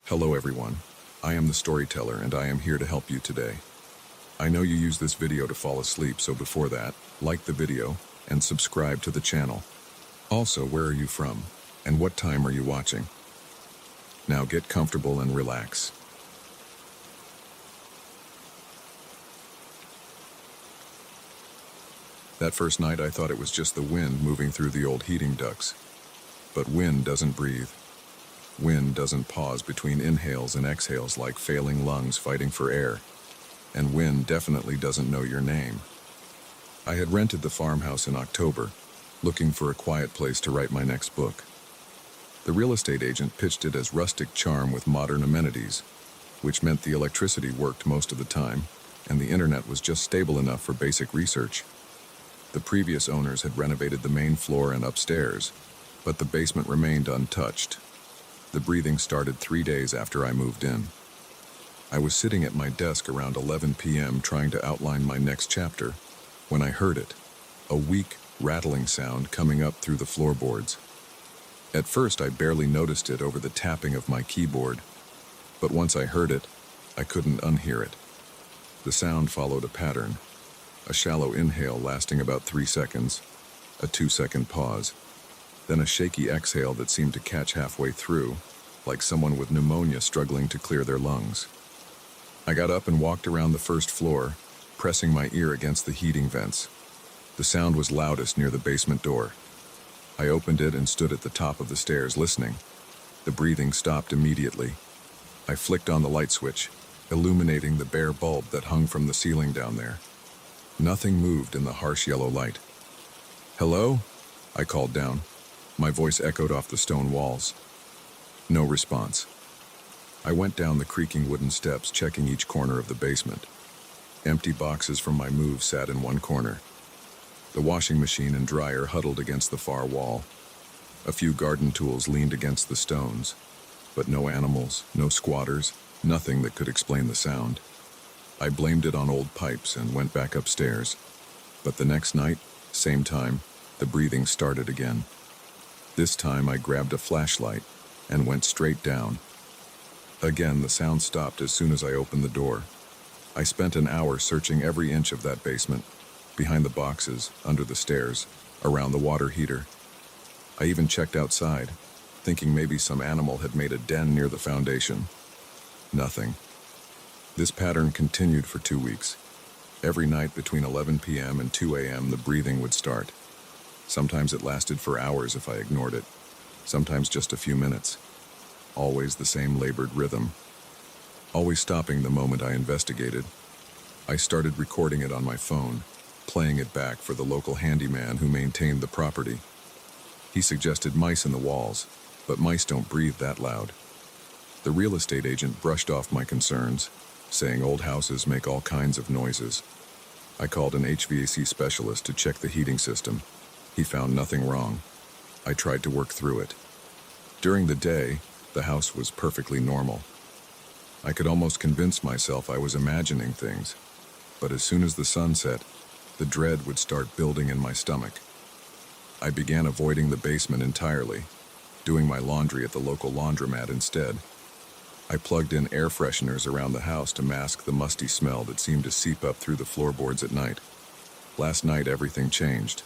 Hello everyone, I am the storyteller and I am here to help you today. I know you use this video to fall asleep, so before that, like the video and subscribe to the channel. Also, where are you from and what time are you watching? Now get comfortable and relax. That first night I thought it was just the wind moving through the old heating ducts. But wind doesn't breathe. Wind doesn't pause between inhales and exhales like failing lungs fighting for air. And wind definitely doesn't know your name. I had rented the farmhouse in October, looking for a quiet place to write my next book. The real estate agent pitched it as rustic charm with modern amenities, which meant the electricity worked most of the time, and the internet was just stable enough for basic research. The previous owners had renovated the main floor and upstairs, but the basement remained untouched. The breathing started 3 days after I moved in. I was sitting at my desk around 11 p.m. trying to outline my next chapter when I heard it, a weak, rattling sound coming up through the floorboards. At first, I barely noticed it over the tapping of my keyboard, but once I heard it, I couldn't unhear it. The sound followed a pattern, a shallow inhale lasting about 3 seconds, a 2-second pause, then a shaky exhale that seemed to catch halfway through, like someone with pneumonia struggling to clear their lungs. I got up and walked around the first floor, pressing my ear against the heating vents. The sound was loudest near the basement door. I opened it and stood at the top of the stairs listening. The breathing stopped immediately. I flicked on the light switch, illuminating the bare bulb that hung from the ceiling down there. Nothing moved in the harsh yellow light. "Hello?" I called down. My voice echoed off the stone walls. No response. I went down the creaking wooden steps, checking each corner of the basement. Empty boxes from my move sat in one corner. The washing machine and dryer huddled against the far wall. A few garden tools leaned against the stones, but no animals, no squatters, nothing that could explain the sound. I blamed it on old pipes and went back upstairs. But the next night, same time, the breathing started again. This time I grabbed a flashlight and went straight down. Again, the sound stopped as soon as I opened the door. I spent an hour searching every inch of that basement, behind the boxes, under the stairs, around the water heater. I even checked outside, thinking maybe some animal had made a den near the foundation. Nothing. This pattern continued for 2 weeks. Every night between 11 p.m. and 2 a.m. the breathing would start. Sometimes it lasted for hours if I ignored it, sometimes just a few minutes. Always the same labored rhythm. Always stopping the moment I investigated. I started recording it on my phone, playing it back for the local handyman who maintained the property. He suggested mice in the walls, but mice don't breathe that loud. The real estate agent brushed off my concerns, saying old houses make all kinds of noises. I called an HVAC specialist to check the heating system. He found nothing wrong. I tried to work through it. During the day, the house was perfectly normal. I could almost convince myself I was imagining things, but as soon as the sun set, the dread would start building in my stomach. I began avoiding the basement entirely, doing my laundry at the local laundromat instead. I plugged in air fresheners around the house to mask the musty smell that seemed to seep up through the floorboards at night. Last night, everything changed.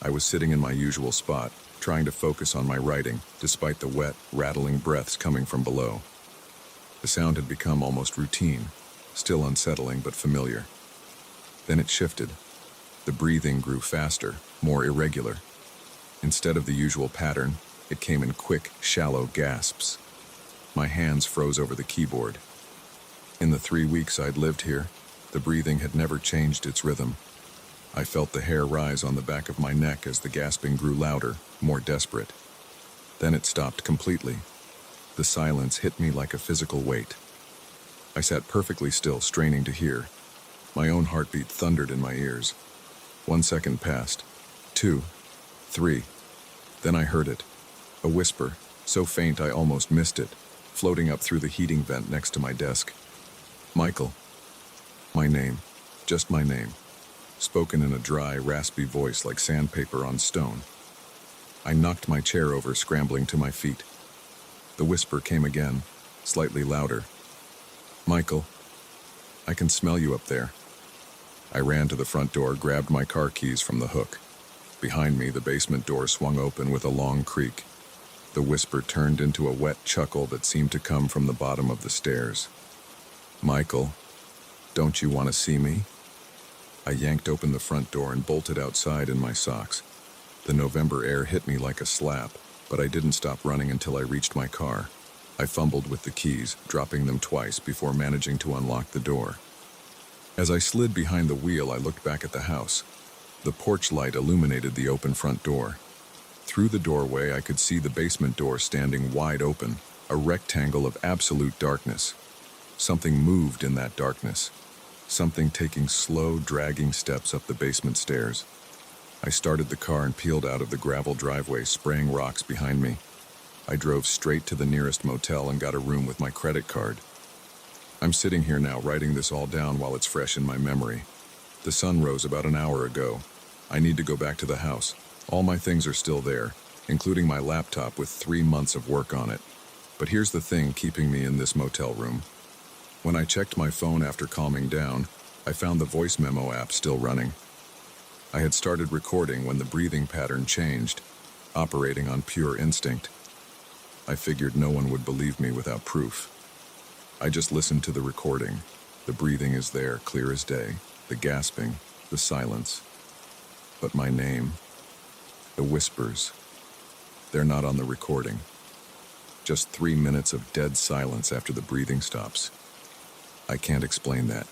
I was sitting in my usual spot, trying to focus on my writing, despite the wet, rattling breaths coming from below. The sound had become almost routine, still unsettling but familiar. Then it shifted. The breathing grew faster, more irregular. Instead of the usual pattern, it came in quick, shallow gasps. My hands froze over the keyboard. In the 3 weeks I'd lived here, the breathing had never changed its rhythm. I felt the hair rise on the back of my neck as the gasping grew louder, more desperate. Then it stopped completely. The silence hit me like a physical weight. I sat perfectly still, straining to hear. My own heartbeat thundered in my ears. 1 second passed. 2, 3. Then I heard it. A whisper, so faint I almost missed it, floating up through the heating vent next to my desk. "Michael." My name. Just my name. Spoken in a dry, raspy voice like sandpaper on stone. I knocked my chair over, scrambling to my feet. The whisper came again, slightly louder. "Michael, I can smell you up there." I ran to the front door, grabbed my car keys from the hook. Behind me, the basement door swung open with a long creak. The whisper turned into a wet chuckle that seemed to come from the bottom of the stairs. "Michael, don't you want to see me?" I yanked open the front door and bolted outside in my socks. The November air hit me like a slap, but I didn't stop running until I reached my car. I fumbled with the keys, dropping them twice before managing to unlock the door. As I slid behind the wheel, I looked back at the house. The porch light illuminated the open front door. Through the doorway, I could see the basement door standing wide open, a rectangle of absolute darkness. Something moved in that darkness. Something taking slow, dragging steps up the basement stairs. I started the car and peeled out of the gravel driveway, spraying rocks behind me. I drove straight to the nearest motel and got a room with my credit card. I'm sitting here now, writing this all down while it's fresh in my memory. The sun rose about an hour ago. I need to go back to the house. All my things are still there, including my laptop with 3 months of work on it. But here's the thing keeping me in this motel room. When I checked my phone after calming down, I found the voice memo app still running. I had started recording when the breathing pattern changed, operating on pure instinct. I figured no one would believe me without proof. I just listened to the recording. The breathing is there, clear as day, the gasping, the silence. But my name, the whispers, they're not on the recording. Just 3 minutes of dead silence after the breathing stops. I can't explain that.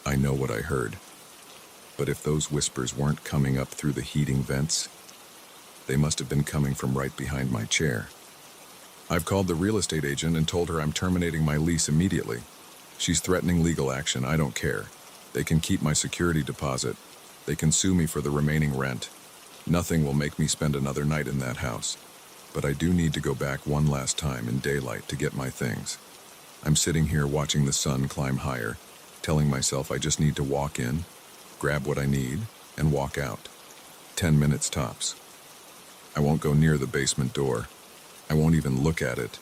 I know what I heard. But if those whispers weren't coming up through the heating vents, they must have been coming from right behind my chair. I've called the real estate agent and told her I'm terminating my lease immediately. She's threatening legal action. I don't care. They can keep my security deposit. They can sue me for the remaining rent. Nothing will make me spend another night in that house. But I do need to go back one last time in daylight to get my things. I'm sitting here watching the sun climb higher, telling myself I just need to walk in, grab what I need, and walk out. 10 minutes tops. I won't go near the basement door. I won't even look at it.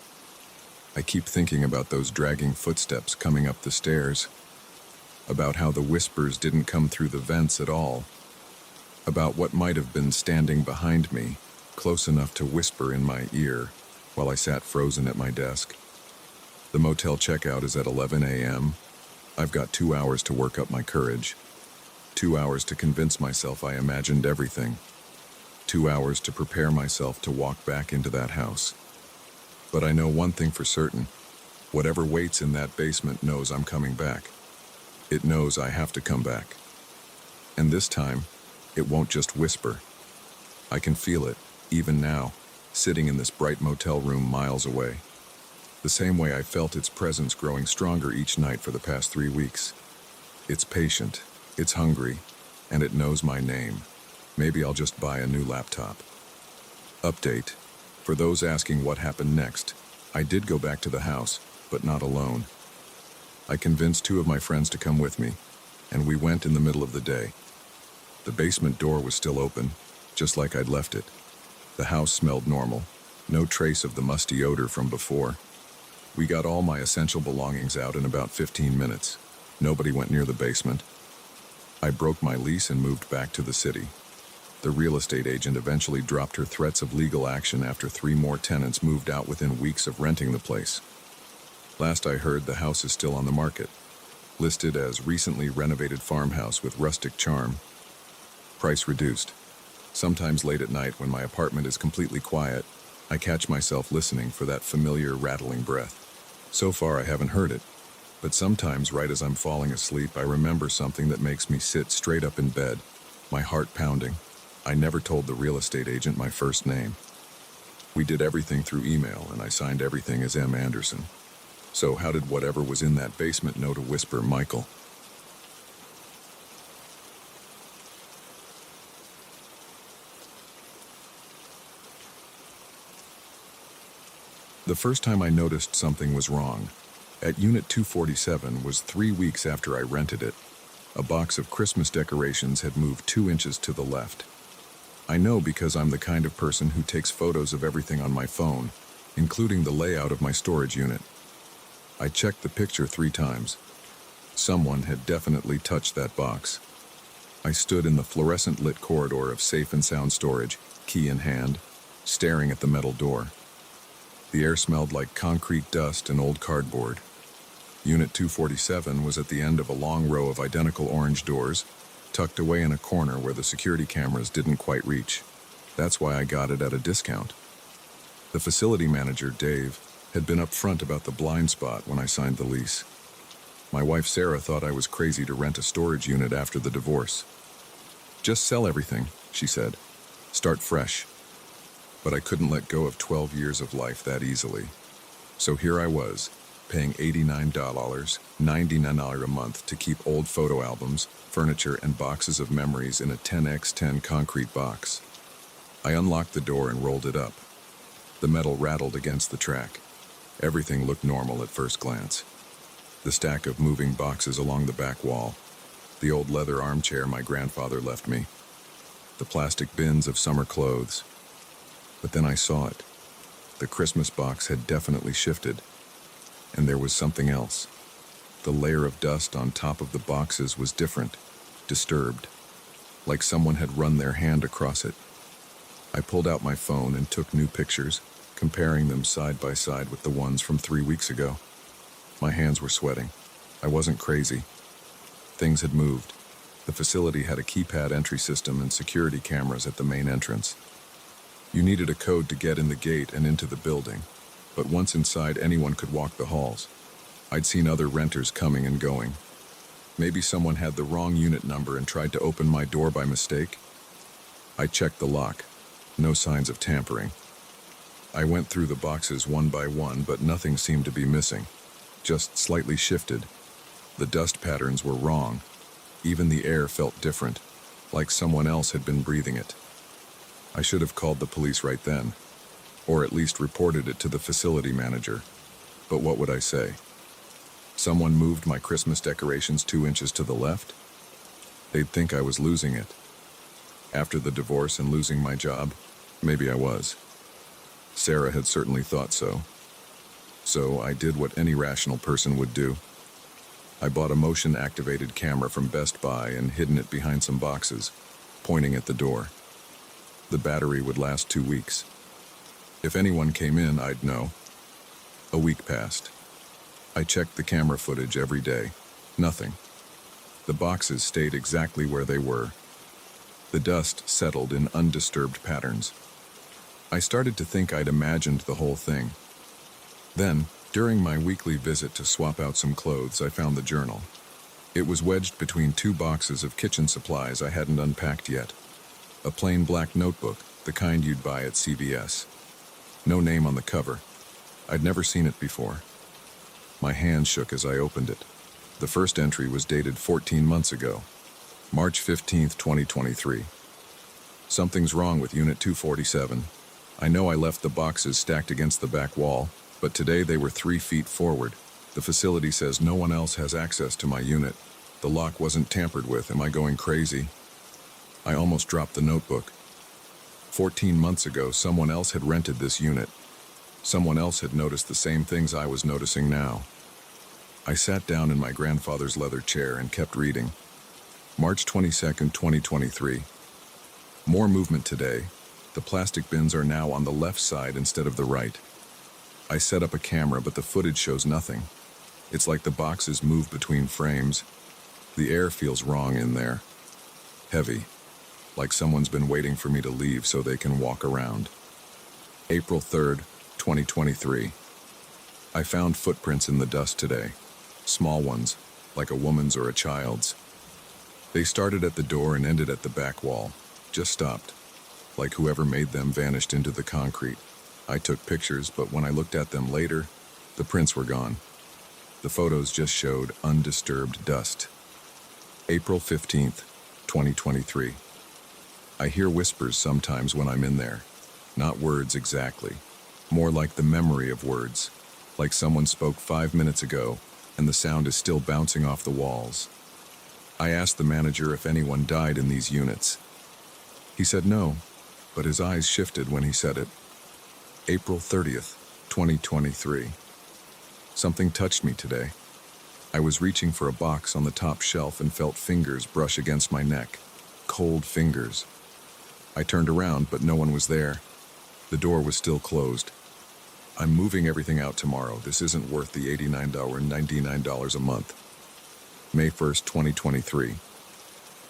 I keep thinking about those dragging footsteps coming up the stairs, about how the whispers didn't come through the vents at all, about what might have been standing behind me, close enough to whisper in my ear while I sat frozen at my desk. The motel checkout is at 11 a.m. I've got 2 hours to work up my courage. 2 hours to convince myself I imagined everything. 2 hours to prepare myself to walk back into that house. But I know one thing for certain. Whatever waits in that basement knows I'm coming back. It knows I have to come back. And this time, it won't just whisper. I can feel it, even now, sitting in this bright motel room miles away. The same way I felt its presence growing stronger each night for the past 3 weeks. It's patient, it's hungry, and it knows my name. Maybe I'll just buy a new laptop. Update. For those asking what happened next, I did go back to the house, but not alone. I convinced 2 of my friends to come with me, and we went in the middle of the day. The basement door was still open, just like I'd left it. The house smelled normal, no trace of the musty odor from before. We got all my essential belongings out in about 15 minutes. Nobody went near the basement. I broke my lease and moved back to the city. The real estate agent eventually dropped her threats of legal action after 3 more tenants moved out within weeks of renting the place. Last I heard, the house is still on the market, listed as recently renovated farmhouse with rustic charm. Price reduced. Sometimes late at night when my apartment is completely quiet, I catch myself listening for that familiar rattling breath. So far I haven't heard it, but sometimes right as I'm falling asleep I remember something that makes me sit straight up in bed, my heart pounding. I never told the real estate agent my first name. We did everything through email and I signed everything as M. Anderson. So how did whatever was in that basement know to whisper Michael? The first time I noticed something was wrong, at Unit 247, was 3 weeks after I rented it. A box of Christmas decorations had moved 2 inches to the left. I know because I'm the kind of person who takes photos of everything on my phone, including the layout of my storage unit. I checked the picture 3 times. Someone had definitely touched that box. I stood in the fluorescent-lit corridor of safe and sound storage, key in hand, staring at the metal door. The air smelled like concrete dust and old cardboard. Unit 247 was at the end of a long row of identical orange doors, tucked away in a corner where the security cameras didn't quite reach. That's why I got it at a discount. The facility manager, Dave, had been upfront about the blind spot when I signed the lease. My wife, Sarah, thought I was crazy to rent a storage unit after the divorce. "Just sell everything," she said. "Start fresh." But I couldn't let go of 12 years of life that easily. So here I was, paying $89, $99 a month to keep old photo albums, furniture, and boxes of memories in a 10x10 concrete box. I unlocked the door and rolled it up. The metal rattled against the track. Everything looked normal at first glance. The stack of moving boxes along the back wall, the old leather armchair my grandfather left me, the plastic bins of summer clothes. But then I saw it. The Christmas box had definitely shifted. And there was something else. The layer of dust on top of the boxes was different, disturbed, like someone had run their hand across it. I pulled out my phone and took new pictures, comparing them side by side with the ones from 3 weeks ago. My hands were sweating. I wasn't crazy. Things had moved. The facility had a keypad entry system and security cameras at the main entrance. You needed a code to get in the gate and into the building, but once inside, anyone could walk the halls. I'd seen other renters coming and going. Maybe someone had the wrong unit number and tried to open my door by mistake. I checked the lock. No signs of tampering. I went through the boxes one by one, but nothing seemed to be missing. Just slightly shifted. The dust patterns were wrong. Even the air felt different, like someone else had been breathing it. I should have called the police right then, or at least reported it to the facility manager. But what would I say? Someone moved my Christmas decorations 2 inches to the left? They'd think I was losing it. After the divorce and losing my job, maybe I was. Sarah had certainly thought so. So I did what any rational person would do. I bought a motion-activated camera from Best Buy and hidden it behind some boxes, pointing at the door. The battery would last 2 weeks. If anyone came in, I'd know. A week passed. I checked the camera footage every day. Nothing. The boxes stayed exactly where they were. The dust settled in undisturbed patterns. I started to think I'd imagined the whole thing. Then, during my weekly visit to swap out some clothes, I found the journal. It was wedged between 2 boxes of kitchen supplies I hadn't unpacked yet. A plain black notebook, the kind you'd buy at CVS. No name on the cover. I'd never seen it before. My hand shook as I opened it. The first entry was dated 14 months ago, March 15th, 2023. Something's wrong with Unit 247. I know I left the boxes stacked against the back wall, but today they were 3 feet forward. The facility says no one else has access to my unit. The lock wasn't tampered with. Am I going crazy? I almost dropped the notebook. 14 months ago, someone else had rented this unit. Someone else had noticed the same things I was noticing now. I sat down in my grandfather's leather chair and kept reading. March 22nd, 2023. More movement today. The plastic bins are now on the left side instead of the right. I set up a camera, but the footage shows nothing. It's like the boxes move between frames. The air feels wrong in there. Heavy. Like someone's been waiting for me to leave so they can walk around. April 3rd, 2023. I found footprints in the dust today. Small ones, like a woman's or a child's. They started at the door and ended at the back wall. Just stopped. Like whoever made them vanished into the concrete. I took pictures, but when I looked at them later, the prints were gone. The photos just showed undisturbed dust. April 15th, 2023. I hear whispers sometimes when I'm in there. Not words exactly. More like the memory of words. Like someone spoke 5 minutes ago, and the sound is still bouncing off the walls. I asked the manager if anyone died in these units. He said no, but his eyes shifted when he said it. April 30th, 2023. Something touched me today. I was reaching for a box on the top shelf and felt fingers brush against my neck. Cold fingers. I turned around, but no one was there. The door was still closed. I'm moving everything out tomorrow. This isn't worth the $89.99 a month. May 1st, 2023.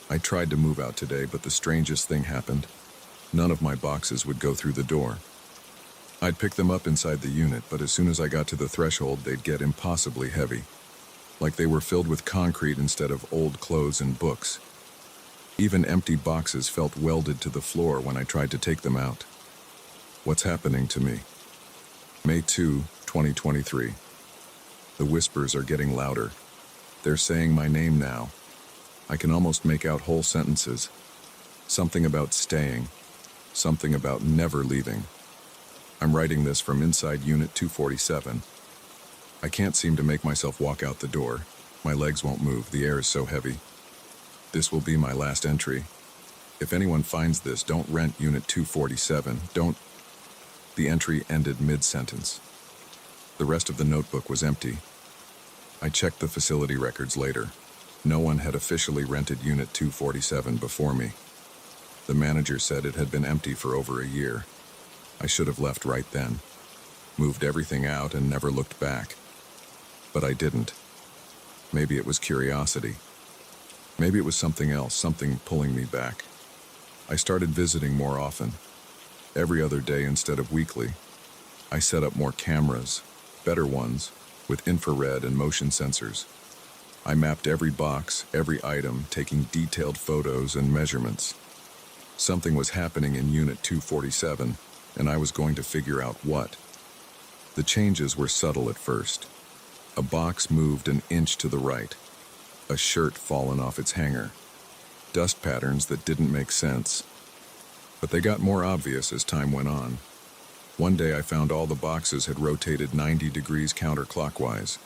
I tried to move out today, but the strangest thing happened. None of my boxes would go through the door. I'd pick them up inside the unit, but as soon as I got to the threshold, they'd get impossibly heavy. Like they were filled with concrete instead of old clothes and books. Even empty boxes felt welded to the floor when I tried to take them out. What's happening to me? May 2, 2023. The whispers are getting louder. They're saying my name now. I can almost make out whole sentences. Something about staying. Something about never leaving. I'm writing this from inside Unit 247. I can't seem to make myself walk out the door. My legs won't move. The air is so heavy. This will be my last entry. If anyone finds this, don't rent Unit 247. Don't. The entry ended mid-sentence. The rest of the notebook was empty. I checked the facility records later. No one had officially rented Unit 247 before me. The manager said it had been empty for over a year. I should have left right then. Moved everything out and never looked back. But I didn't. Maybe it was curiosity. Maybe it was something else, something pulling me back. I started visiting more often. Every other day instead of weekly. I set up more cameras, better ones, with infrared and motion sensors. I mapped every box, every item, taking detailed photos and measurements. Something was happening in Unit 247, and I was going to figure out what. The changes were subtle at first. A box moved an inch to the right. A shirt fallen off its hanger. Dust patterns that didn't make sense. But they got more obvious as time went on. One day I found all the boxes had rotated 90 degrees counterclockwise.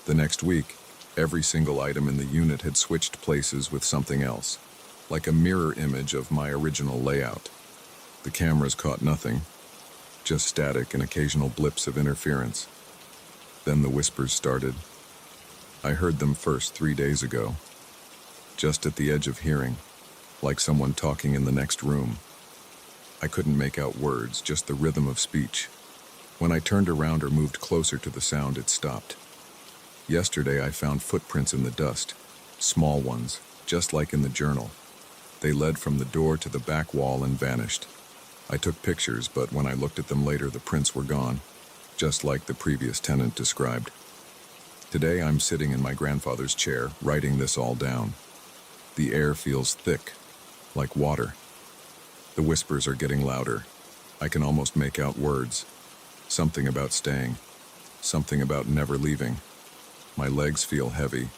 The next week, every single item in the unit had switched places with something else, like a mirror image of my original layout. The cameras caught nothing, just static and occasional blips of interference. Then the whispers started. I heard them first 3 days ago, just at the edge of hearing, like someone talking in the next room. I couldn't make out words, just the rhythm of speech. When I turned around or moved closer to the sound, it stopped. Yesterday I found footprints in the dust, small ones, just like in the journal. They led from the door to the back wall and vanished. I took pictures, but when I looked at them later, the prints were gone, just like the previous tenant described. Today I'm sitting in my grandfather's chair, writing this all down. The air feels thick, like water. The whispers are getting louder. I can almost make out words. Something about staying. Something about never leaving. My legs feel heavy.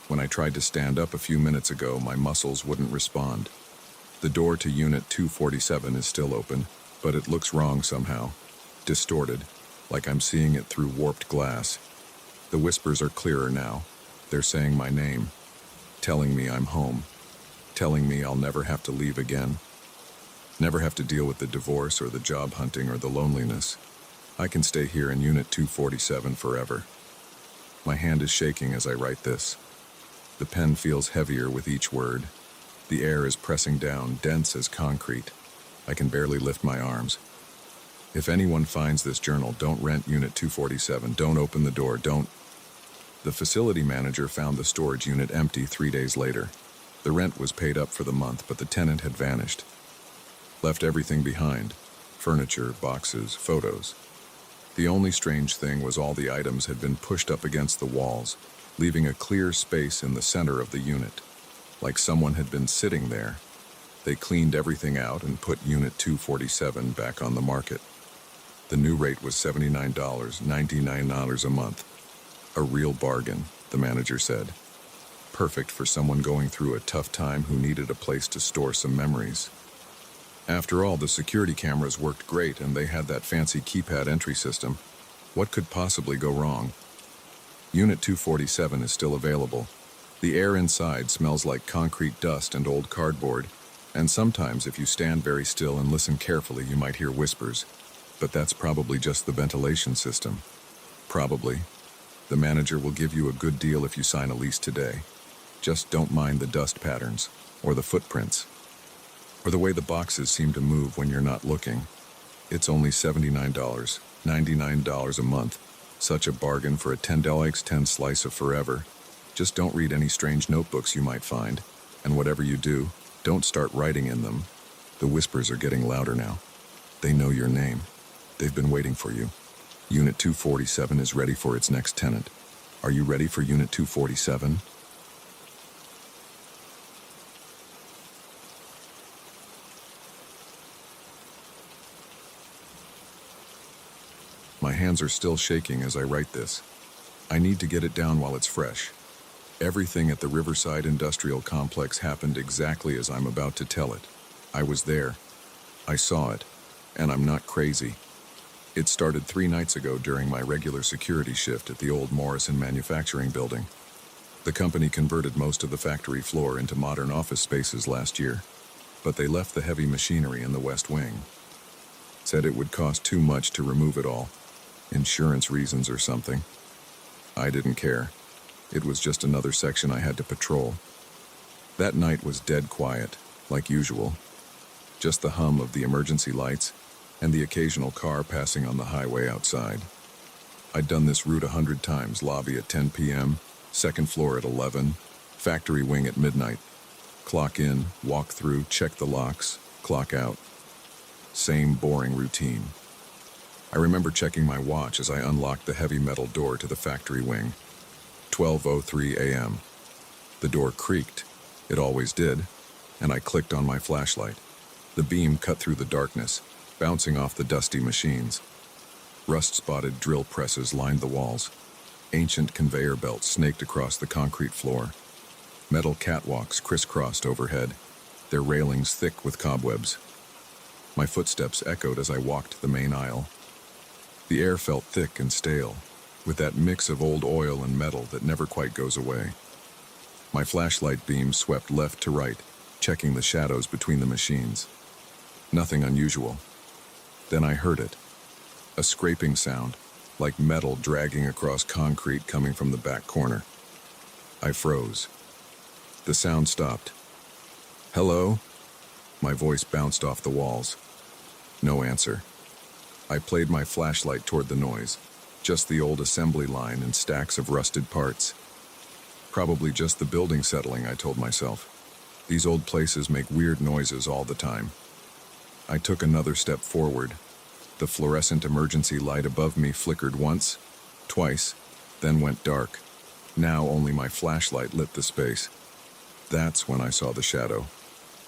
When I tried to stand up a few minutes ago, my muscles wouldn't respond. The door to Unit 247 is still open, but it looks wrong somehow. Distorted, like I'm seeing it through warped glass. The whispers are clearer now. They're saying my name. Telling me I'm home. Telling me I'll never have to leave again. Never have to deal with the divorce or the job hunting or the loneliness. I can stay here in Unit 247 forever. My hand is shaking as I write this. The pen feels heavier with each word. The air is pressing down, dense as concrete. I can barely lift my arms. If anyone finds this journal, don't rent Unit 247. Don't open the door. Don't. The facility manager found the storage unit empty 3 days later. The rent was paid up for the month, but the tenant had vanished. Left everything behind. Furniture, boxes, photos. The only strange thing was all the items had been pushed up against the walls, leaving a clear space in the center of the unit, like someone had been sitting there. They cleaned everything out and put Unit 247 back on the market. The new rate was $79.99 a month. A real bargain, the manager said. Perfect for someone going through a tough time who needed a place to store some memories. After all, the security cameras worked great and they had that fancy keypad entry system. What could possibly go wrong? Unit 247 is still available. The air inside smells like concrete dust and old cardboard, and sometimes if you stand very still and listen carefully, you might hear whispers. But that's probably just the ventilation system. Probably. The manager will give you a good deal if you sign a lease today. Just don't mind the dust patterns, or the footprints, or the way the boxes seem to move when you're not looking. It's only $79, $99 a month. Such a bargain for a $10 slice of forever. Just don't read any strange notebooks you might find, and whatever you do, don't start writing in them. The whispers are getting louder now. They know your name. They've been waiting for you. Unit 247 is ready for its next tenant. Are you ready for Unit 247? My hands are still shaking as I write this. I need to get it down while it's fresh. Everything at the Riverside Industrial Complex happened exactly as I'm about to tell it. I was there. I saw it. And I'm not crazy. It started 3 nights ago during my regular security shift at the old Morrison manufacturing building. The company converted most of the factory floor into modern office spaces last year, but they left the heavy machinery in the west wing. Said it would cost too much to remove it all. Insurance reasons or something. I didn't care. It was just another section I had to patrol. That night was dead quiet, like usual. Just the hum of the emergency lights and the occasional car passing on the highway outside. I'd done this route 100 times, lobby at 10 p.m., second floor at 11, factory wing at midnight. Clock in, walk through, check the locks, clock out. Same boring routine. I remember checking my watch as I unlocked the heavy metal door to the factory wing. 12:03 a.m. The door creaked. It always did, and I clicked on my flashlight. The beam cut through the darkness, bouncing off the dusty machines. Rust-spotted drill presses lined the walls. Ancient conveyor belts snaked across the concrete floor. Metal catwalks crisscrossed overhead, their railings thick with cobwebs. My footsteps echoed as I walked the main aisle. The air felt thick and stale, with that mix of old oil and metal that never quite goes away. My flashlight beam swept left to right, checking the shadows between the machines. Nothing unusual. Then I heard it. A scraping sound, like metal dragging across concrete coming from the back corner. I froze. The sound stopped. "Hello?" My voice bounced off the walls. No answer. I played my flashlight toward the noise. Just the old assembly line and stacks of rusted parts. Probably just the building settling, I told myself. These old places make weird noises all the time. I took another step forward. The fluorescent emergency light above me flickered once, twice, then went dark. Now only my flashlight lit the space. That's when I saw the shadow.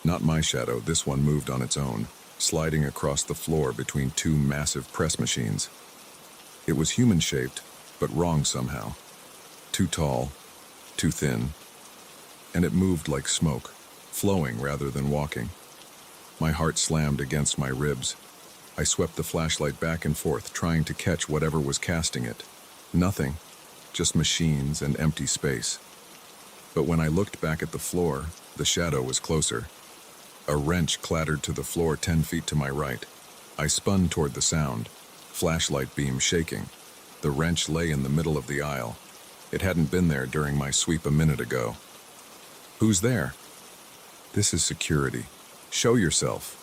Not my shadow, this one moved on its own, sliding across the floor between 2 massive press machines. It was human-shaped, but wrong somehow. Too tall, too thin. And it moved like smoke, flowing rather than walking. My heart slammed against my ribs. I swept the flashlight back and forth, trying to catch whatever was casting it. Nothing, just machines and empty space. But when I looked back at the floor, the shadow was closer. A wrench clattered to the floor 10 feet to my right. I spun toward the sound, flashlight beam shaking. The wrench lay in the middle of the aisle. It hadn't been there during my sweep a minute ago. "Who's there?" "This is security. Show yourself."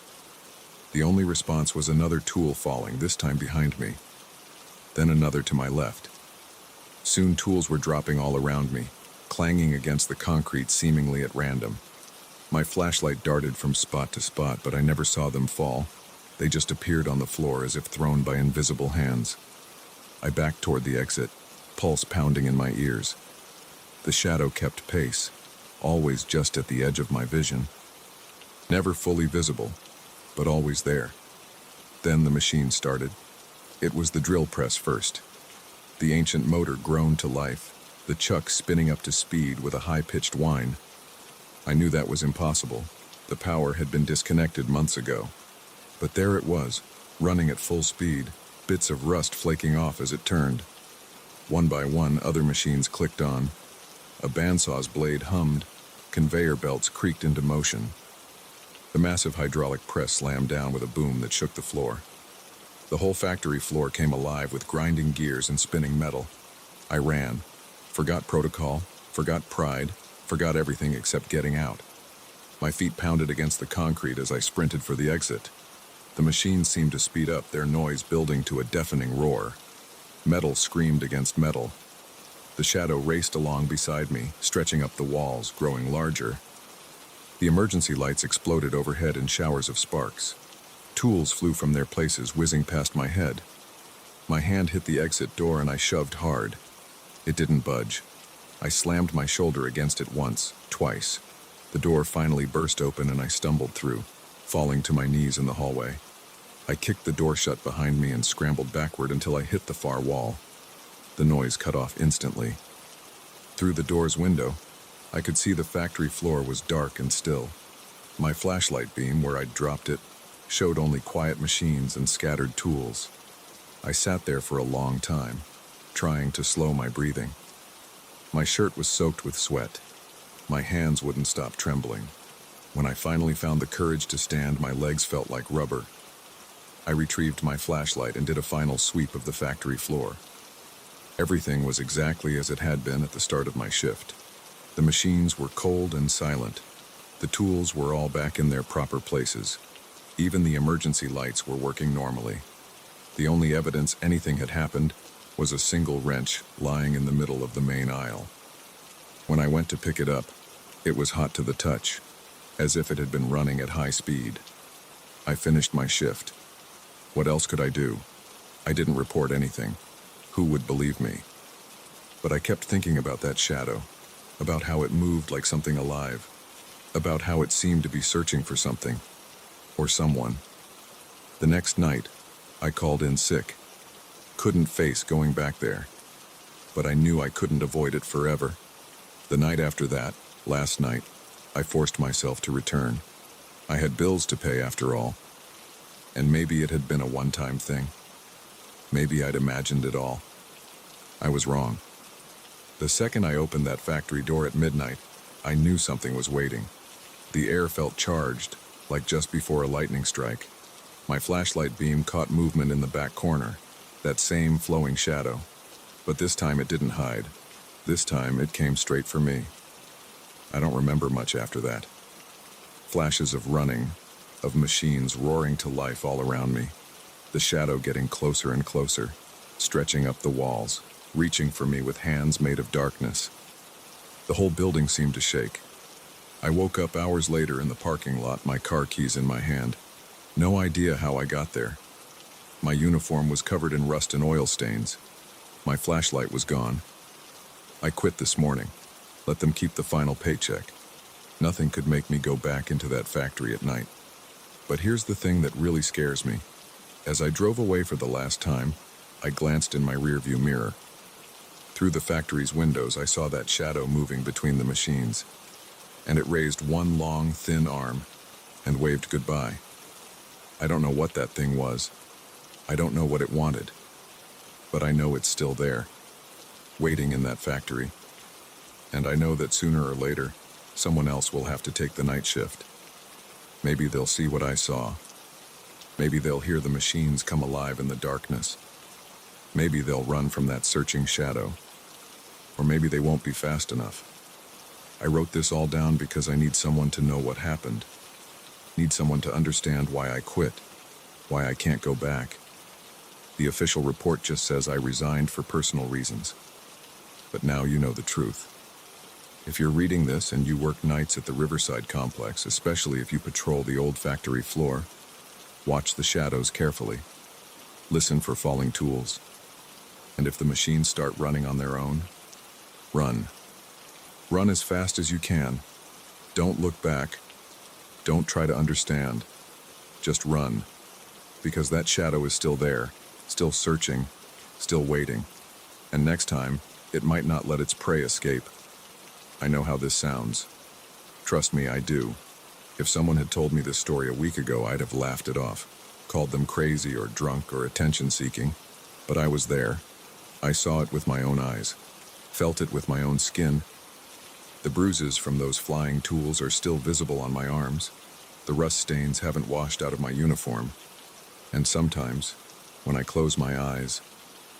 The only response was another tool falling, this time behind me. Then another to my left. Soon tools were dropping all around me, clanging against the concrete seemingly at random. My flashlight darted from spot to spot, but I never saw them fall. They just appeared on the floor as if thrown by invisible hands. I backed toward the exit, pulse pounding in my ears. The shadow kept pace, always just at the edge of my vision. Never fully visible, but always there. Then the machine started. It was the drill press first. The ancient motor groaned to life, the chuck spinning up to speed with a high-pitched whine. I knew that was impossible. The power had been disconnected months ago. But there it was, running at full speed, bits of rust flaking off as it turned. One by one, other machines clicked on. A bandsaw's blade hummed. Conveyor belts creaked into motion. The massive hydraulic press slammed down with a boom that shook the floor. The whole factory floor came alive with grinding gears and spinning metal. I ran. Forgot protocol, forgot pride, forgot everything except getting out. My feet pounded against the concrete as I sprinted for the exit. The machines seemed to speed up, their noise building to a deafening roar. Metal screamed against metal. The shadow raced along beside me, stretching up the walls, growing larger. The emergency lights exploded overhead in showers of sparks. Tools flew from their places, whizzing past my head. My hand hit the exit door and I shoved hard. It didn't budge. I slammed my shoulder against it once, twice. The door finally burst open and I stumbled through, falling to my knees in the hallway. I kicked the door shut behind me and scrambled backward until I hit the far wall. The noise cut off instantly. Through the door's window, I could see the factory floor was dark and still. My flashlight beam, where I'd dropped it, showed only quiet machines and scattered tools. I sat there for a long time, trying to slow my breathing. My shirt was soaked with sweat. My hands wouldn't stop trembling. When I finally found the courage to stand, my legs felt like rubber. I retrieved my flashlight and did a final sweep of the factory floor. Everything was exactly as it had been at the start of my shift. The machines were cold and silent. The tools were all back in their proper places. Even the emergency lights were working normally. The only evidence anything had happened was a single wrench lying in the middle of the main aisle. When I went to pick it up, it was hot to the touch, as if it had been running at high speed. I finished my shift. What else could I do? I didn't report anything. Who would believe me? But I kept thinking about that shadow, about how it moved like something alive, about how it seemed to be searching for something, or someone. The next night, I called in sick. Couldn't face going back there, but I knew I couldn't avoid it forever. The night after that, last night, I forced myself to return. I had bills to pay after all, and maybe it had been a one-time thing. Maybe I'd imagined it all. I was wrong. The second I opened that factory door at midnight, I knew something was waiting. The air felt charged, like just before a lightning strike. My flashlight beam caught movement in the back corner, that same flowing shadow. But this time it didn't hide. This time it came straight for me. I don't remember much after that. Flashes of running, of machines roaring to life all around me. The shadow getting closer and closer, stretching up the walls, reaching for me with hands made of darkness. The whole building seemed to shake. I woke up hours later in the parking lot, my car keys in my hand. No idea how I got there. My uniform was covered in rust and oil stains. My flashlight was gone. I quit this morning. Let them keep the final paycheck. Nothing could make me go back into that factory at night. But here's the thing that really scares me. As I drove away for the last time, I glanced in my rearview mirror. Through the factory's windows, I saw that shadow moving between the machines, and it raised one long, thin arm and waved goodbye. I don't know what that thing was. I don't know what it wanted, but I know it's still there, waiting in that factory. And I know that sooner or later, someone else will have to take the night shift. Maybe they'll see what I saw. Maybe they'll hear the machines come alive in the darkness. Maybe they'll run from that searching shadow. Or maybe they won't be fast enough. I wrote this all down because I need someone to know what happened. Need someone to understand why I quit, why I can't go back. The official report just says I resigned for personal reasons. But now you know the truth. If you're reading this and you work nights at the Riverside complex, especially if you patrol the old factory floor, watch the shadows carefully. Listen for falling tools. And if the machines start running on their own, run. Run as fast as you can. Don't look back. Don't try to understand. Just run. Because that shadow is still there, still searching, still waiting. And next time, it might not let its prey escape. I know how this sounds. Trust me, I do. If someone had told me this story a week ago, I'd have laughed it off, called them crazy or drunk or attention-seeking. But I was there. I saw it with my own eyes, felt it with my own skin. The bruises from those flying tools are still visible on my arms. The rust stains haven't washed out of my uniform. And sometimes, when I close my eyes,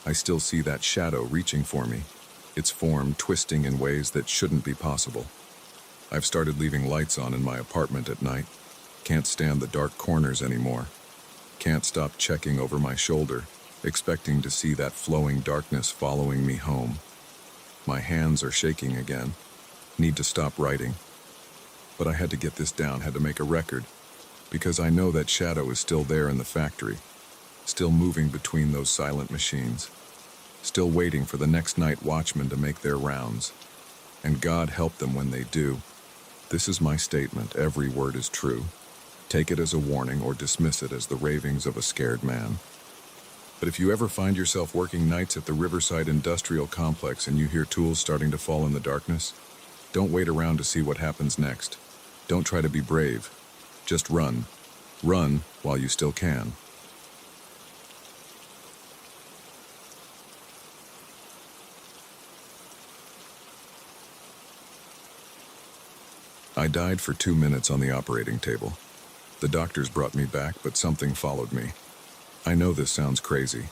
I still see that shadow reaching for me, its form twisting in ways that shouldn't be possible. I've started leaving lights on in my apartment at night. Can't stand the dark corners anymore. Can't stop checking over my shoulder, expecting to see that flowing darkness following me home. My hands are shaking again. Need to stop writing. But I had to get this down, had to make a record, because I know that shadow is still there in the factory, still moving between those silent machines, still waiting for the next night watchmen to make their rounds. And God help them when they do. This is my statement. Every word is true. Take it as a warning or dismiss it as the ravings of a scared man. But if you ever find yourself working nights at the Riverside Industrial Complex and you hear tools starting to fall in the darkness, don't wait around to see what happens next. Don't try to be brave. Just run. Run while you still can. I died for 2 minutes on the operating table. The doctors brought me back, but something followed me. I know this sounds crazy.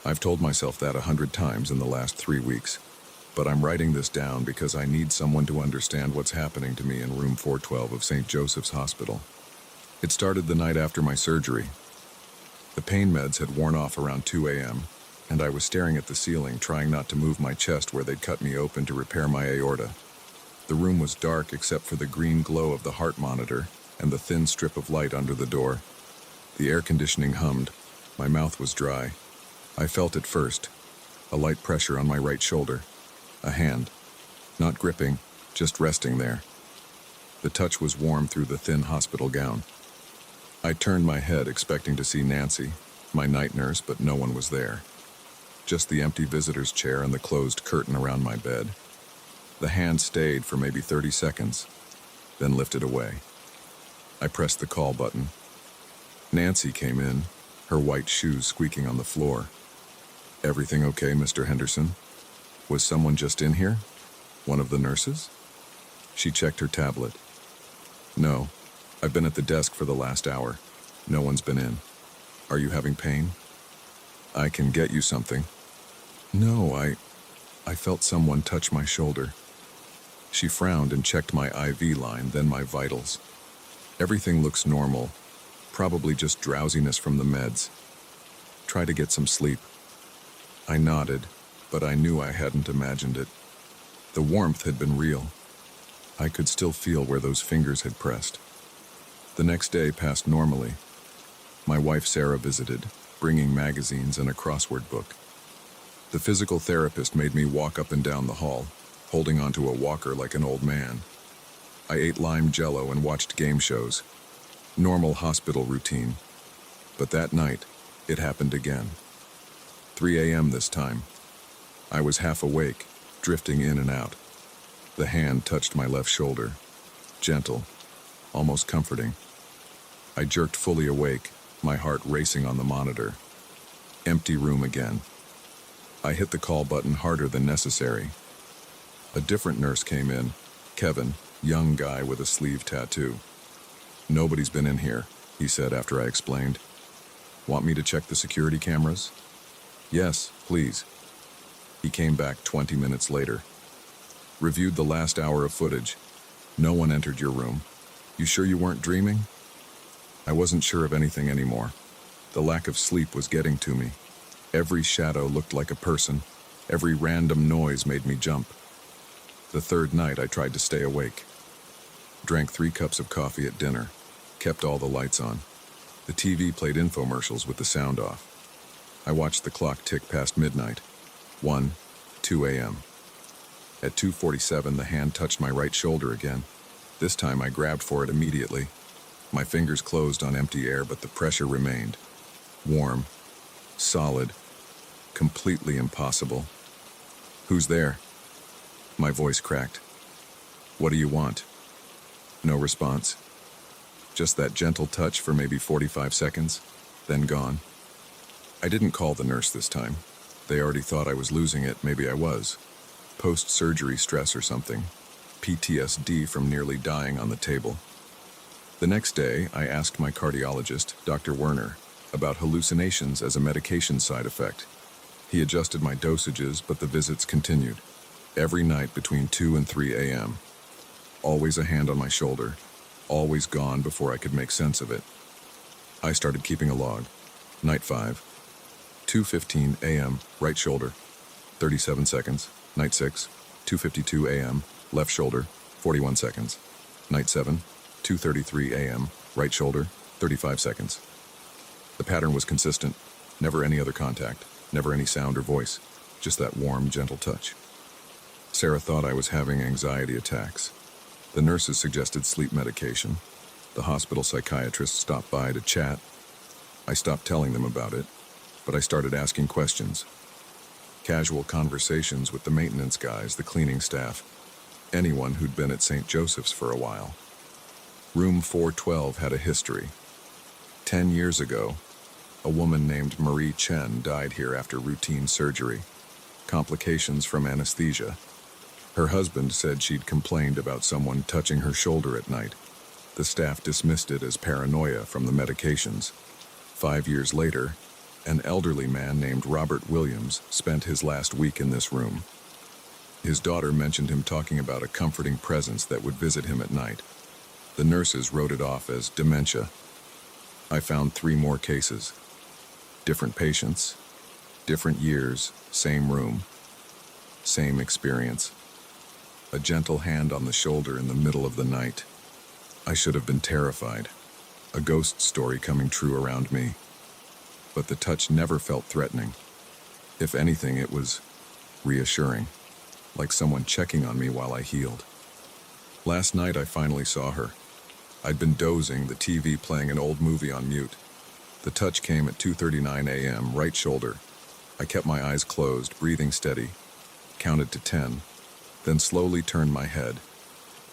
I've told myself that 100 times in the last 3 weeks, but I'm writing this down because I need someone to understand what's happening to me in room 412 of St. Joseph's Hospital. It started the night after my surgery. The pain meds had worn off around 2 a.m., and I was staring at the ceiling, trying not to move my chest where they'd cut me open to repair my aorta. The room was dark except for the green glow of the heart monitor and the thin strip of light under the door. The air conditioning hummed. My mouth was dry. I felt it first, a light pressure on my right shoulder. A hand, not gripping, just resting there. The touch was warm through the thin hospital gown. I turned my head expecting to see Nancy, my night nurse, but no one was there. Just the empty visitor's chair and the closed curtain around my bed. The hand stayed for maybe 30 seconds, then lifted away. I pressed the call button. Nancy came in, her white shoes squeaking on the floor. "Everything okay, Mr. Henderson? Was someone just in here? One of the nurses?" She checked her tablet. "No, I've been at the desk for the last hour. No one's been in. Are you having pain? I can get you something." "No, I felt someone touch my shoulder." She frowned and checked my IV line, then my vitals. "Everything looks normal, probably just drowsiness from the meds. Try to get some sleep." I nodded, but I knew I hadn't imagined it. The warmth had been real. I could still feel where those fingers had pressed. The next day passed normally. My wife Sarah visited, bringing magazines and a crossword book. The physical therapist made me walk up and down the hall, holding onto a walker like an old man. I ate lime jello and watched game shows. Normal hospital routine. But that night, it happened again. 3 a.m. this time. I was half awake, drifting in and out. The hand touched my left shoulder. Gentle, almost comforting. I jerked fully awake, my heart racing on the monitor. Empty room again. I hit the call button harder than necessary. A different nurse came in, Kevin, young guy with a sleeve tattoo. "Nobody's been in here," he said after I explained. "Want me to check the security cameras?" "Yes, please." He came back 20 minutes later. "Reviewed the last hour of footage. No one entered your room. You sure you weren't dreaming?" I wasn't sure of anything anymore. The lack of sleep was getting to me. Every shadow looked like a person. Every random noise made me jump. The third night, I tried to stay awake. Drank 3 cups of coffee at dinner. Kept all the lights on. The TV played infomercials with the sound off. I watched the clock tick past midnight. 1, 2 a.m. At 2:47, the hand touched my right shoulder again. This time, I grabbed for it immediately. My fingers closed on empty air, but the pressure remained. Warm. Solid. Completely impossible. "Who's there?" My voice cracked. "What do you want?" No response. Just that gentle touch for maybe 45 seconds, then gone. I didn't call the nurse this time. They already thought I was losing it. Maybe I was. Post-surgery stress or something. PTSD from nearly dying on the table. The next day, I asked my cardiologist, Dr. Werner, about hallucinations as a medication side effect. He adjusted my dosages, but the visits continued. Every night between 2 and 3 a.m. Always a hand on my shoulder, always gone before I could make sense of it. I started keeping a log. Night 5. 2:15 a.m., right shoulder, 37 seconds. Night 6. 2:52 a.m., left shoulder, 41 seconds. Night 7. 2:33 a.m., right shoulder, 35 seconds. The pattern was consistent. Never any other contact, never any sound or voice, just that warm, gentle touch. Sarah thought I was having anxiety attacks. The nurses suggested sleep medication. The hospital psychiatrist stopped by to chat. I stopped telling them about it, but I started asking questions. Casual conversations with the maintenance guys, the cleaning staff, anyone who'd been at St. Joseph's for a while. Room 412 had a history. 10 years ago, a woman named Marie Chen died here after routine surgery. Complications from anesthesia. Her husband said she'd complained about someone touching her shoulder at night. The staff dismissed it as paranoia from the medications. 5 years later, an elderly man named Robert Williams spent his last week in this room. His daughter mentioned him talking about a comforting presence that would visit him at night. The nurses wrote it off as dementia. I found 3 more cases. Different patients, different years, same room, same experience. A gentle hand on the shoulder in the middle of the night. I should have been terrified. A ghost story coming true around me. But the touch never felt threatening. If anything, it was reassuring, like someone checking on me while I healed. Last night I finally saw her. I'd been dozing, the TV playing an old movie on mute. The touch came at 2:39 a.m., right shoulder. I kept my eyes closed, breathing steady. Counted to 10, then slowly turned my head.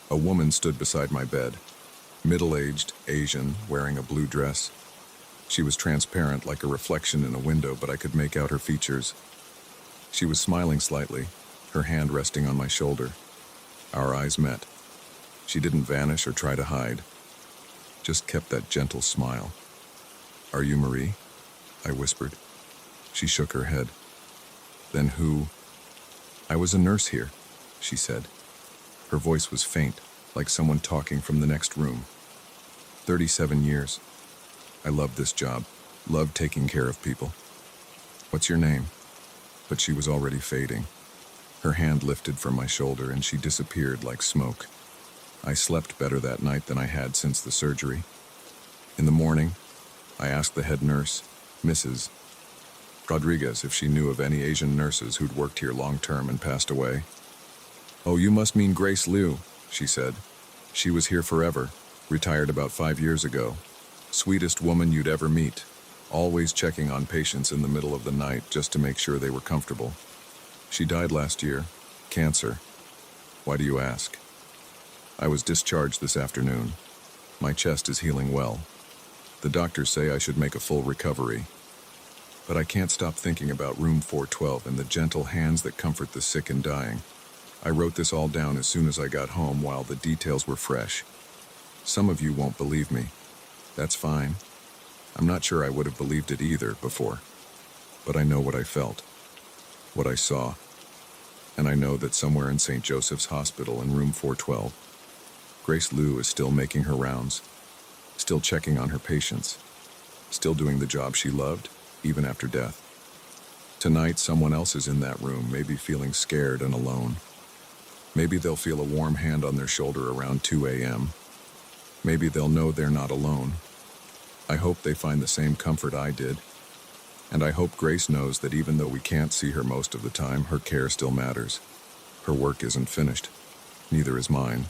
A woman stood beside my bed. Middle-aged, Asian, wearing a blue dress. She was transparent like a reflection in a window, but I could make out her features. She was smiling slightly, her hand resting on my shoulder. Our eyes met. She didn't vanish or try to hide. Just kept that gentle smile. "Are you Marie?" I whispered. She shook her head. "Then who?" "I was a nurse here," she said. Her voice was faint, like someone talking from the next room. 37 years. I loved this job, loved taking care of people. "What's your name?" But she was already fading. Her hand lifted from my shoulder and she disappeared like smoke. I slept better that night than I had since the surgery. In the morning, I asked the head nurse, Mrs. Rodriguez, if she knew of any Asian nurses who'd worked here long-term and passed away. "Oh, you must mean Grace Liu," she said. "She was here forever, retired about 5 years ago. Sweetest woman you'd ever meet, always checking on patients in the middle of the night just to make sure they were comfortable. She died last year, cancer. Why do you ask?" "I was discharged this afternoon. My chest is healing well. The doctors say I should make a full recovery. But I can't stop thinking about room 412 and the gentle hands that comfort the sick and dying. I wrote this all down as soon as I got home while the details were fresh. Some of you won't believe me. That's fine. I'm not sure I would have believed it either before. But I know what I felt, what I saw. And I know that somewhere in St. Joseph's Hospital in room 412, Grace Liu is still making her rounds, still checking on her patients, still doing the job she loved, even after death. Tonight, someone else is in that room, maybe feeling scared and alone. Maybe they'll feel a warm hand on their shoulder around 2 a.m. Maybe they'll know they're not alone. I hope they find the same comfort I did. And I hope Grace knows that even though we can't see her most of the time, her care still matters. Her work isn't finished. Neither is mine.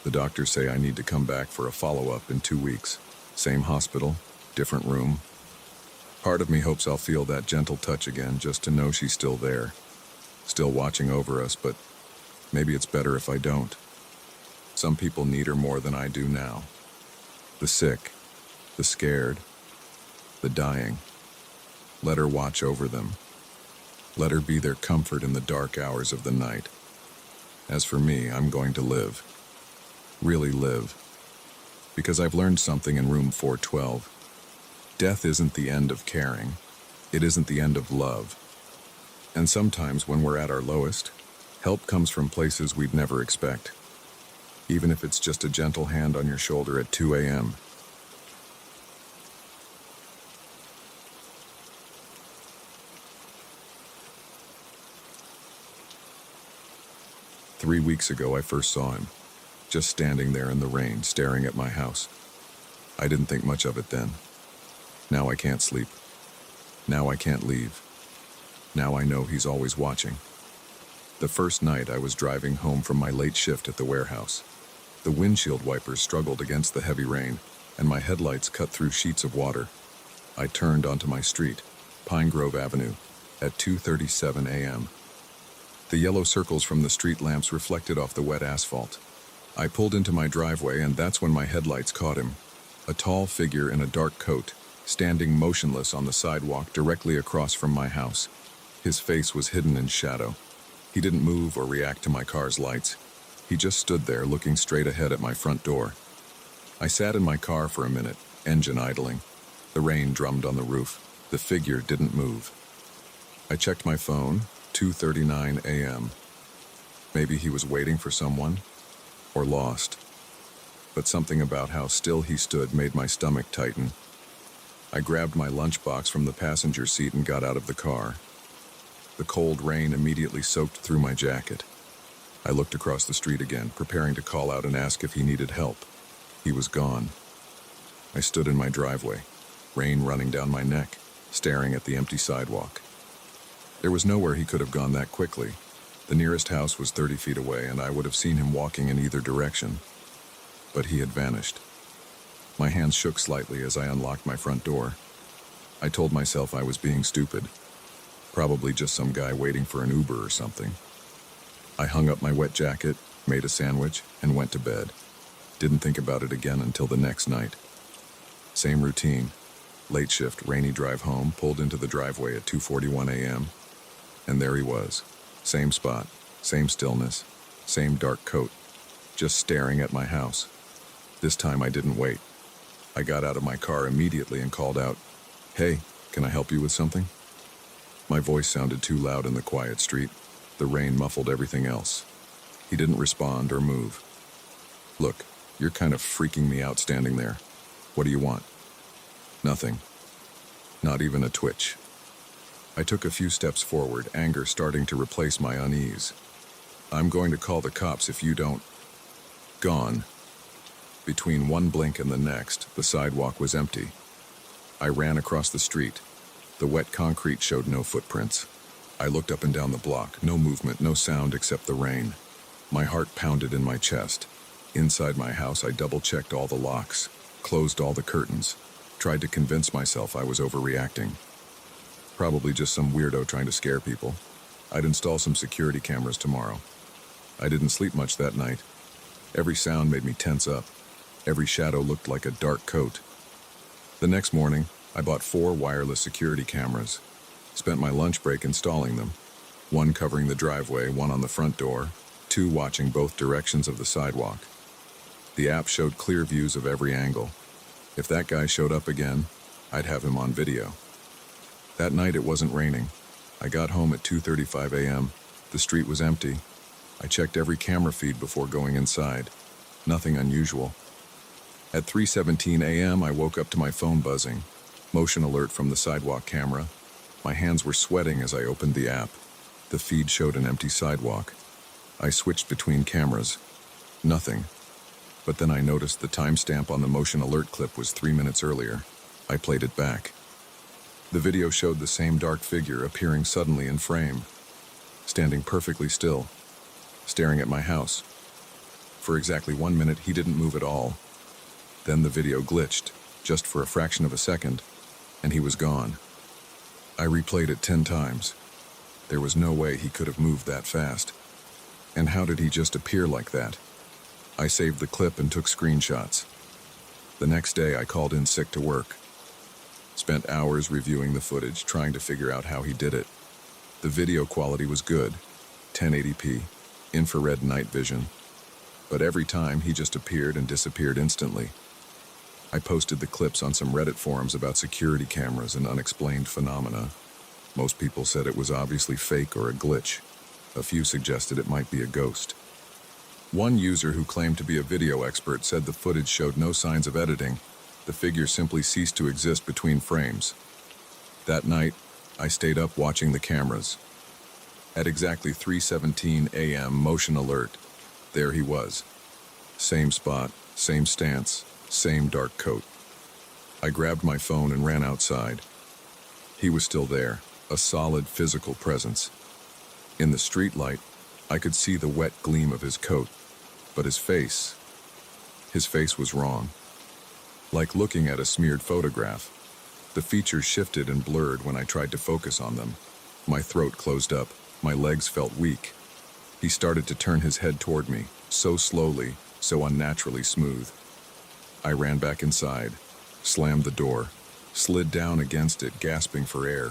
The doctors say I need to come back for a follow-up in 2 weeks. Same hospital, different room. Part of me hopes I'll feel that gentle touch again, just to know she's still there, still watching over us, but maybe it's better if I don't. Some people need her more than I do now. The sick, the scared, the dying. Let her watch over them. Let her be their comfort in the dark hours of the night. As for me, I'm going to live. Really live. Because I've learned something in room 412. Death isn't the end of caring. It isn't the end of love. And sometimes when we're at our lowest, help comes from places we'd never expect, even if it's just a gentle hand on your shoulder at 2 a.m. Three weeks ago, I first saw him, just standing there in the rain, staring at my house. I didn't think much of it then. Now I can't sleep. Now I can't leave. Now I know he's always watching. The first night I was driving home from my late shift at the warehouse. The windshield wipers struggled against the heavy rain, and my headlights cut through sheets of water. I turned onto my street, Pine Grove Avenue, at 2:37 a.m. The yellow circles from the street lamps reflected off the wet asphalt. I pulled into my driveway, and that's when my headlights caught him. A tall figure in a dark coat, standing motionless on the sidewalk directly across from my house. His face was hidden in shadow. He didn't move or react to my car's lights. He just stood there looking straight ahead at my front door. I sat in my car for a minute, engine idling. The rain drummed on the roof. The figure didn't move. I checked my phone, 2:39 a.m. Maybe he was waiting for someone, or lost. But something about how still he stood made my stomach tighten. I grabbed my lunchbox from the passenger seat and got out of the car. The cold rain immediately soaked through my jacket. I looked across the street again, preparing to call out and ask if he needed help. He was gone. I stood in my driveway, rain running down my neck, staring at the empty sidewalk. There was nowhere he could have gone that quickly. The nearest house was 30 feet away, and I would have seen him walking in either direction. But he had vanished. My hands shook slightly as I unlocked my front door. I told myself I was being stupid. Probably just some guy waiting for an Uber or something. I hung up my wet jacket, made a sandwich, and went to bed. Didn't think about it again until the next night. Same routine. Late shift, rainy drive home, pulled into the driveway at 2:41 a.m. And there he was. Same spot, same stillness, same dark coat, just staring at my house. This time I didn't wait. I got out of my car immediately and called out, "Hey, can I help you with something?" My voice sounded too loud in the quiet street. The rain muffled everything else. He didn't respond or move. "Look, you're kind of freaking me out standing there. What do you want?" "Nothing." Not even a twitch. I took a few steps forward, anger starting to replace my unease. "I'm going to call the cops if you don't." Gone. Between one blink and the next, the sidewalk was empty. I ran across the street. The wet concrete showed no footprints. I looked up and down the block, no movement, no sound except the rain. My heart pounded in my chest. Inside my house, I double-checked all the locks, closed all the curtains, tried to convince myself I was overreacting. Probably just some weirdo trying to scare people. I'd install some security cameras tomorrow. I didn't sleep much that night. Every sound made me tense up. Every shadow looked like a dark coat. The next morning, I bought 4 wireless security cameras. Spent my lunch break installing them. 1 covering the driveway, 1 on the front door, 2 watching both directions of the sidewalk. The app showed clear views of every angle. If that guy showed up again, I'd have him on video. That night it wasn't raining. I got home at 2:35 a.m. The street was empty. I checked every camera feed before going inside. Nothing unusual. At 3:17 a.m. I woke up to my phone buzzing. Motion alert from the sidewalk camera. My hands were sweating as I opened the app. The feed showed an empty sidewalk. I switched between cameras. Nothing. But then I noticed the timestamp on the motion alert clip was 3 minutes earlier. I played it back. The video showed the same dark figure appearing suddenly in frame, standing perfectly still, staring at my house. For exactly 1 minute, he didn't move at all. Then the video glitched, just for a fraction of a second, and he was gone. I replayed it 10 times. There was no way he could have moved that fast. And how did he just appear like that? I saved the clip and took screenshots. The next day, I called in sick to work. Spent hours reviewing the footage, trying to figure out how he did it. The video quality was good, 1080p, infrared night vision. But every time, he just appeared and disappeared instantly. I posted the clips on some Reddit forums about security cameras and unexplained phenomena. Most people said it was obviously fake or a glitch. A few suggested it might be a ghost. One user who claimed to be a video expert said the footage showed no signs of editing. The figure simply ceased to exist between frames. That night, I stayed up watching the cameras. At exactly 3:17 a.m. motion alert, there he was. Same spot, same stance, same dark coat. I grabbed my phone and ran outside. He was still there, a solid physical presence. In the streetlight, I could see the wet gleam of his coat, but his face was wrong. Like looking at a smeared photograph, the features shifted and blurred when I tried to focus on them. My throat closed up, my legs felt weak. He started to turn his head toward me, so slowly, so unnaturally smooth. I ran back inside, slammed the door, slid down against it, gasping for air.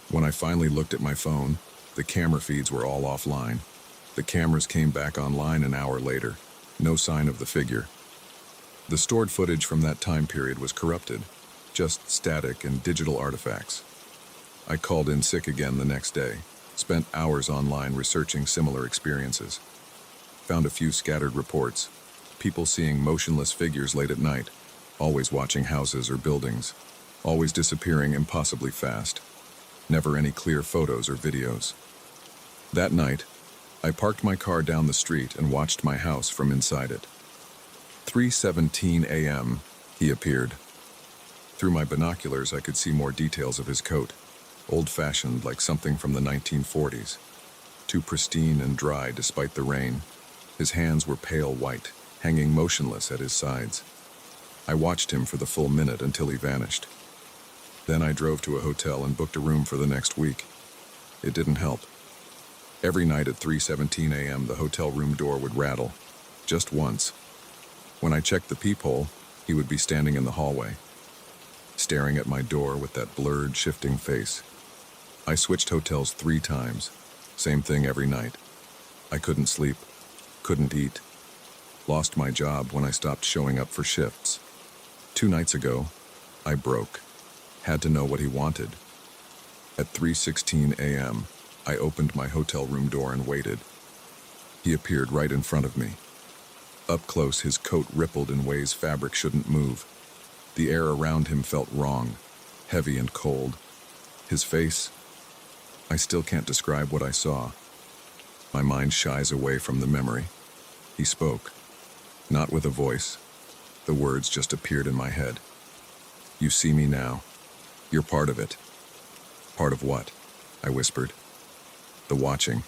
When I finally looked at my phone, the camera feeds were all offline. The cameras came back online an hour later. No sign of the figure. The stored footage from that time period was corrupted, just static and digital artifacts. I called in sick again the next day, spent hours online researching similar experiences. Found a few scattered reports, people seeing motionless figures late at night, always watching houses or buildings, always disappearing impossibly fast. Never any clear photos or videos. That night, I parked my car down the street and watched my house from inside it. 3:17 a.m., he appeared. Through my binoculars, I could see more details of his coat, old-fashioned like something from the 1940s. Too pristine and dry despite the rain. His hands were pale white, hanging motionless at his sides. I watched him for the full minute until he vanished. Then I drove to a hotel and booked a room for the next week. It didn't help. Every night at 3:17 a.m., the hotel room door would rattle, just once. When I checked the peephole, he would be standing in the hallway, staring at my door with that blurred, shifting face. I switched hotels 3 times, same thing every night. I couldn't sleep, couldn't eat. Lost my job when I stopped showing up for shifts. 2 nights ago, I broke. Had to know what he wanted. At 3:16 a.m., I opened my hotel room door and waited. He appeared right in front of me. Up close, his coat rippled in ways fabric shouldn't move. The air around him felt wrong, heavy and cold. His face, I still can't describe what I saw. My mind shies away from the memory. He spoke, not with a voice. The words just appeared in my head. "You see me now. You're part of it." "Part of what?" I whispered. "The watching.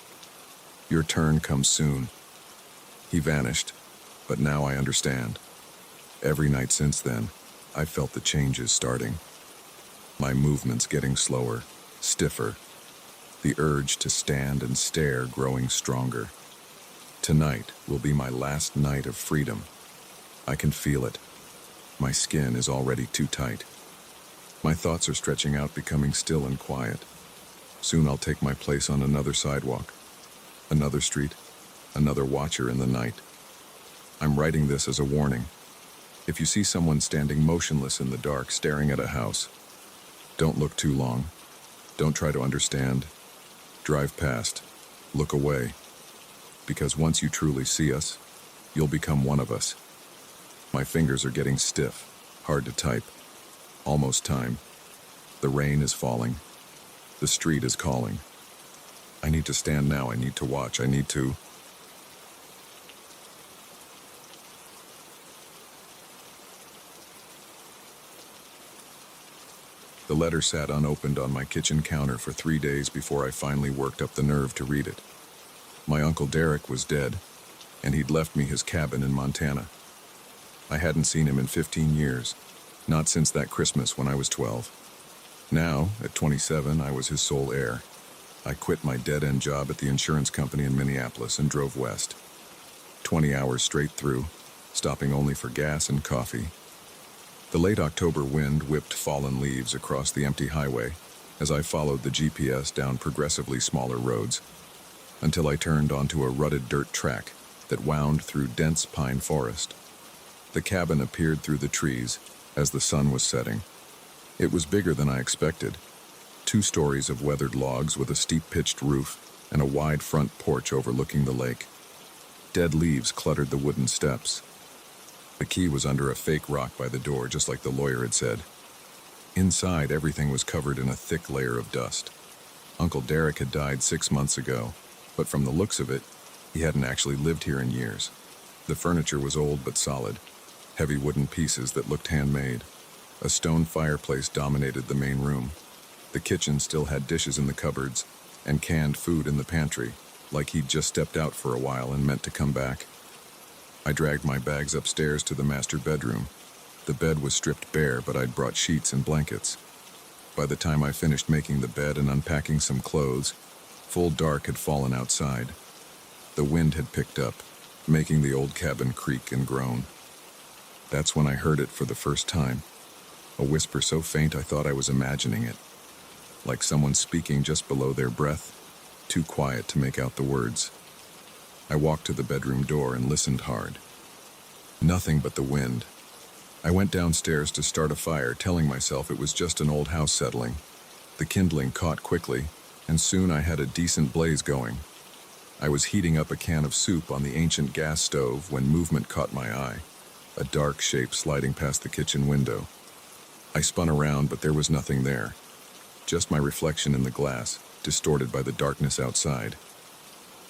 Your turn comes soon." He vanished, but now I understand. Every night since then, I felt the changes starting. My movements getting slower, stiffer. The urge to stand and stare growing stronger. Tonight will be my last night of freedom. I can feel it. My skin is already too tight. My thoughts are stretching out, becoming still and quiet. Soon I'll take my place on another sidewalk, another street, another watcher in the night. I'm writing this as a warning. If you see someone standing motionless in the dark, staring at a house, don't look too long. Don't try to understand. Drive past. Look away. Because once you truly see us, you'll become one of us. My fingers are getting stiff, hard to type. Almost time. The rain is falling. The street is calling. I need to stand now. I need to watch. I need to... The letter sat unopened on my kitchen counter for 3 days before I finally worked up the nerve to read it. My Uncle Derek was dead, and he'd left me his cabin in Montana. I hadn't seen him in 15 years, not since that Christmas when I was 12. Now, at 27, I was his sole heir. I quit my dead-end job at the insurance company in Minneapolis and drove west. 20 hours straight through, stopping only for gas and coffee. The late October wind whipped fallen leaves across the empty highway as I followed the GPS down progressively smaller roads, until I turned onto a rutted dirt track that wound through dense pine forest. The cabin appeared through the trees as the sun was setting. It was bigger than I expected. 2 stories of weathered logs with a steep pitched roof and a wide front porch overlooking the lake. Dead leaves cluttered the wooden steps. The key was under a fake rock by the door, just like the lawyer had said. Inside, everything was covered in a thick layer of dust. Uncle Derek had died 6 months ago, but from the looks of it, he hadn't actually lived here in years. The furniture was old but solid, heavy wooden pieces that looked handmade. A stone fireplace dominated the main room. The kitchen still had dishes in the cupboards and canned food in the pantry, like he'd just stepped out for a while and meant to come back. I dragged my bags upstairs to the master bedroom. The bed was stripped bare, but I'd brought sheets and blankets. By the time I finished making the bed and unpacking some clothes, full dark had fallen outside. The wind had picked up, making the old cabin creak and groan. That's when I heard it for the first time. A whisper so faint I thought I was imagining it, like someone speaking just below their breath, too quiet to make out the words. I walked to the bedroom door and listened hard. Nothing but the wind. I went downstairs to start a fire, telling myself it was just an old house settling. The kindling caught quickly, and soon I had a decent blaze going. I was heating up a can of soup on the ancient gas stove when movement caught my eye, a dark shape sliding past the kitchen window. I spun around, but there was nothing there. Just my reflection in the glass, distorted by the darkness outside.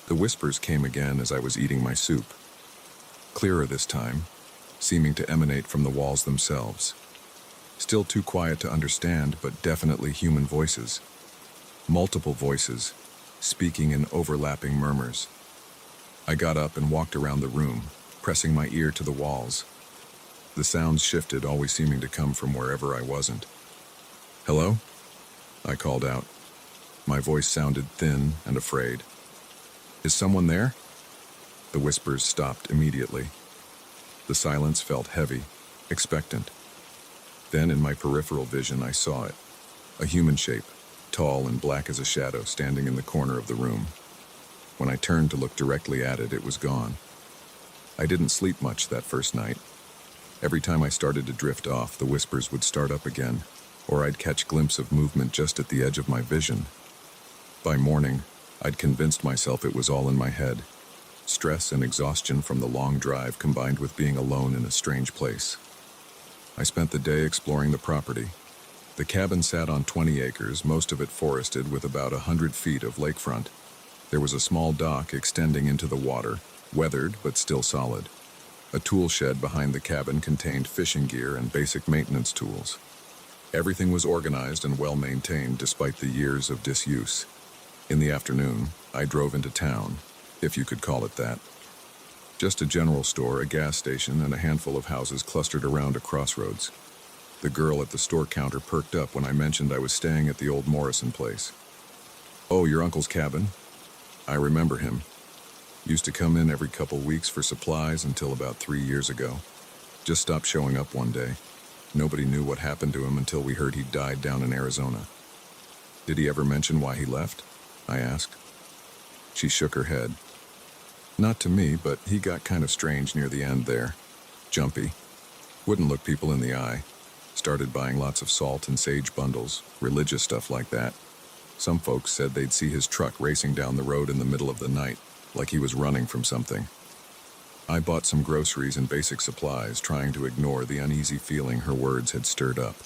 The whispers came again as I was eating my soup. Clearer this time, seeming to emanate from the walls themselves. Still too quiet to understand, but definitely human voices. Multiple voices, speaking in overlapping murmurs. I got up and walked around the room, pressing my ear to the walls. The sounds shifted, always seeming to come from wherever I wasn't. "Hello?" I called out. My voice sounded thin and afraid. "Is someone there?" The whispers stopped immediately. The silence felt heavy, expectant. Then in my peripheral vision I saw it, a human shape, tall and black as a shadow, standing in the corner of the room. When I turned to look directly at it, it was gone. I didn't sleep much that first night. Every time I started to drift off, the whispers would start up again, or I'd catch a glimpse of movement just at the edge of my vision. By morning, I'd convinced myself it was all in my head. Stress and exhaustion from the long drive combined with being alone in a strange place. I spent the day exploring the property. The cabin sat on 20 acres, most of it forested with about 100 feet of lakefront. There was a small dock extending into the water, weathered but still solid. A tool shed behind the cabin contained fishing gear and basic maintenance tools. Everything was organized and well maintained despite the years of disuse. In the afternoon, I drove into town, if you could call it that. Just a general store, a gas station, and a handful of houses clustered around a crossroads. The girl at the store counter perked up when I mentioned I was staying at the old Morrison place. "Oh, your uncle's cabin?" I remember him. Used to come in every couple weeks for supplies until about 3 years ago. Just stopped showing up one day. Nobody knew what happened to him until we heard he died down in Arizona. "Did he ever mention why he left?" I asked. She shook her head. "Not to me, but he got kind of strange near the end there. Jumpy. Wouldn't look people in the eye. Started buying lots of salt and sage bundles, religious stuff like that. Some folks said they'd see his truck racing down the road in the middle of the night, like he was running from something." I bought some groceries and basic supplies, trying to ignore the uneasy feeling her words had stirred up.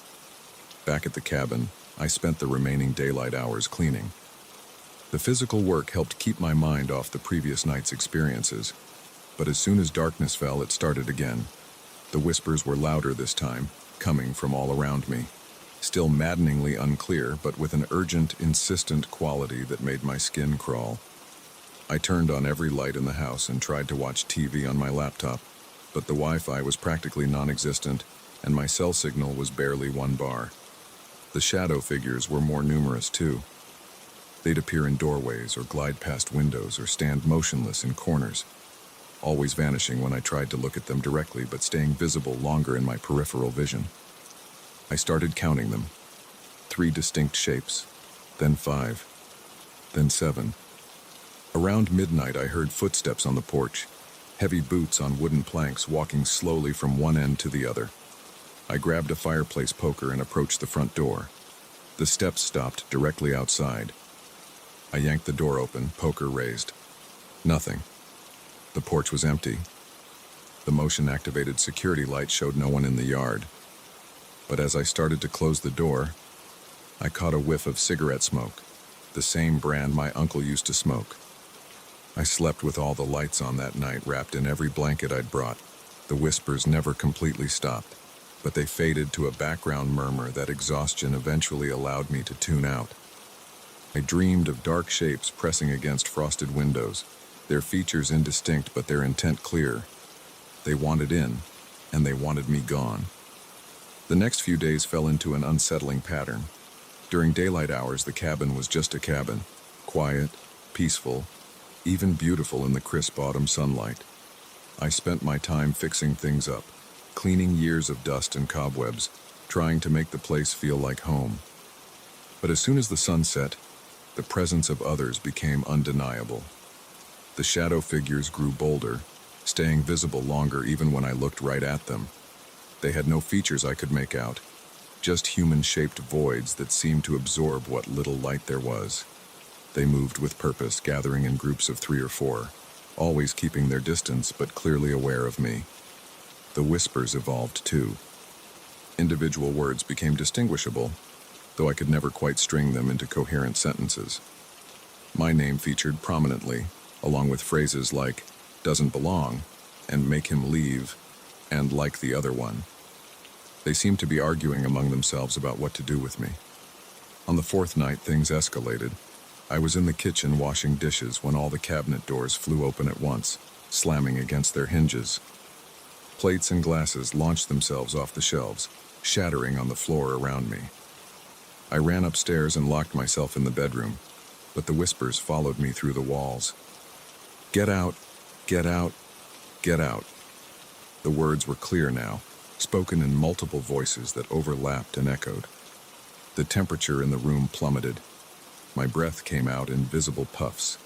Back at the cabin, I spent the remaining daylight hours cleaning. The physical work helped keep my mind off the previous night's experiences, but as soon as darkness fell, it started again. The whispers were louder this time, coming from all around me. Still maddeningly unclear, but with an urgent, insistent quality that made my skin crawl. I turned on every light in the house and tried to watch TV on my laptop, but the Wi-Fi was practically non-existent, and my cell signal was barely 1 bar. The shadow figures were more numerous, too. They'd appear in doorways or glide past windows or stand motionless in corners, always vanishing when I tried to look at them directly but staying visible longer in my peripheral vision. I started counting them. 3 distinct shapes, then 5, then 7. Around midnight, I heard footsteps on the porch, heavy boots on wooden planks walking slowly from one end to the other. I grabbed a fireplace poker and approached the front door. The steps stopped directly outside. I yanked the door open, poker raised. Nothing. The porch was empty. The motion-activated security light showed no one in the yard. But as I started to close the door, I caught a whiff of cigarette smoke, the same brand my uncle used to smoke. I slept with all the lights on that night, wrapped in every blanket I'd brought. The whispers never completely stopped, but they faded to a background murmur that exhaustion eventually allowed me to tune out. I dreamed of dark shapes pressing against frosted windows, their features indistinct but their intent clear. They wanted in, and they wanted me gone. The next few days fell into an unsettling pattern. During daylight hours, the cabin was just a cabin, quiet, peaceful, even beautiful in the crisp autumn sunlight. I spent my time fixing things up, cleaning years of dust and cobwebs, trying to make the place feel like home. But as soon as the sun set, the presence of others became undeniable. The shadow figures grew bolder, staying visible longer even when I looked right at them. They had no features I could make out, just human-shaped voids that seemed to absorb what little light there was. They moved with purpose, gathering in groups of 3 or 4, always keeping their distance but clearly aware of me. The whispers evolved too. Individual words became distinguishable, though I could never quite string them into coherent sentences. My name featured prominently, along with phrases like, "doesn't belong," and "make him leave," and "like the other one." They seemed to be arguing among themselves about what to do with me. On the 4th night, things escalated. I was in the kitchen washing dishes when all the cabinet doors flew open at once, slamming against their hinges. Plates and glasses launched themselves off the shelves, shattering on the floor around me. I ran upstairs and locked myself in the bedroom, but the whispers followed me through the walls. "Get out, get out, get out." The words were clear now, spoken in multiple voices that overlapped and echoed. The temperature in the room plummeted. My breath came out in visible puffs.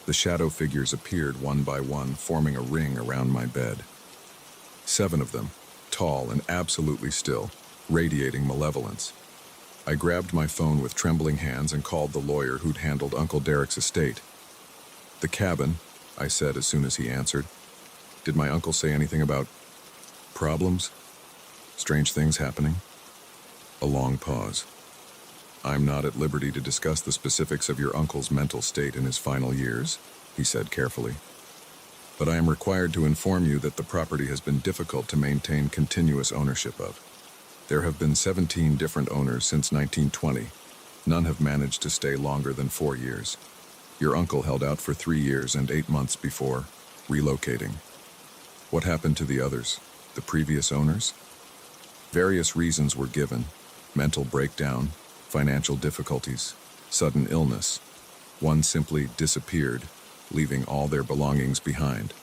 The shadow figures appeared one by one, forming a ring around my bed. 7 of them, tall and absolutely still, radiating malevolence. I grabbed my phone with trembling hands and called the lawyer who'd handled Uncle Derek's estate. "The cabin," I said as soon as he answered. "Did my uncle say anything about problems? Strange things happening?" A long pause. "I'm not at liberty to discuss the specifics of your uncle's mental state in his final years," he said carefully. "But I am required to inform you that the property has been difficult to maintain continuous ownership of. There have been 17 different owners since 1920. None have managed to stay longer than 4 years. Your uncle held out for 3 years and 8 months before relocating. What happened to the others, the previous owners? Various reasons were given: mental breakdown, financial difficulties, sudden illness. One simply disappeared, leaving all their belongings behind.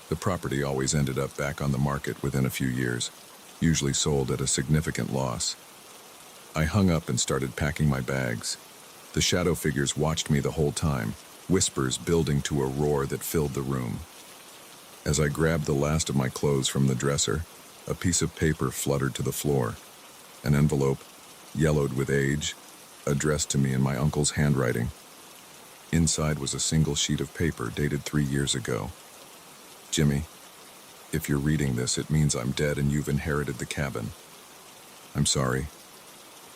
The property always ended up back on the market within a few years, usually sold at a significant loss. I hung up and started packing my bags. The shadow figures watched me the whole time, whispers building to a roar that filled the room. As I grabbed the last of my clothes from the dresser, a piece of paper fluttered to the floor. An envelope, yellowed with age, addressed to me in my uncle's handwriting. Inside was a single sheet of paper dated 3 years ago. "Jimmy, if you're reading this, it means I'm dead and you've inherited the cabin. I'm sorry.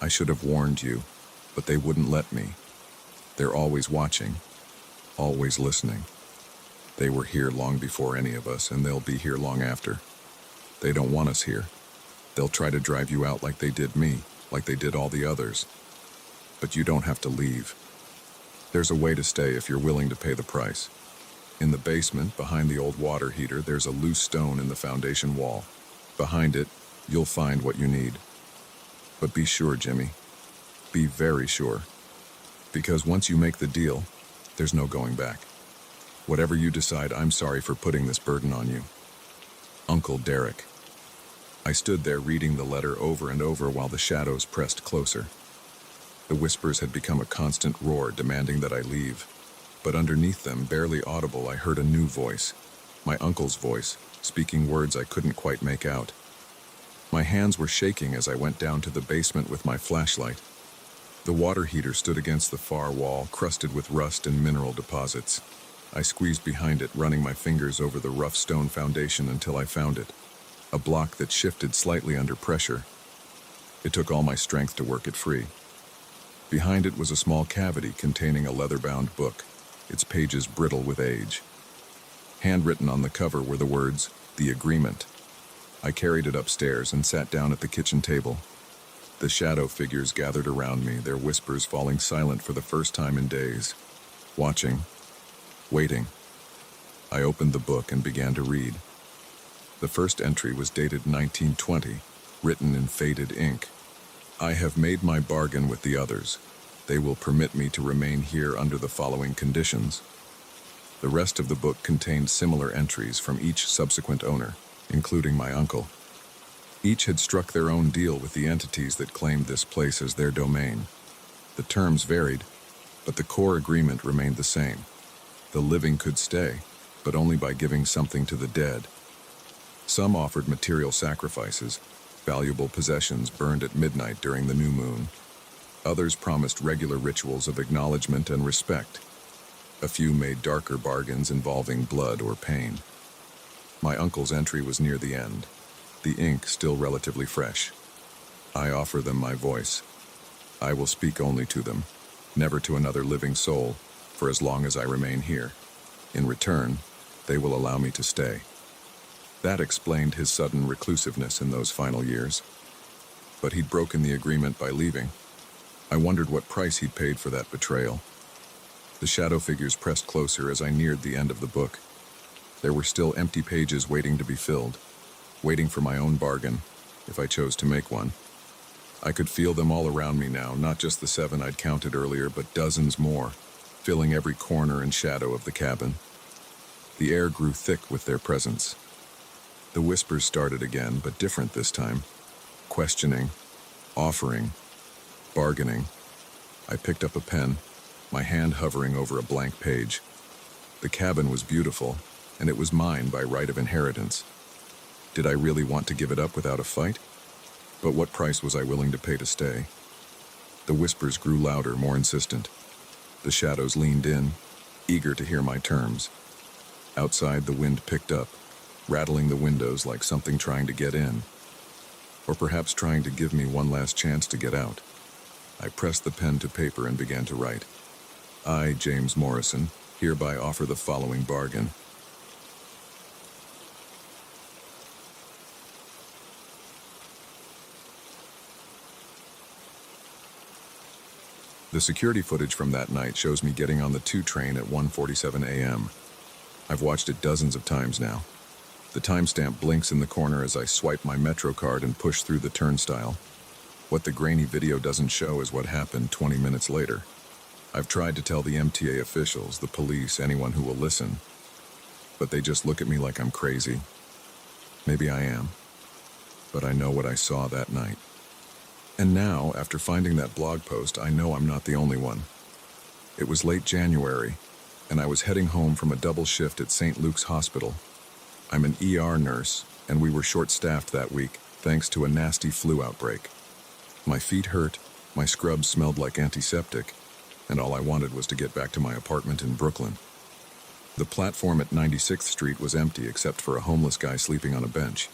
I should have warned you, but they wouldn't let me. They're always watching, always listening. They were here long before any of us, and they'll be here long after. They don't want us here. They'll try to drive you out like they did me, like they did all the others. But you don't have to leave. There's a way to stay if you're willing to pay the price. In the basement, behind the old water heater, there's a loose stone in the foundation wall. Behind it, you'll find what you need. But be sure, Jimmy. Be very sure. Because once you make the deal, there's no going back. Whatever you decide, I'm sorry for putting this burden on you. Uncle Derek." I stood there reading the letter over and over while the shadows pressed closer. The whispers had become a constant roar demanding that I leave. But underneath them, barely audible, I heard a new voice. My uncle's voice, speaking words I couldn't quite make out. My hands were shaking as I went down to the basement with my flashlight. The water heater stood against the far wall, crusted with rust and mineral deposits. I squeezed behind it, running my fingers over the rough stone foundation until I found it, a block that shifted slightly under pressure. It took all my strength to work it free. Behind it was a small cavity containing a leather-bound book, its pages brittle with age. Handwritten on the cover were the words, "The Agreement." I carried it upstairs and sat down at the kitchen table. The shadow figures gathered around me, their whispers falling silent for the first time in days. Watching, waiting. I opened the book and began to read. The first entry was dated 1920, written in faded ink. "I have made my bargain with the others. They will permit me to remain here under the following conditions." The rest of the book contained similar entries from each subsequent owner, including my uncle. Each had struck their own deal with the entities that claimed this place as their domain. The terms varied, but the core agreement remained the same. The living could stay, but only by giving something to the dead. Some offered material sacrifices, valuable possessions burned at midnight during the new moon. Others promised regular rituals of acknowledgement and respect. A few made darker bargains involving blood or pain. My uncle's entry was near the end, the ink still relatively fresh. "I offer them my voice. I will speak only to them, never to another living soul, for as long as I remain here. In return, they will allow me to stay." That explained his sudden reclusiveness in those final years. But he'd broken the agreement by leaving. I wondered what price he'd paid for that betrayal. The shadow figures pressed closer as I neared the end of the book. There were still empty pages waiting to be filled, waiting for my own bargain, if I chose to make one. I could feel them all around me now, not just the 7 I'd counted earlier, but dozens more, filling every corner and shadow of the cabin. The air grew thick with their presence. The whispers started again, but different this time. Questioning, offering, bargaining. I picked up a pen, my hand hovering over a blank page. The cabin was beautiful, and it was mine by right of inheritance. Did I really want to give it up without a fight? But what price was I willing to pay to stay? The whispers grew louder, more insistent. The shadows leaned in, eager to hear my terms. Outside, the wind picked up, rattling the windows like something trying to get in. Or perhaps trying to give me one last chance to get out. I pressed the pen to paper and began to write. "I, James Morrison, hereby offer the following bargain." The security footage from that night shows me getting on the 2 train at 1:47 a.m. I've watched it dozens of times now. The timestamp blinks in the corner as I swipe my Metro card and push through the turnstile. What the grainy video doesn't show is what happened 20 minutes later. I've tried to tell the MTA officials, the police, anyone who will listen, but they just look at me like I'm crazy. Maybe I am, but I know what I saw that night. And now, after finding that blog post, I know I'm not the only one. It was late January, and I was heading home from a double shift at St. Luke's Hospital. I'm an ER nurse, and we were short-staffed that week, thanks to a nasty flu outbreak. My feet hurt, my scrubs smelled like antiseptic, and all I wanted was to get back to my apartment in Brooklyn. The platform at 96th Street was empty except for a homeless guy sleeping on a bench.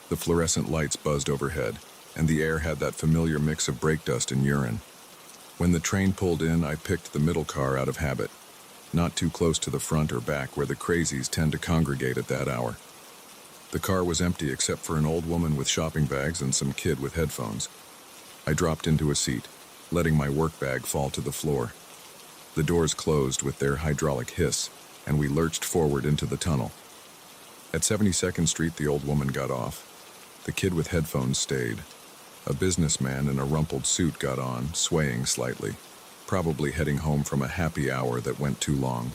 The fluorescent lights buzzed overhead, and the air had that familiar mix of brake dust and urine. When the train pulled in, I picked the middle car out of habit, not too close to the front or back where the crazies tend to congregate at that hour. The car was empty except for an old woman with shopping bags and some kid with headphones. I dropped into a seat, letting my work bag fall to the floor. The doors closed with their hydraulic hiss, and we lurched forward into the tunnel. At 72nd Street, the old woman got off. The kid with headphones stayed. A businessman in a rumpled suit got on, swaying slightly, probably heading home from a happy hour that went too long.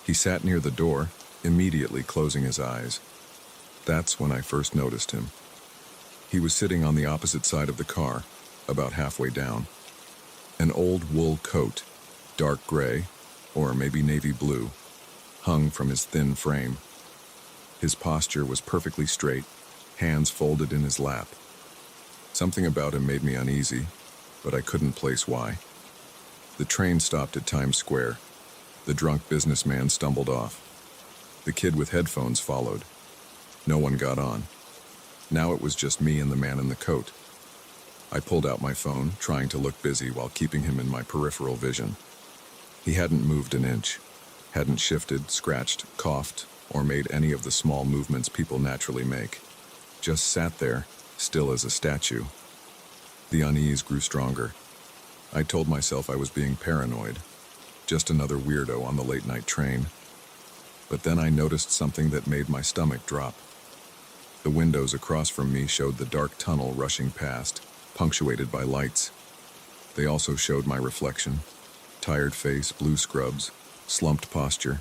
He sat near the door, immediately closing his eyes. That's when I first noticed him. He was sitting on the opposite side of the car, about halfway down. An old wool coat, dark gray, or maybe navy blue, hung from his thin frame. His posture was perfectly straight, hands folded in his lap. Something about him made me uneasy, but I couldn't place why. The train stopped at Times Square. The drunk businessman stumbled off. The kid with headphones followed. No one got on. Now it was just me and the man in the coat. I pulled out my phone, trying to look busy while keeping him in my peripheral vision. He hadn't moved an inch, hadn't shifted, scratched, coughed, or made any of the small movements people naturally make. Just sat there, still as a statue. The unease grew stronger. I told myself I was being paranoid, just another weirdo on the late-night train. But then I noticed something that made my stomach drop. The windows across from me showed the dark tunnel rushing past, punctuated by lights. They also showed my reflection. Tired face, blue scrubs, slumped posture.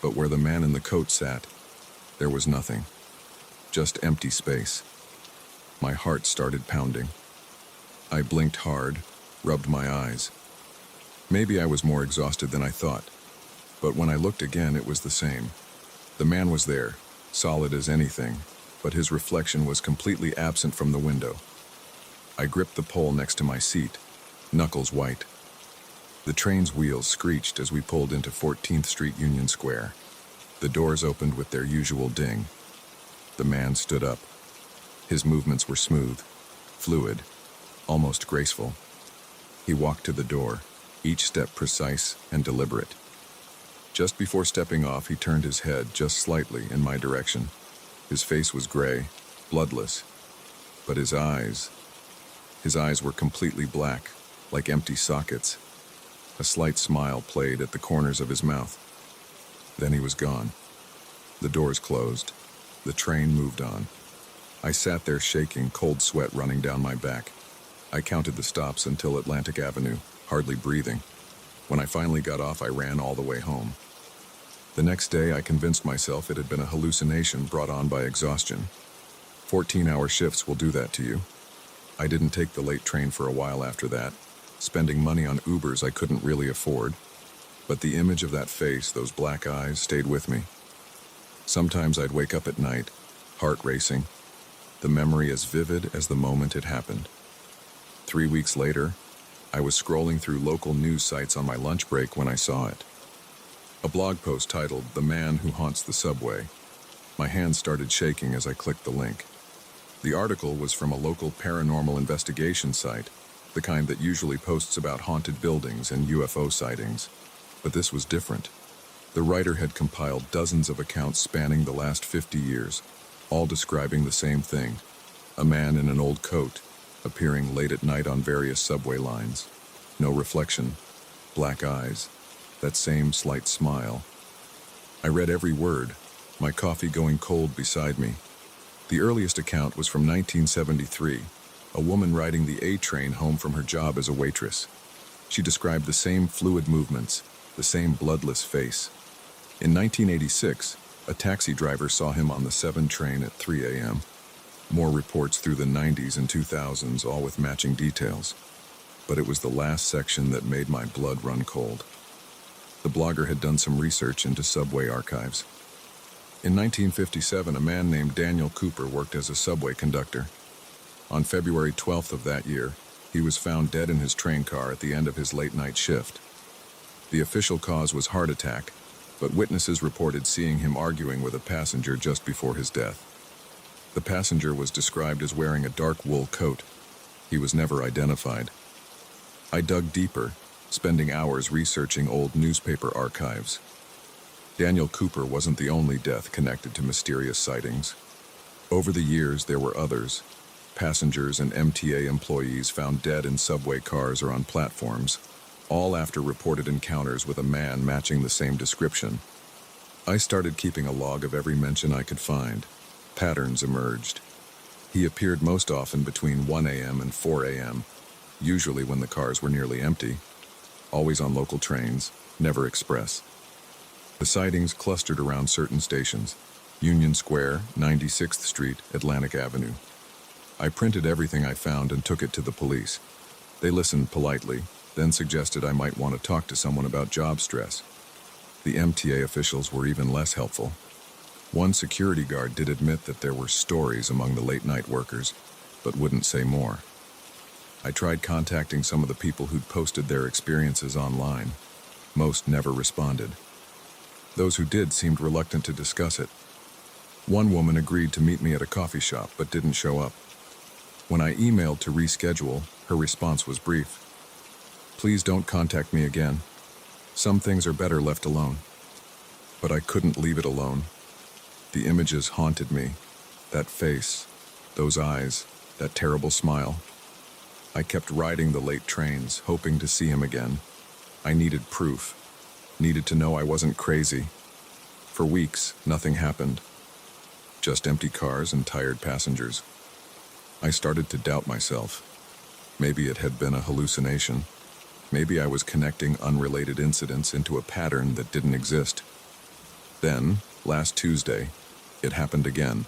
But where the man in the coat sat, there was nothing. Just empty space. My heart started pounding. I blinked hard, rubbed my eyes. Maybe I was more exhausted than I thought. But when I looked again, it was the same. The man was there, solid as anything, but his reflection was completely absent from the window. I gripped the pole next to my seat, knuckles white. The train's wheels screeched as we pulled into 14th Street Union Square. The doors opened with their usual ding. The man stood up. His movements were smooth, fluid, almost graceful. He walked to the door, each step precise and deliberate. Just before stepping off, he turned his head just slightly in my direction. His face was gray, bloodless, but his eyes were completely black, like empty sockets. A slight smile played at the corners of his mouth. Then he was gone. The doors closed. The train moved on. I sat there shaking, cold sweat running down my back. I counted the stops until Atlantic Avenue, hardly breathing. When I finally got off, I ran all the way home. The next day, I convinced myself it had been a hallucination brought on by exhaustion. 14-hour shifts will do that to you. I didn't take the late train for a while after that, spending money on Ubers I couldn't really afford. But the image of that face, those black eyes, stayed with me. Sometimes I'd wake up at night, heart racing, the memory as vivid as the moment it happened. 3 weeks later, I was scrolling through local news sites on my lunch break when I saw it. A blog post titled, "The Man Who Haunts the Subway." My hands started shaking as I clicked the link. The article was from a local paranormal investigation site, the kind that usually posts about haunted buildings and UFO sightings. But this was different. The writer had compiled dozens of accounts spanning the last 50 years, all describing the same thing: a man in an old coat, appearing late at night on various subway lines. No reflection, black eyes, that same slight smile. I read every word, my coffee going cold beside me. The earliest account was from 1973, a woman riding the A train home from her job as a waitress. She described the same fluid movements, the same bloodless face. In 1986, a taxi driver saw him on the 7 train at 3 a.m. More reports through the 90s and 2000s, all with matching details. But it was the last section that made my blood run cold. The blogger had done some research into subway archives. In 1957, a man named Daniel Cooper worked as a subway conductor. On February 12th of that year, he was found dead in his train car at the end of his late-night shift. The official cause was heart attack, but witnesses reported seeing him arguing with a passenger just before his death. The passenger was described as wearing a dark wool coat. He was never identified. I dug deeper, spending hours researching old newspaper archives. Daniel Cooper wasn't the only death connected to mysterious sightings. Over the years, there were others. Passengers and MTA employees found dead in subway cars or on platforms, all after reported encounters with a man matching the same description. I started keeping a log of every mention I could find. Patterns emerged. He appeared most often between 1 a.m. and 4 a.m., usually when the cars were nearly empty, always on local trains, never express. The sightings clustered around certain stations: Union Square, 96th Street, Atlantic Avenue. I printed everything I found and took it to the police. They listened politely, then suggested I might want to talk to someone about job stress. The MTA officials were even less helpful. One security guard did admit that there were stories among the late-night workers, but wouldn't say more. I tried contacting some of the people who'd posted their experiences online. Most never responded. Those who did seemed reluctant to discuss it. One woman agreed to meet me at a coffee shop but didn't show up. When I emailed to reschedule, her response was brief. "Please don't contact me again. Some things are better left alone." But I couldn't leave it alone. The images haunted me. That face, those eyes, that terrible smile. I kept riding the late trains, hoping to see him again. I needed proof. Needed to know I wasn't crazy. For weeks, nothing happened. Just empty cars and tired passengers. I started to doubt myself. Maybe it had been a hallucination. Maybe I was connecting unrelated incidents into a pattern that didn't exist. Then, last Tuesday, it happened again.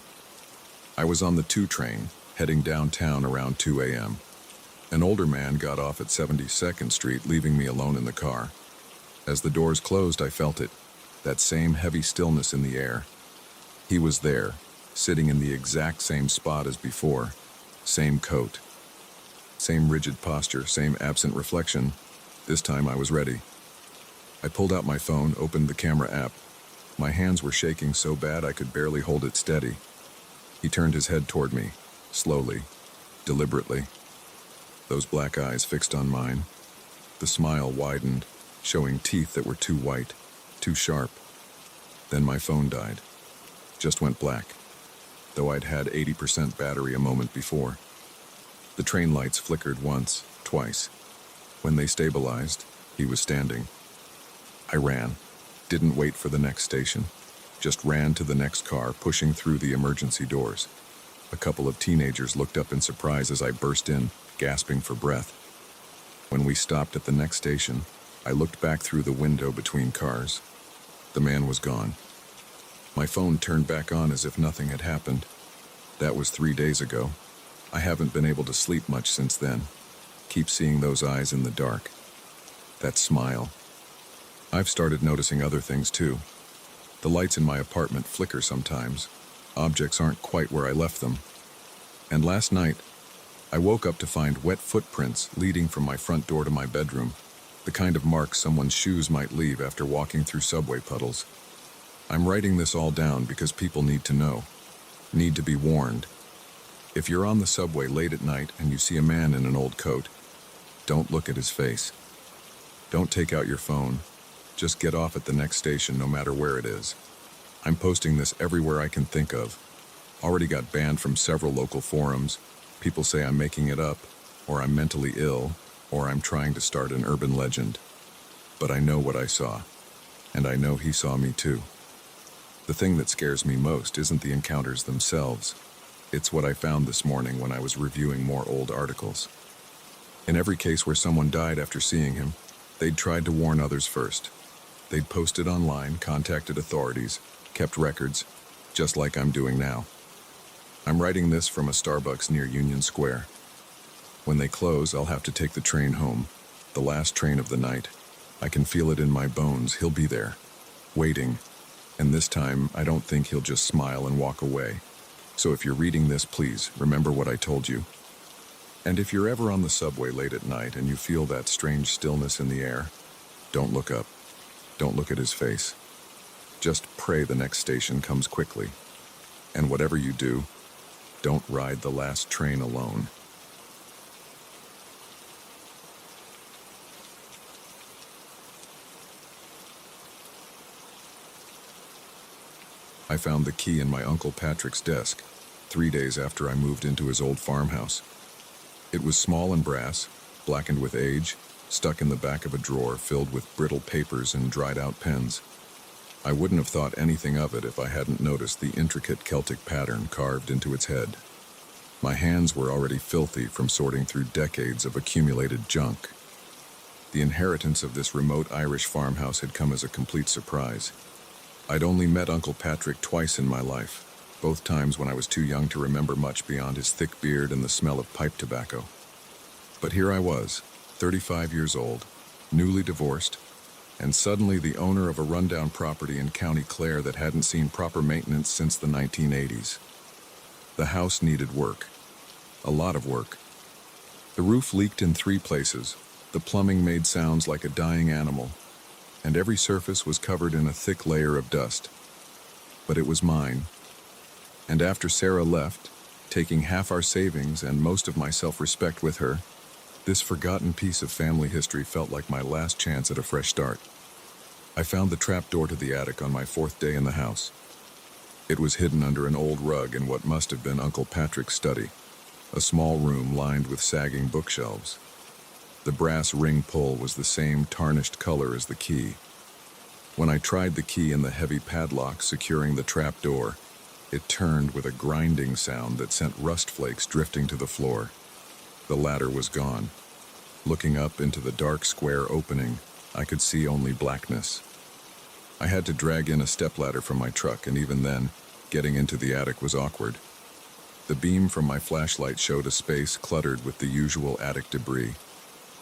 I was on the 2 train, heading downtown around 2 a.m. An older man got off at 72nd Street, leaving me alone in the car. As the doors closed, I felt it, that same heavy stillness in the air. He was there, sitting in the exact same spot as before, same coat, same rigid posture, same absent reflection. This time I was ready. I pulled out my phone, opened the camera app. My hands were shaking so bad I could barely hold it steady. He turned his head toward me, slowly, deliberately. Those black eyes fixed on mine. The smile widened, showing teeth that were too white, too sharp. Then my phone died. Just went black, though I'd had 80% battery a moment before. The train lights flickered once, twice. When they stabilized, he was standing. I ran. Didn't wait for the next station. Just ran to the next car, pushing through the emergency doors. A couple of teenagers looked up in surprise as I burst in, gasping for breath. When we stopped at the next station, I looked back through the window between cars. The man was gone. My phone turned back on as if nothing had happened. That was 3 days ago. I haven't been able to sleep much since then. Keep seeing those eyes in the dark. That smile. I've started noticing other things too. The lights in my apartment flicker sometimes. Objects aren't quite where I left them. And last night, I woke up to find wet footprints leading from my front door to my bedroom, the kind of marks someone's shoes might leave after walking through subway puddles. I'm writing this all down because people need to know, need to be warned. If you're on the subway late at night and you see a man in an old coat, don't look at his face. Don't take out your phone. Just get off at the next station no matter where it is. I'm posting this everywhere I can think of. Already got banned from several local forums. People say I'm making it up, or I'm mentally ill, or I'm trying to start an urban legend. But I know what I saw, and I know he saw me too. The thing that scares me most isn't the encounters themselves. It's what I found this morning when I was reviewing more old articles. In every case where someone died after seeing him, they'd tried to warn others first. They'd posted online, contacted authorities, kept records, just like I'm doing now. I'm writing this from a Starbucks near Union Square. When they close, I'll have to take the train home, the last train of the night. I can feel it in my bones. He'll be there, waiting. And this time, I don't think he'll just smile and walk away. So if you're reading this, please remember what I told you. And if you're ever on the subway late at night and you feel that strange stillness in the air, don't look up. Don't look at his face. Just pray the next station comes quickly. And whatever you do, don't ride the last train alone. I found the key in my Uncle Patrick's desk, 3 days after I moved into his old farmhouse. It was small and brass, blackened with age, stuck in the back of a drawer filled with brittle papers and dried-out pens. I wouldn't have thought anything of it if I hadn't noticed the intricate Celtic pattern carved into its head. My hands were already filthy from sorting through decades of accumulated junk. The inheritance of this remote Irish farmhouse had come as a complete surprise. I'd only met Uncle Patrick twice in my life, both times when I was too young to remember much beyond his thick beard and the smell of pipe tobacco. But here I was, 35 years old, newly divorced, and suddenly the owner of a rundown property in County Clare that hadn't seen proper maintenance since the 1980s. The house needed work. A lot of work. The roof leaked in 3 places, the plumbing made sounds like a dying animal, and every surface was covered in a thick layer of dust. But it was mine. And after Sarah left, taking half our savings and most of my self-respect with her, this forgotten piece of family history felt like my last chance at a fresh start. I found the trap door to the attic on my 4th day in the house. It was hidden under an old rug in what must have been Uncle Patrick's study, a small room lined with sagging bookshelves. The brass ring pull was the same tarnished color as the key. When I tried the key in the heavy padlock securing the trap door, it turned with a grinding sound that sent rust flakes drifting to the floor. The ladder was gone. Looking up into the dark square opening, I could see only blackness. I had to drag in a stepladder from my truck, and even then, getting into the attic was awkward. The beam from my flashlight showed a space cluttered with the usual attic debris.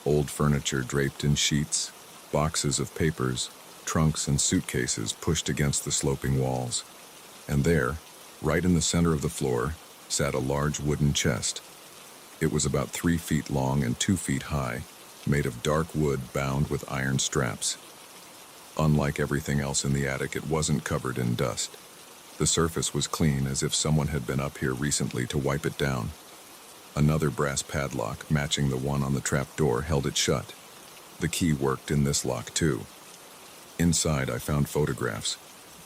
Old furniture draped in sheets, boxes of papers, trunks and suitcases pushed against the sloping walls. And there, right in the center of the floor, sat a large wooden chest. It was about 3 feet long and 2 feet high, made of dark wood bound with iron straps. Unlike everything else in the attic, it wasn't covered in dust. The surface was clean, as if someone had been up here recently to wipe it down. Another brass padlock, matching the one on the trap door, held it shut. The key worked in this lock too. Inside, I found photographs,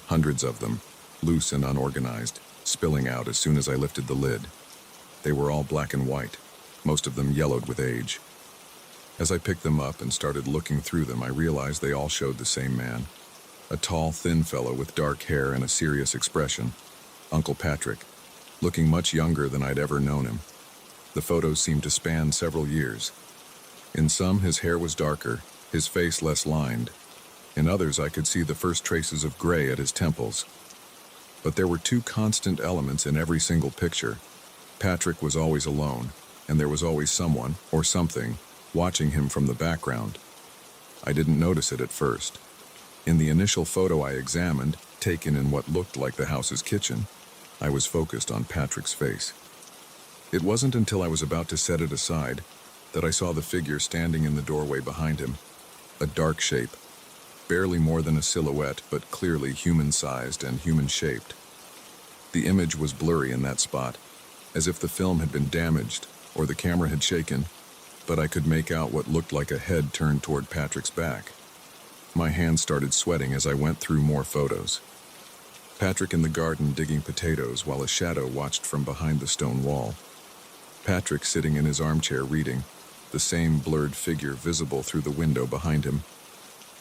hundreds of them, loose and unorganized, spilling out as soon as I lifted the lid. They were all black and white, most of them yellowed with age. As I picked them up and started looking through them, I realized they all showed the same man. A tall, thin fellow with dark hair and a serious expression. Uncle Patrick, looking much younger than I'd ever known him. The photos seemed to span several years. In some, his hair was darker, his face less lined. In others, I could see the first traces of gray at his temples. But there were 2 constant elements in every single picture. Patrick was always alone, and there was always someone, or something, watching him from the background. I didn't notice it at first. In the initial photo I examined, taken in what looked like the house's kitchen, I was focused on Patrick's face. It wasn't until I was about to set it aside that I saw the figure standing in the doorway behind him, a dark shape, barely more than a silhouette, but clearly human-sized and human-shaped. The image was blurry in that spot, as if the film had been damaged or the camera had shaken, but I could make out what looked like a head turned toward Patrick's back. My hands started sweating as I went through more photos. Patrick in the garden digging potatoes while a shadow watched from behind the stone wall. Patrick sitting in his armchair reading, the same blurred figure visible through the window behind him.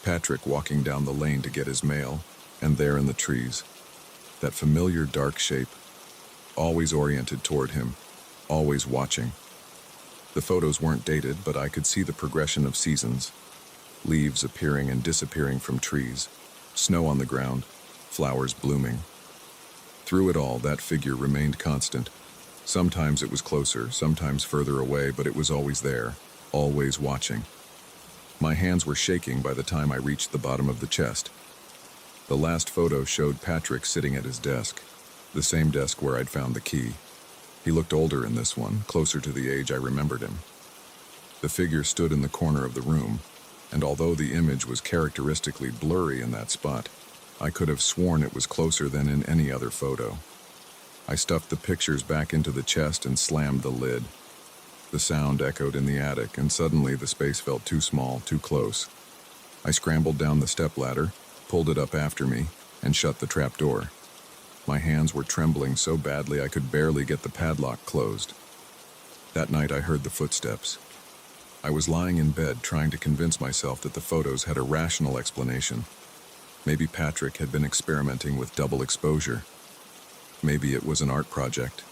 Patrick walking down the lane to get his mail, and there in the trees, that familiar dark shape, always oriented toward him, always watching. The photos weren't dated, but I could see the progression of seasons. Leaves appearing and disappearing from trees, snow on the ground, flowers blooming. Through it all, that figure remained constant. Sometimes it was closer, sometimes further away, but it was always there, always watching. My hands were shaking by the time I reached the bottom of the chest. The last photo showed Patrick sitting at his desk, the same desk where I'd found the key. He looked older in this one, closer to the age I remembered him. The figure stood in the corner of the room, and although the image was characteristically blurry in that spot, I could have sworn it was closer than in any other photo. I stuffed the pictures back into the chest and slammed the lid. The sound echoed in the attic, and suddenly the space felt too small, too close. I scrambled down the stepladder, pulled it up after me, and shut the trap door. My hands were trembling so badly I could barely get the padlock closed. That night I heard the footsteps. I was lying in bed trying to convince myself that the photos had a rational explanation. Maybe Patrick had been experimenting with double exposure. Maybe it was an art project.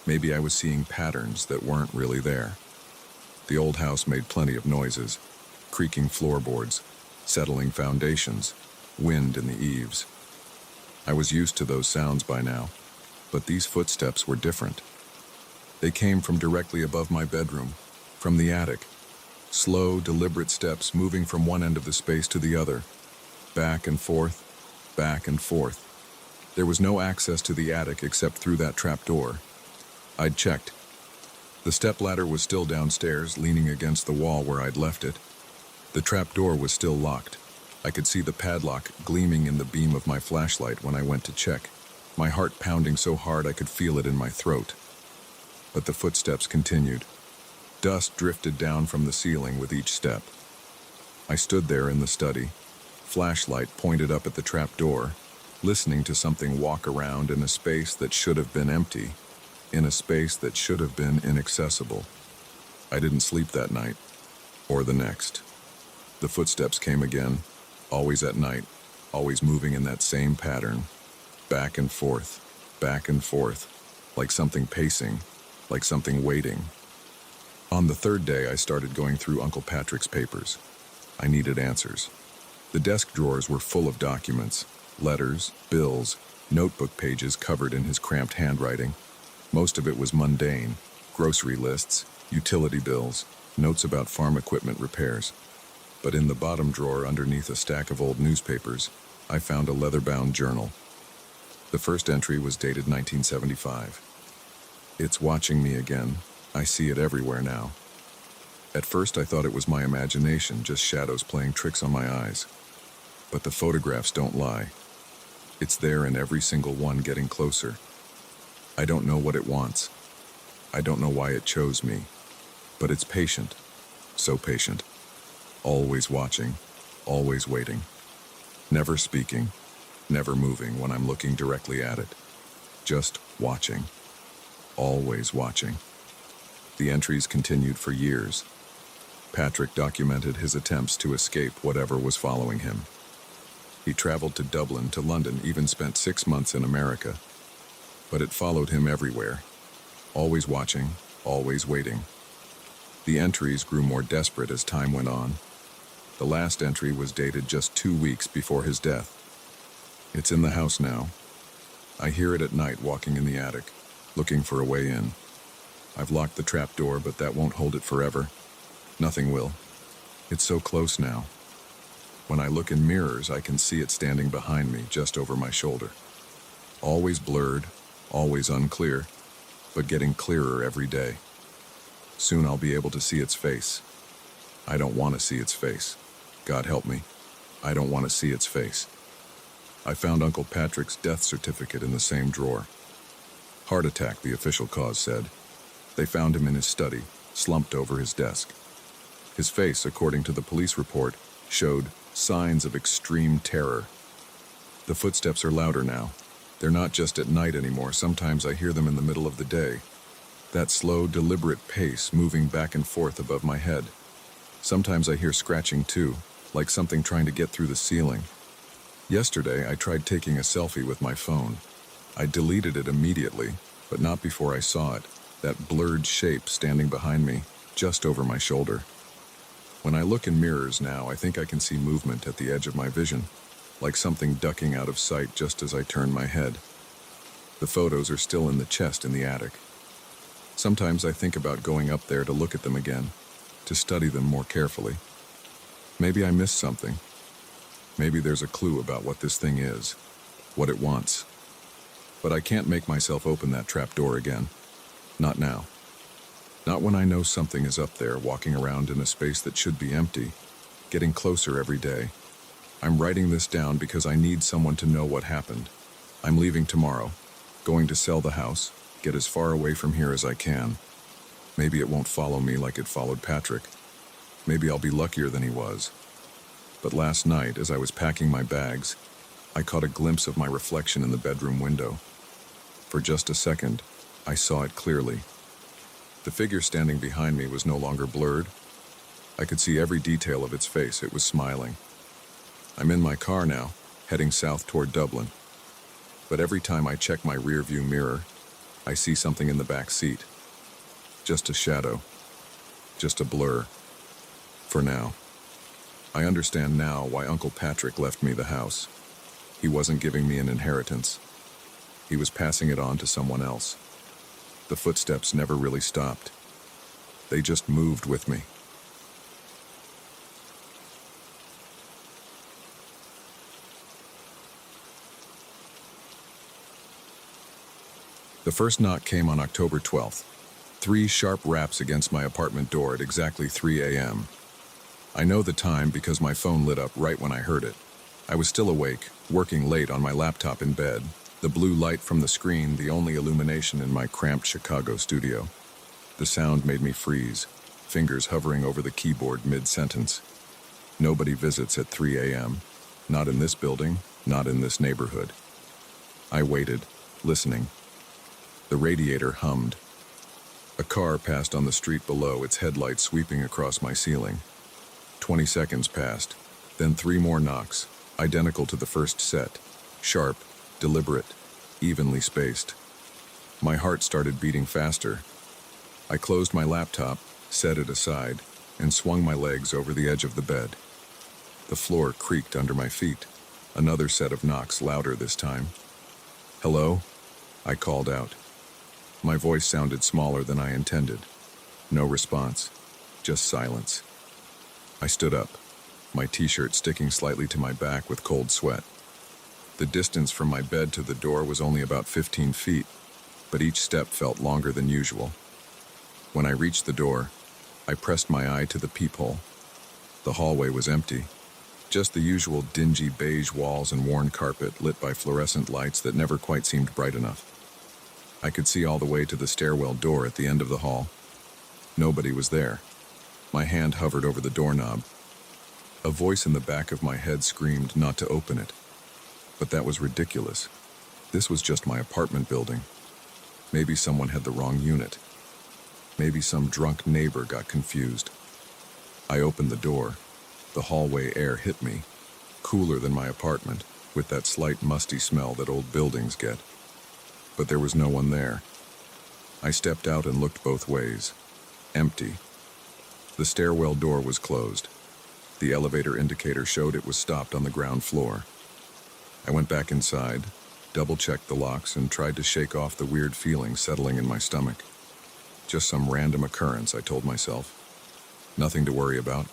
Maybe I was seeing patterns that weren't really there. The old house made plenty of noises, creaking floorboards, settling foundations, wind in the eaves. I was used to those sounds by now, but these footsteps were different. They came from directly above my bedroom, from the attic. Slow, deliberate steps moving from one end of the space to the other, back and forth, back and forth. There was no access to the attic except through that trap door. I'd checked. The stepladder was still downstairs, leaning against the wall where I'd left it. The trap door was still locked. I could see the padlock gleaming in the beam of my flashlight when I went to check, my heart pounding so hard I could feel it in my throat. But the footsteps continued. Dust drifted down from the ceiling with each step. I stood there in the study, flashlight pointed up at the trap door, listening to something walk around in a space that should have been empty, in a space that should have been inaccessible. I didn't sleep that night, or the next. The footsteps came again, always at night, always moving in that same pattern, back and forth, like something pacing, like something waiting. On the third day, I started going through Uncle Patrick's papers. I needed answers. The desk drawers were full of documents, letters, bills, notebook pages covered in his cramped handwriting. Most of it was mundane, grocery lists, utility bills, notes about farm equipment repairs. But in the bottom drawer underneath a stack of old newspapers, I found a leather-bound journal. The first entry was dated 1975. It's watching me again. I see it everywhere now. At first I thought it was my imagination, just shadows playing tricks on my eyes. But the photographs don't lie. It's there in every single one, getting closer. I don't know what it wants. I don't know why it chose me. But it's patient. So patient. Always watching. Always waiting. Never speaking. Never moving when I'm looking directly at it. Just watching. Always watching. The entries continued for years. Patrick documented his attempts to escape whatever was following him. He traveled to Dublin, to London, even spent 6 months in America. But it followed him everywhere. Always watching, always waiting. The entries grew more desperate as time went on. The last entry was dated just 2 weeks before his death. It's in the house now. I hear it at night walking in the attic, looking for a way in. I've locked the trap door, but that won't hold it forever. Nothing will. It's so close now. When I look in mirrors, I can see it standing behind me, just over my shoulder. Always blurred, always unclear, but getting clearer every day. Soon I'll be able to see its face. I don't want to see its face. God help me. I don't want to see its face. I found Uncle Patrick's death certificate in the same drawer. Heart attack, the official cause said. They found him in his study, slumped over his desk. His face, according to the police report, showed signs of extreme terror. The footsteps are louder now. They're not just at night anymore. Sometimes I hear them in the middle of the day. That slow, deliberate pace moving back and forth above my head. Sometimes I hear scratching too, like something trying to get through the ceiling. Yesterday, I tried taking a selfie with my phone. I deleted it immediately, but not before I saw it, that blurred shape standing behind me, just over my shoulder. When I look in mirrors now, I think I can see movement at the edge of my vision, like something ducking out of sight just as I turn my head. The photos are still in the chest in the attic. Sometimes I think about going up there to look at them again, to study them more carefully. Maybe I missed something. Maybe there's a clue about what this thing is, what it wants. But I can't make myself open that trap door again. Not now. Not when I know something is up there, walking around in a space that should be empty, getting closer every day. I'm writing this down because I need someone to know what happened. I'm leaving tomorrow, going to sell the house, get as far away from here as I can. Maybe it won't follow me like it followed Patrick. Maybe I'll be luckier than he was. But last night, as I was packing my bags, I caught a glimpse of my reflection in the bedroom window. For just a second, I saw it clearly. The figure standing behind me was no longer blurred. I could see every detail of its face. It was smiling. I'm in my car now, heading south toward Dublin. But every time I check my rearview mirror, I see something in the back seat. Just a shadow. Just a blur. For now. I understand now why Uncle Patrick left me the house. He wasn't giving me an inheritance. He was passing it on to someone else. The footsteps never really stopped. They just moved with me. The first knock came on October 12th. 3 sharp raps against my apartment door at exactly 3 a.m. I know the time because my phone lit up right when I heard it. I was still awake, working late on my laptop in bed, the blue light from the screen the only illumination in my cramped Chicago studio. The sound made me freeze, fingers hovering over the keyboard mid-sentence. Nobody visits at 3 a.m. Not in this building, not in this neighborhood. I waited, listening. The radiator hummed. A car passed on the street below, its headlights sweeping across my ceiling. 20 seconds passed, then 3 more knocks, identical to the first set, sharp, deliberate, evenly spaced. My heart started beating faster. I closed my laptop, set it aside, and swung my legs over the edge of the bed. The floor creaked under my feet. Another set of knocks, louder this time. "Hello?" I called out. My voice sounded smaller than I intended. No response, just silence. I stood up, my t-shirt sticking slightly to my back with cold sweat. The distance from my bed to the door was only about 15 feet, but each step felt longer than usual. When I reached the door, I pressed my eye to the peephole. The hallway was empty, just the usual dingy beige walls and worn carpet lit by fluorescent lights that never quite seemed bright enough. I could see all the way to the stairwell door at the end of the hall. Nobody was there. My hand hovered over the doorknob. A voice in the back of my head screamed not to open it. But that was ridiculous. This was just my apartment building. Maybe someone had the wrong unit. Maybe some drunk neighbor got confused. I opened the door. The hallway air hit me, cooler than my apartment, with that slight musty smell that old buildings get. But there was no one there. I stepped out and looked both ways. Empty. The stairwell door was closed. The elevator indicator showed it was stopped on the ground floor. I went back inside, double-checked the locks, and tried to shake off the weird feeling settling in my stomach. Just some random occurrence, I told myself. Nothing to worry about.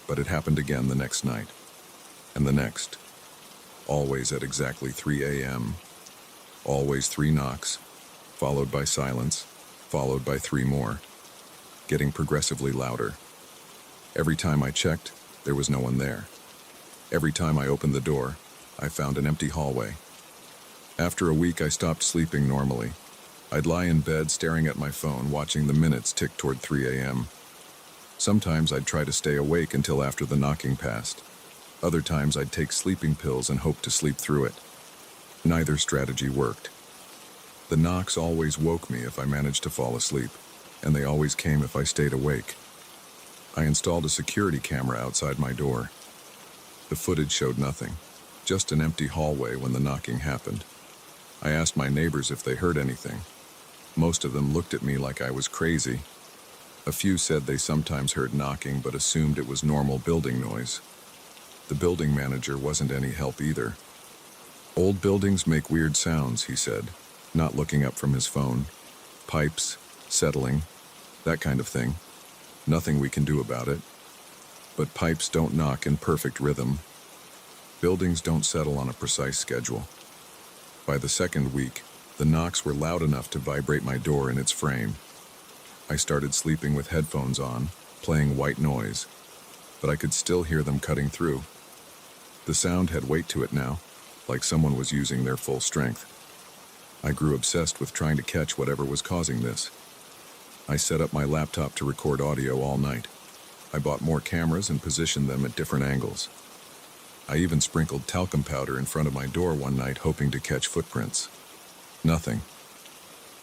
But it happened again the next night. And the next. Always at exactly 3 a.m. Always 3 knocks, followed by silence, followed by 3 more, getting progressively louder. Every time I checked, there was no one there. Every time I opened the door, I found an empty hallway. After a week, I stopped sleeping normally. I'd lie in bed staring at my phone, watching the minutes tick toward 3 a.m. Sometimes I'd try to stay awake until after the knocking passed. Other times I'd take sleeping pills and hope to sleep through it. Neither strategy worked. The knocks always woke me if I managed to fall asleep, and they always came if I stayed awake. I installed a security camera outside my door. The footage showed nothing, just an empty hallway when the knocking happened. I asked my neighbors if they heard anything. Most of them looked at me like I was crazy. A few said they sometimes heard knocking but assumed it was normal building noise. The building manager wasn't any help either. "Old buildings make weird sounds," he said, not looking up from his phone. "Pipes, settling, that kind of thing. Nothing we can do about it. But pipes don't knock in perfect rhythm. Buildings don't settle on a precise schedule." By the second week, the knocks were loud enough to vibrate my door in its frame. I started sleeping with headphones on, playing white noise, but I could still hear them cutting through. The sound had weight to it now, like someone was using their full strength. I grew obsessed with trying to catch whatever was causing this. I set up my laptop to record audio all night. I bought more cameras and positioned them at different angles. I even sprinkled talcum powder in front of my door one night, hoping to catch footprints. Nothing.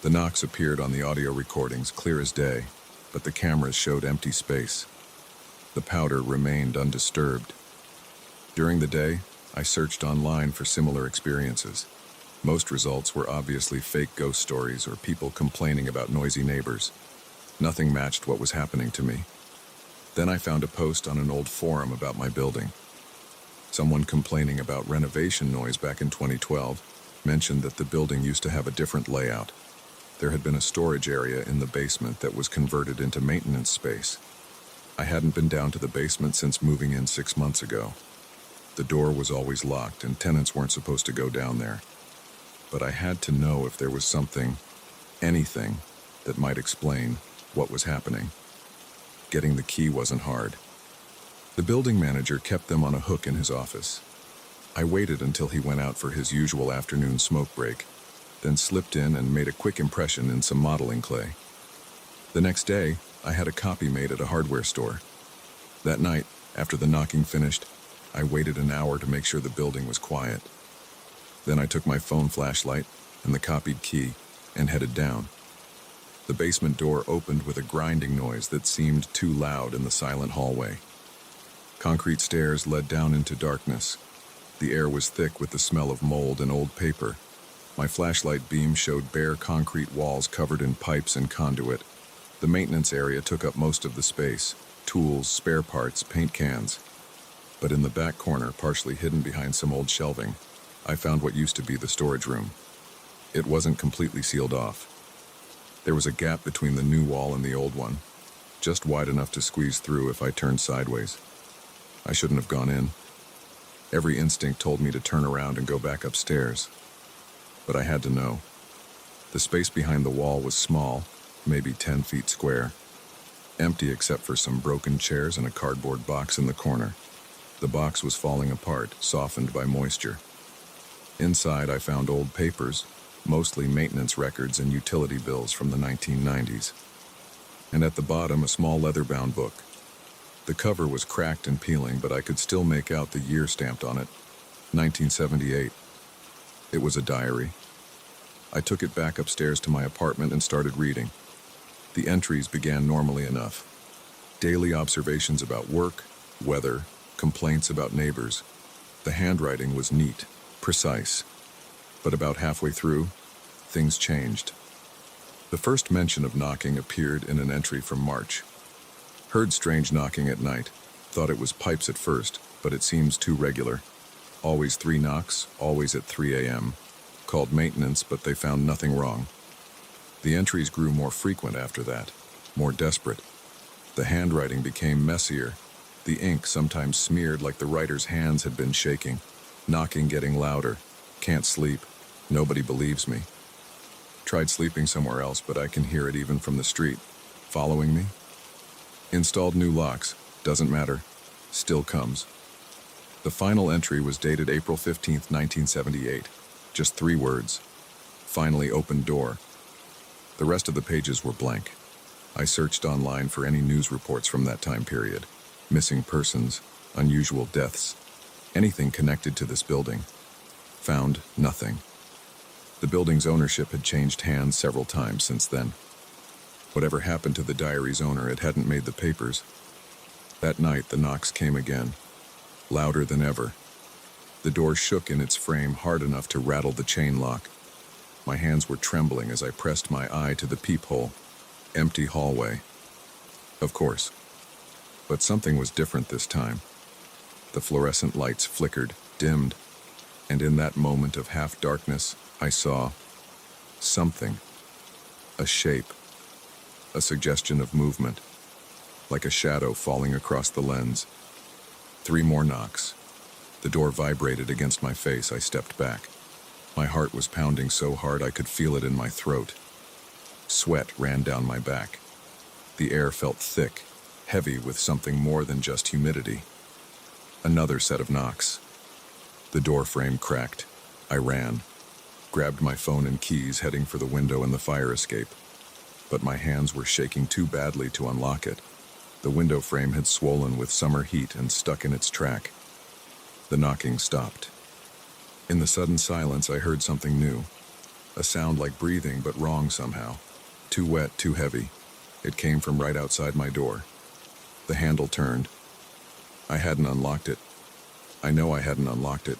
The knocks appeared on the audio recordings clear as day, but the cameras showed empty space. The powder remained undisturbed. During the day, I searched online for similar experiences. Most results were obviously fake ghost stories or people complaining about noisy neighbors. Nothing matched what was happening to me. Then I found a post on an old forum about my building. Someone complaining about renovation noise back in 2012 mentioned that the building used to have a different layout. There had been a storage area in the basement that was converted into maintenance space. I hadn't been down to the basement since moving in 6 months ago. The door was always locked and tenants weren't supposed to go down there. But I had to know if there was something, anything, that might explain what was happening. Getting the key wasn't hard. The building manager kept them on a hook in his office. I waited until he went out for his usual afternoon smoke break, then slipped in and made a quick impression in some modeling clay. The next day, I had a copy made at a hardware store. That night, after the knocking finished, I waited an hour to make sure the building was quiet. Then I took my phone flashlight and the copied key and headed down. The basement door opened with a grinding noise that seemed too loud in the silent hallway. Concrete stairs led down into darkness. The air was thick with the smell of mold and old paper. My flashlight beam showed bare concrete walls covered in pipes and conduit. The maintenance area took up most of the space: tools, spare parts, paint cans. But in the back corner, partially hidden behind some old shelving, I found what used to be the storage room. It wasn't completely sealed off. There was a gap between the new wall and the old one, just wide enough to squeeze through if I turned sideways. I shouldn't have gone in. Every instinct told me to turn around and go back upstairs. But I had to know. The space behind the wall was small, maybe 10 feet square, empty except for some broken chairs and a cardboard box in the corner. The box was falling apart, softened by moisture. Inside, I found old papers, mostly maintenance records and utility bills from the 1990s. And at the bottom, a small leather-bound book. The cover was cracked and peeling, but I could still make out the year stamped on it, 1978. It was a diary. I took it back upstairs to my apartment and started reading. The entries began normally enough. Daily observations about work, weather, complaints about neighbors. The handwriting was neat, precise. But about halfway through, things changed. The first mention of knocking appeared in an entry from March. Heard strange knocking at night. Thought it was pipes at first, but it seems too regular. Always 3 knocks, always at 3 a.m. Called maintenance, but they found nothing wrong. The entries grew more frequent after that, more desperate. The handwriting became messier. The ink sometimes smeared like the writer's hands had been shaking. Knocking getting louder. Can't sleep. Nobody believes me. Tried sleeping somewhere else, but I can hear it even from the street. Following me? Installed new locks. Doesn't matter. Still comes. The final entry was dated April 15th, 1978. Just 3 words. Finally opened door. The rest of the pages were blank. I searched online for any news reports from that time period. Missing persons, unusual deaths, anything connected to this building. Found nothing. The building's ownership had changed hands several times since then. Whatever happened to the diary's owner, it hadn't made the papers. That night, the knocks came again, louder than ever. The door shook in its frame hard enough to rattle the chain lock. My hands were trembling as I pressed my eye to the peephole. Empty hallway. Of course. But something was different this time. The fluorescent lights flickered, dimmed, and in that moment of half-darkness, I saw something. A shape. A suggestion of movement. Like a shadow falling across the lens. 3 more knocks. The door vibrated against my face. I stepped back. My heart was pounding so hard I could feel it in my throat. Sweat ran down my back. The air felt thick, heavy with something more than just humidity. Another set of knocks. The door frame cracked. I ran, grabbed my phone and keys, heading for the window and the fire escape. But my hands were shaking too badly to unlock it. The window frame had swollen with summer heat and stuck in its track. The knocking stopped. In the sudden silence, I heard something new. A sound like breathing, but wrong somehow. Too wet, too heavy. It came from right outside my door. The handle turned. I hadn't unlocked it. I know I hadn't unlocked it.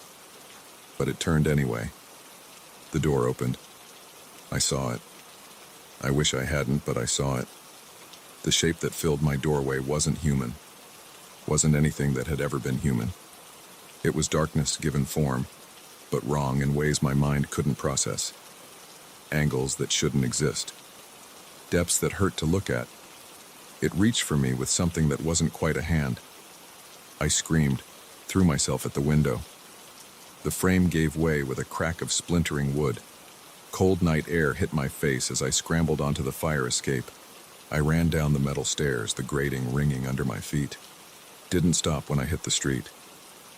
But it turned anyway. The door opened. I saw it. I wish I hadn't, but I saw it. The shape that filled my doorway wasn't human. Wasn't anything that had ever been human. It was darkness given form, but wrong in ways my mind couldn't process. Angles that shouldn't exist. Depths that hurt to look at. It reached for me with something that wasn't quite a hand. I screamed, threw myself at the window. The frame gave way with a crack of splintering wood. Cold night air hit my face as I scrambled onto the fire escape. I ran down the metal stairs, the grating ringing under my feet. Didn't stop when I hit the street.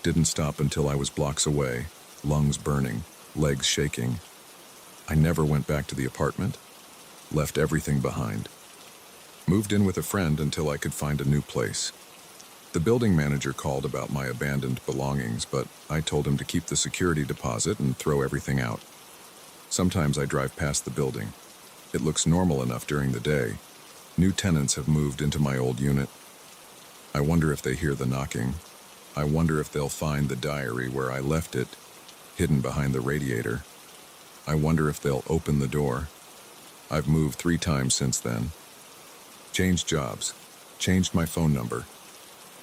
Didn't stop until I was blocks away, lungs burning, legs shaking. I never went back to the apartment. Left everything behind. Moved in with a friend until I could find a new place. The building manager called about my abandoned belongings, but I told him to keep the security deposit and throw everything out. Sometimes I drive past the building. It looks normal enough during the day. New tenants have moved into my old unit. I wonder if they hear the knocking. I wonder if they'll find the diary where I left it, hidden behind the radiator. I wonder if they'll open the door. I've moved 3 times since then. Changed jobs. Changed my phone number.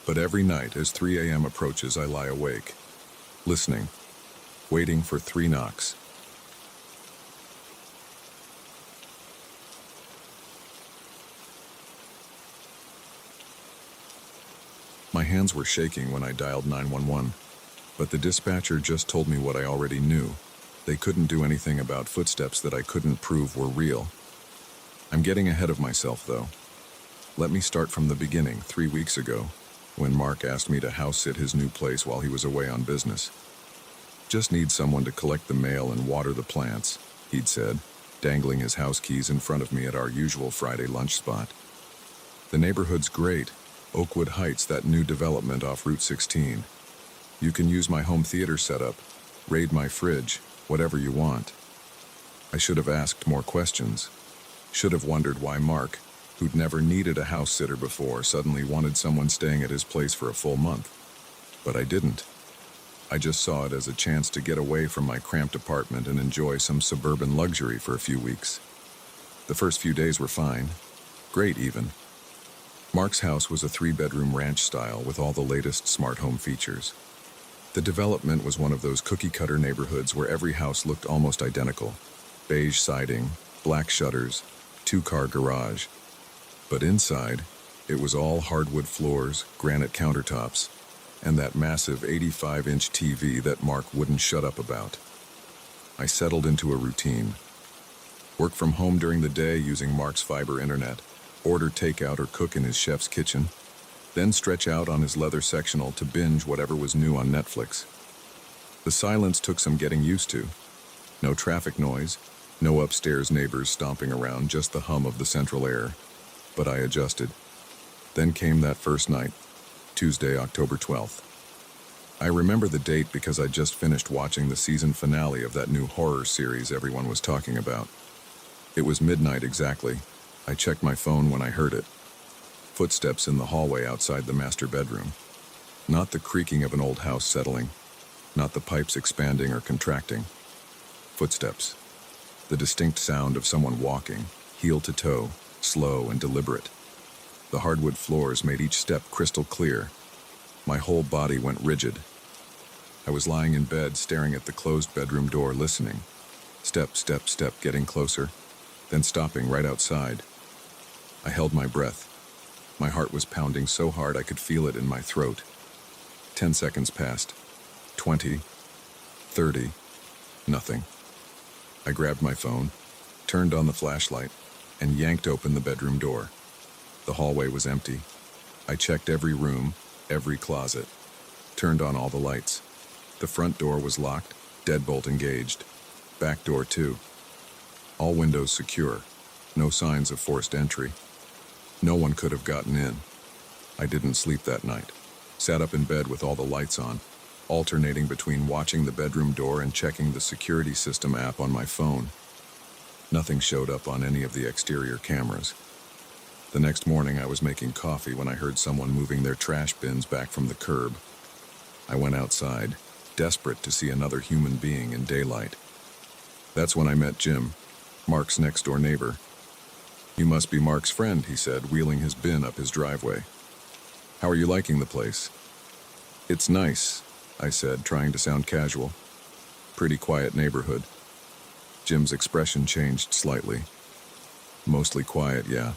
But every night as 3 a.m. approaches, I lie awake, listening, waiting for 3 knocks. My hands were shaking when I dialed 911, but the dispatcher just told me what I already knew. They couldn't do anything about footsteps that I couldn't prove were real. I'm getting ahead of myself, though. Let me start from the beginning, 3 weeks ago, when Mark asked me to house-sit his new place while he was away on business. Just need someone to collect the mail and water the plants, he'd said, dangling his house keys in front of me at our usual Friday lunch spot. The neighborhood's great. Oakwood Heights, that new development off Route 16. You can use my home theater setup, raid my fridge, whatever you want. I should have asked more questions. Should have wondered why Mark, who'd never needed a house sitter before, suddenly wanted someone staying at his place for a full month. But I didn't. I just saw it as a chance to get away from my cramped apartment and enjoy some suburban luxury for a few weeks. The first few days were fine. Great, even. Mark's house was a 3-bedroom ranch style with all the latest smart home features. The development was one of those cookie-cutter neighborhoods where every house looked almost identical. Beige siding, black shutters, 2-car garage. But inside, it was all hardwood floors, granite countertops, and that massive 85-inch TV that Mark wouldn't shut up about. I settled into a routine. Work from home during the day using Mark's fiber internet, order takeout or cook in his chef's kitchen, then stretch out on his leather sectional to binge whatever was new on Netflix. The silence took some getting used to. No traffic noise, no upstairs neighbors stomping around, just the hum of the central air. But I adjusted. Then came that first night, Tuesday, October 12th. I remember the date because I just finished watching the season finale of that new horror series everyone was talking about. It was midnight exactly. I checked my phone when I heard it. Footsteps in the hallway outside the master bedroom. Not the creaking of an old house settling. Not the pipes expanding or contracting. Footsteps. The distinct sound of someone walking, heel to toe, slow and deliberate. The hardwood floors made each step crystal clear. My whole body went rigid. I was lying in bed, staring at the closed bedroom door, listening. Step, step, step, getting closer, then stopping right outside. I held my breath. My heart was pounding so hard I could feel it in my throat. 10 seconds passed. 20. 30. Nothing. I grabbed my phone, turned on the flashlight, and yanked open the bedroom door. The hallway was empty. I checked every room, every closet, turned on all the lights. The front door was locked, deadbolt engaged. Back door too. All windows secure. No signs of forced entry. No one could have gotten in. I didn't sleep that night. Sat up in bed with all the lights on, alternating between watching the bedroom door and checking the security system app on my phone. Nothing showed up on any of the exterior cameras. The next morning I was making coffee when I heard someone moving their trash bins back from the curb. I went outside, desperate to see another human being in daylight. That's when I met Jim, Mark's next-door neighbor. "You must be Mark's friend," he said, wheeling his bin up his driveway. "How are you liking the place?" "It's nice," I said, trying to sound casual. "Pretty quiet neighborhood." Jim's expression changed slightly. "Mostly quiet, yeah."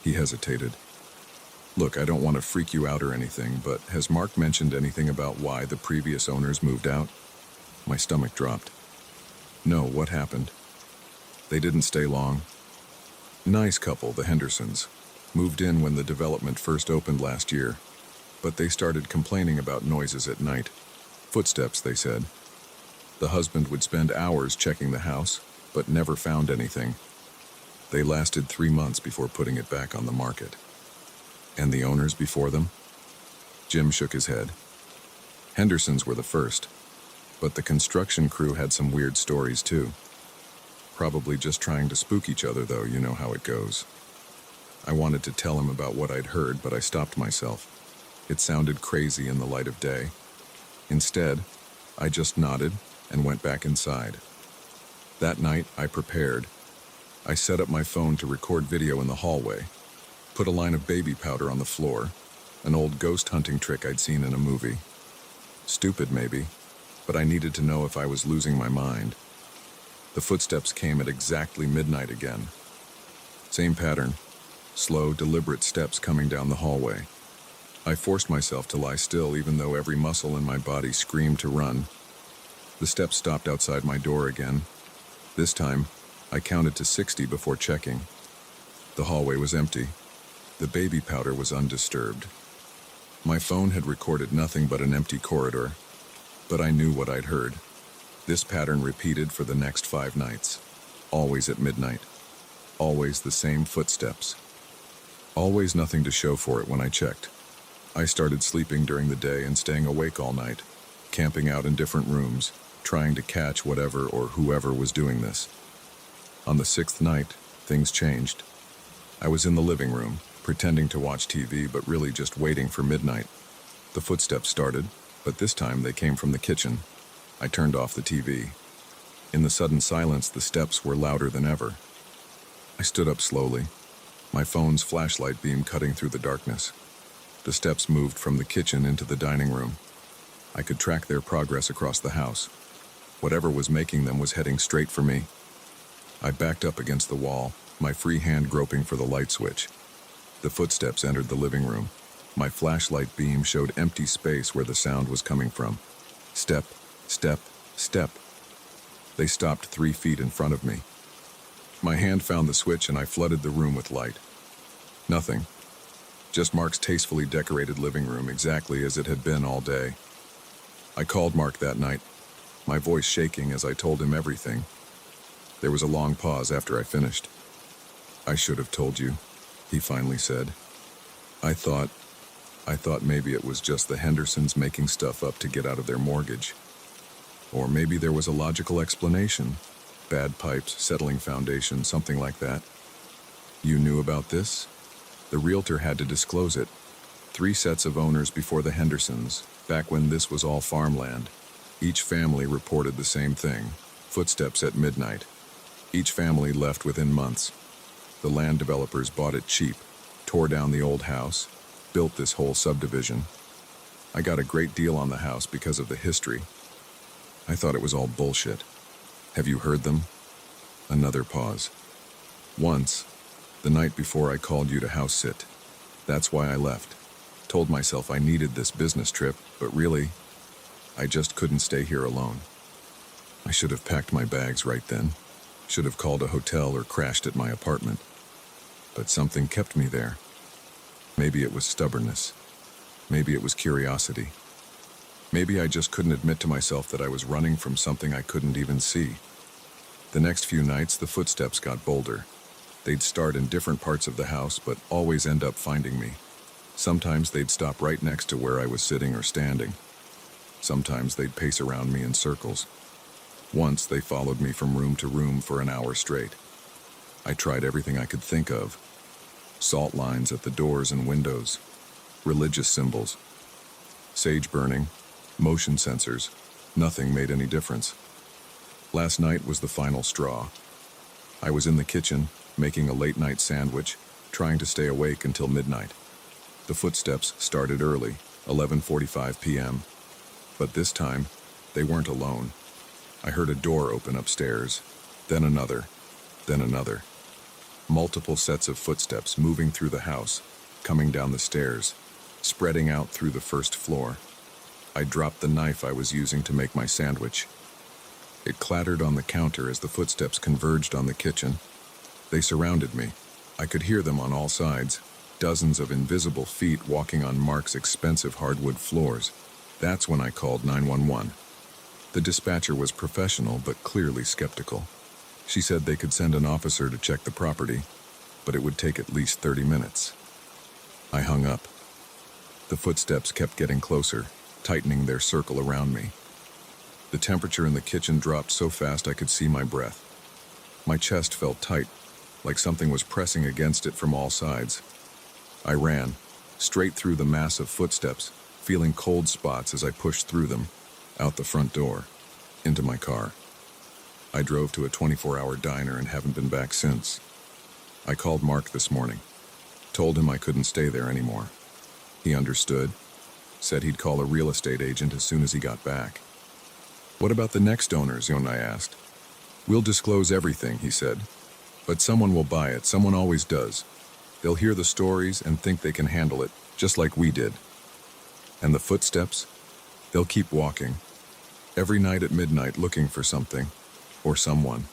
He hesitated. "Look, I don't want to freak you out or anything, but has Mark mentioned anything about why the previous owners moved out?" My stomach dropped. "No, what happened?" They didn't stay long. Nice couple, the Hendersons. Moved in when the development first opened last year, but they started complaining about noises at night. Footsteps, they said. The husband would spend hours checking the house, but never found anything. They lasted 3 months before putting it back on the market. And the owners before them? Jim shook his head. Hendersons were the first, but the construction crew had some weird stories too. Probably just trying to spook each other, though, you know how it goes. I wanted to tell him about what I'd heard, but I stopped myself. It sounded crazy in the light of day. Instead, I just nodded and went back inside. That night, I prepared. I set up my phone to record video in the hallway, put a line of baby powder on the floor, an old ghost hunting trick I'd seen in a movie. Stupid, maybe, but I needed to know if I was losing my mind. The footsteps came at exactly midnight again. Same pattern, slow, deliberate steps coming down the hallway. I forced myself to lie still even though every muscle in my body screamed to run. The steps stopped outside my door again. This time, I counted to 60 before checking. The hallway was empty. The baby powder was undisturbed. My phone had recorded nothing but an empty corridor, but I knew what I'd heard. This pattern repeated for the next 5 nights, always at midnight, always the same footsteps, always nothing to show for it when I checked. I started sleeping during the day and staying awake all night, camping out in different rooms, trying to catch whatever or whoever was doing this. On the 6th night, things changed. I was in the living room, pretending to watch TV, but really just waiting for midnight. The footsteps started, but this time they came from the kitchen. I turned off the TV. In the sudden silence, the steps were louder than ever. I stood up slowly, my phone's flashlight beam cutting through the darkness. The steps moved from the kitchen into the dining room. I could track their progress across the house. Whatever was making them was heading straight for me. I backed up against the wall, my free hand groping for the light switch. The footsteps entered the living room. My flashlight beam showed empty space where the sound was coming from. Step, step, step. They stopped 3 feet in front of me. My hand found the switch and I flooded the room with light. Nothing. Just Mark's tastefully decorated living room, exactly as it had been all day. I called Mark that night, my voice shaking as I told him everything. There was a long pause after I finished. "I should have told you," he finally said. I thought maybe it was just the Hendersons making stuff up to get out of their mortgage. Or maybe there was a logical explanation. Bad pipes, settling foundation, something like that. "You knew about this?" The realtor had to disclose it. 3 sets of owners before the Hendersons, back when this was all farmland. Each family reported the same thing, footsteps at midnight. Each family left within months. The land developers bought it cheap, tore down the old house, built this whole subdivision. I got a great deal on the house because of the history. I thought it was all bullshit. "Have you heard them?" Another pause. "Once, the night before I called you to house sit. That's why I left. Told myself I needed this business trip, but really, I just couldn't stay here alone. I should have packed my bags right then. Should have called a hotel or crashed at my apartment. But something kept me there. Maybe it was stubbornness. Maybe it was curiosity. Maybe I just couldn't admit to myself that I was running from something I couldn't even see. The next few nights, the footsteps got bolder. They'd start in different parts of the house, but always end up finding me. Sometimes they'd stop right next to where I was sitting or standing. Sometimes they'd pace around me in circles. Once they followed me from room to room for an hour straight. I tried everything I could think of. Salt lines at the doors and windows, religious symbols, sage burning, motion sensors. Nothing made any difference. Last night was the final straw. I was in the kitchen, making a late-night sandwich, trying to stay awake until midnight. The footsteps started early, 11:45 p.m. But this time, they weren't alone. I heard a door open upstairs, then another, then another. Multiple sets of footsteps moving through the house, coming down the stairs, spreading out through the first floor. I dropped the knife I was using to make my sandwich. It clattered on the counter as the footsteps converged on the kitchen. They surrounded me. I could hear them on all sides, dozens of invisible feet walking on Mark's expensive hardwood floors. That's when I called 911. The dispatcher was professional but clearly skeptical. She said they could send an officer to check the property, but it would take at least 30 minutes. I hung up. The footsteps kept getting closer, tightening their circle around me. The temperature in the kitchen dropped so fast I could see my breath. My chest felt tight, like something was pressing against it from all sides. I ran, straight through the mass of footsteps, feeling cold spots as I pushed through them, out the front door, into my car. I drove to a 24-hour diner and haven't been back since. I called Mark this morning, told him I couldn't stay there anymore. He understood, said he'd call a real estate agent as soon as he got back. What about the next owners, I asked. We'll disclose everything, he said. But someone will buy it, someone always does. They'll hear the stories and think they can handle it, just like we did. And the footsteps? They'll keep walking, every night at midnight looking for something, or someone.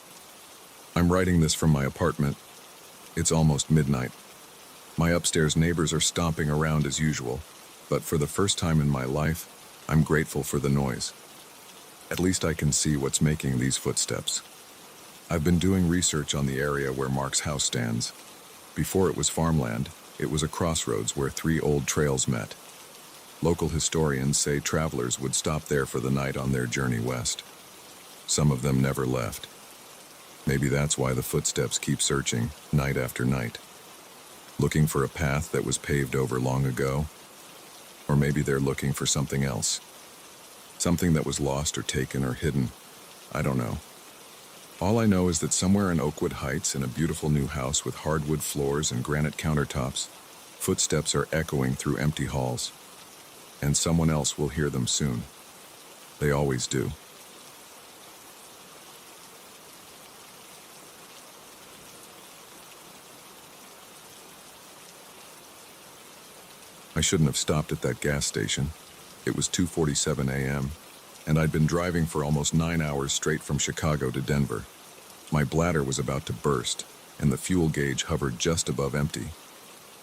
I'm writing this from my apartment. It's almost midnight. My upstairs neighbors are stomping around as usual, but for the first time in my life, I'm grateful for the noise. At least I can see what's making these footsteps. I've been doing research on the area where Mark's house stands. Before it was farmland, it was a crossroads where 3 old trails met. Local historians say travelers would stop there for the night on their journey west. Some of them never left. Maybe that's why the footsteps keep searching, night after night. Looking for a path that was paved over long ago? Or maybe they're looking for something else. Something that was lost or taken or hidden. I don't know. All I know is that somewhere in Oakwood Heights, in a beautiful new house with hardwood floors and granite countertops, footsteps are echoing through empty halls. And someone else will hear them soon. They always do. I shouldn't have stopped at that gas station. It was 2:47 a.m., and I'd been driving for almost 9 hours straight from Chicago to Denver. My bladder was about to burst, and the fuel gauge hovered just above empty.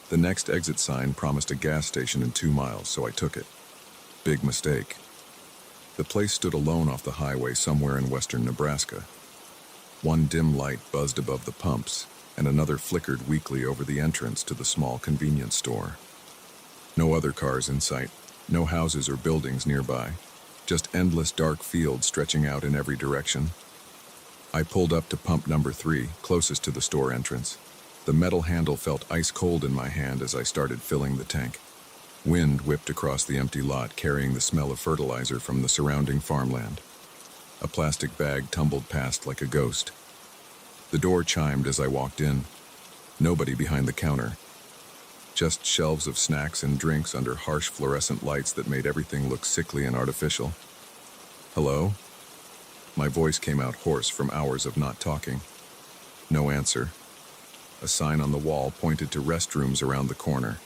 The next exit sign promised a gas station in 2 miles, so I took it. Big mistake. The place stood alone off the highway somewhere in western Nebraska. One dim light buzzed above the pumps, and another flickered weakly over the entrance to the small convenience store. No other cars in sight, no houses or buildings nearby, just endless dark fields stretching out in every direction. I pulled up to pump number 3, closest to the store entrance. The metal handle felt ice cold in my hand as I started filling the tank. Wind whipped across the empty lot, carrying the smell of fertilizer from the surrounding farmland. A plastic bag tumbled past like a ghost. The door chimed as I walked in. Nobody behind the counter. Just shelves of snacks and drinks under harsh fluorescent lights that made everything look sickly and artificial. Hello? My voice came out hoarse from hours of not talking. No answer. A sign on the wall pointed to restrooms around the corner.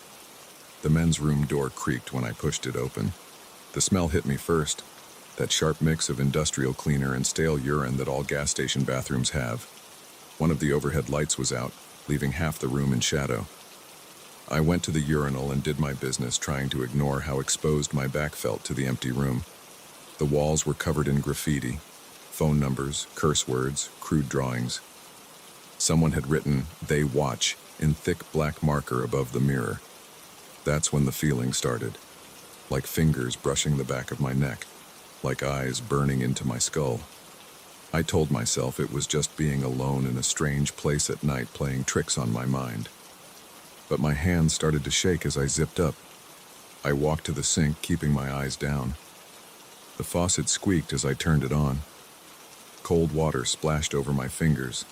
The men's room door creaked when I pushed it open. The smell hit me first, that sharp mix of industrial cleaner and stale urine that all gas station bathrooms have. One of the overhead lights was out, leaving half the room in shadow. I went to the urinal and did my business, trying to ignore how exposed my back felt to the empty room. The walls were covered in graffiti, phone numbers, curse words, crude drawings. Someone had written, "They watch," in thick black marker above the mirror. That's when the feeling started, like fingers brushing the back of my neck, like eyes burning into my skull. I told myself it was just being alone in a strange place at night playing tricks on my mind. But my hands started to shake as I zipped up. I walked to the sink, keeping my eyes down. The faucet squeaked as I turned it on. Cold water splashed over my fingers.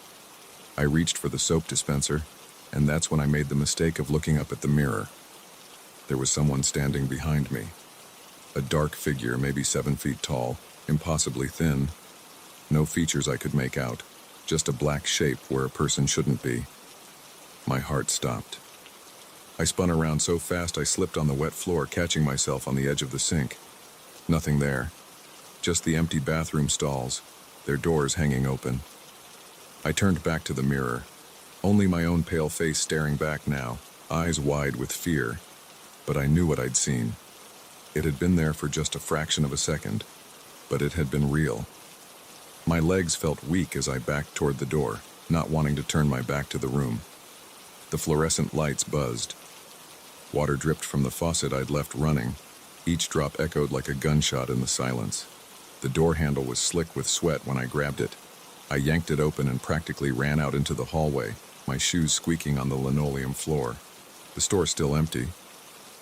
I reached for the soap dispenser, and that's when I made the mistake of looking up at the mirror. There was someone standing behind me. A dark figure, maybe 7 feet tall, impossibly thin. No features I could make out, just a black shape where a person shouldn't be. My heart stopped. I spun around so fast I slipped on the wet floor, catching myself on the edge of the sink. Nothing there. Just the empty bathroom stalls, their doors hanging open. I turned back to the mirror, only my own pale face staring back now, eyes wide with fear. But I knew what I'd seen. It had been there for just a fraction of a second, but it had been real. My legs felt weak as I backed toward the door, not wanting to turn my back to the room. The fluorescent lights buzzed. Water dripped from the faucet I'd left running. Each drop echoed like a gunshot in the silence. The door handle was slick with sweat when I grabbed it. I yanked it open and practically ran out into the hallway, my shoes squeaking on the linoleum floor. The store still empty.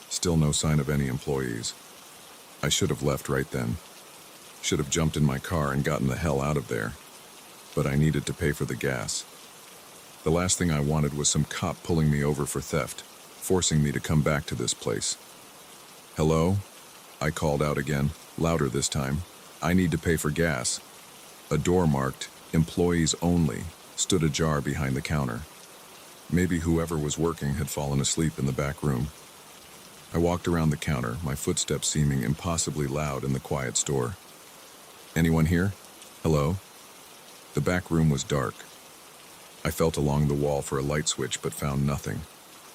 Still no sign of any employees. I should have left right then. Should have jumped in my car and gotten the hell out of there. But I needed to pay for the gas. The last thing I wanted was some cop pulling me over for theft, forcing me to come back to this place. "Hello?" I called out again, louder this time. "I need to pay for gas." A door marked, "Employees Only," stood ajar behind the counter. Maybe whoever was working had fallen asleep in the back room. I walked around the counter, my footsteps seeming impossibly loud in the quiet store. "Anyone here? Hello?" The back room was dark. I felt along the wall for a light switch but found nothing.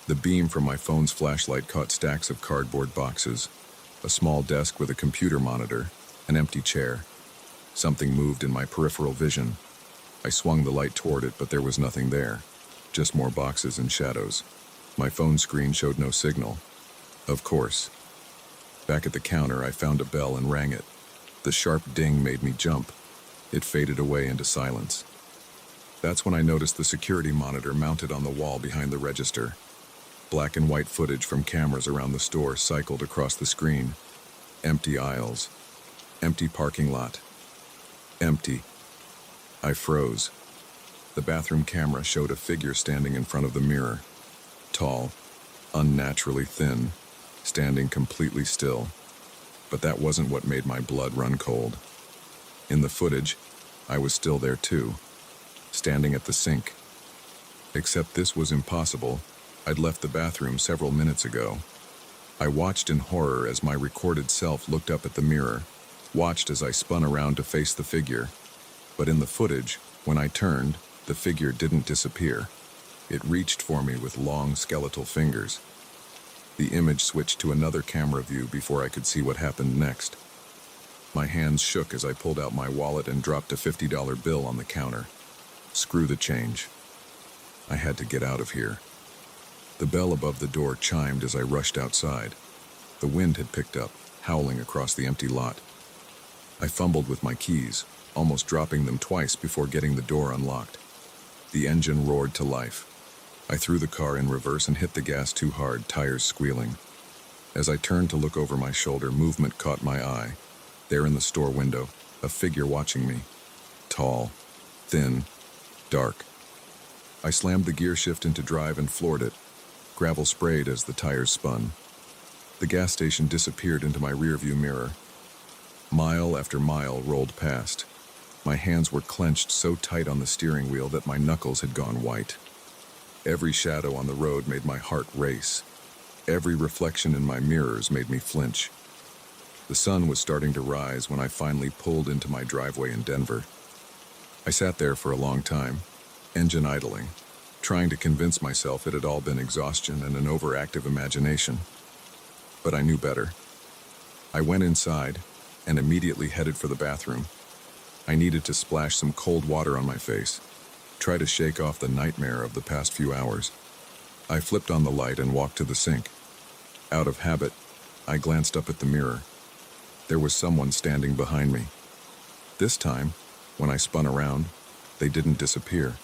The beam from my phone's flashlight caught stacks of cardboard boxes, a small desk with a computer monitor, an empty chair. Something moved in my peripheral vision. I swung the light toward it, but there was nothing there. Just more boxes and shadows. My phone screen showed no signal. Of course. Back at the counter, I found a bell and rang it. The sharp ding made me jump. It faded away into silence. That's when I noticed the security monitor mounted on the wall behind the register. Black and white footage from cameras around the store cycled across the screen. Empty aisles. Empty parking lot. Empty. I froze. The bathroom camera showed a figure standing in front of the mirror. Tall, unnaturally thin, standing completely still. But that wasn't what made my blood run cold. In the footage, I was still there too, standing at the sink. Except this was impossible. I'd left the bathroom several minutes ago. I watched in horror as my recorded self looked up at the mirror, watched as I spun around to face the figure. But in the footage, when I turned, the figure didn't disappear. It reached for me with long skeletal fingers. The image switched to another camera view before I could see what happened next. My hands shook as I pulled out my wallet and dropped a $50 bill on the counter. Screw the change. I had to get out of here. The bell above the door chimed as I rushed outside. The wind had picked up, howling across the empty lot. I fumbled with my keys, almost dropping them twice before getting the door unlocked. The engine roared to life. I threw the car in reverse and hit the gas too hard, tires squealing. As I turned to look over my shoulder, movement caught my eye. There in the store window, a figure watching me. Tall, thin, dark. I slammed the gear shift into drive and floored it. Gravel sprayed as the tires spun. The gas station disappeared into my rearview mirror. Mile after mile rolled past. My hands were clenched so tight on the steering wheel that my knuckles had gone white. Every shadow on the road made my heart race. Every reflection in my mirrors made me flinch. The sun was starting to rise when I finally pulled into my driveway in Denver. I sat there for a long time, engine idling, trying to convince myself it had all been exhaustion and an overactive imagination. But I knew better. I went inside and immediately headed for the bathroom. I needed to splash some cold water on my face, try to shake off the nightmare of the past few hours. I flipped on the light and walked to the sink. Out of habit, I glanced up at the mirror. There was someone standing behind me. This time, when I spun around, they didn't disappear.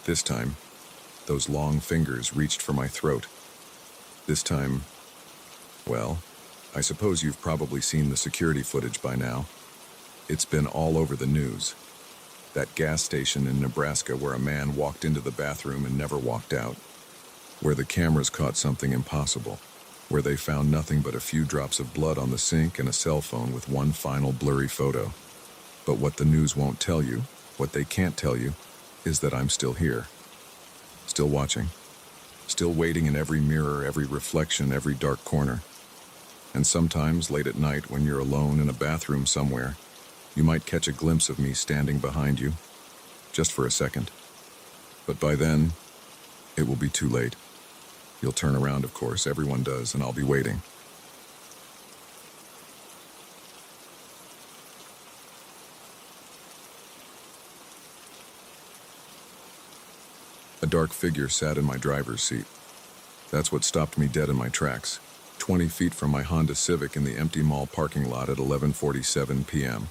This time, those long fingers reached for my throat. This time, well, I suppose you've probably seen the security footage by now. It's been all over the news. That gas station in Nebraska where a man walked into the bathroom and never walked out. Where the cameras caught something impossible. Where they found nothing but a few drops of blood on the sink and a cell phone with one final blurry photo. But what the news won't tell you, what they can't tell you, is that I'm still here. Still watching. Still waiting in every mirror, every reflection, every dark corner. And sometimes, late at night, when you're alone in a bathroom somewhere, You might catch a glimpse of me standing behind you, just for a second. But by then, it will be too late. You'll turn around, of course, everyone does, and I'll be waiting. A dark figure sat in my driver's seat. That's what stopped me dead in my tracks, 20 feet from my Honda Civic in the empty mall parking lot at 11:47 p.m.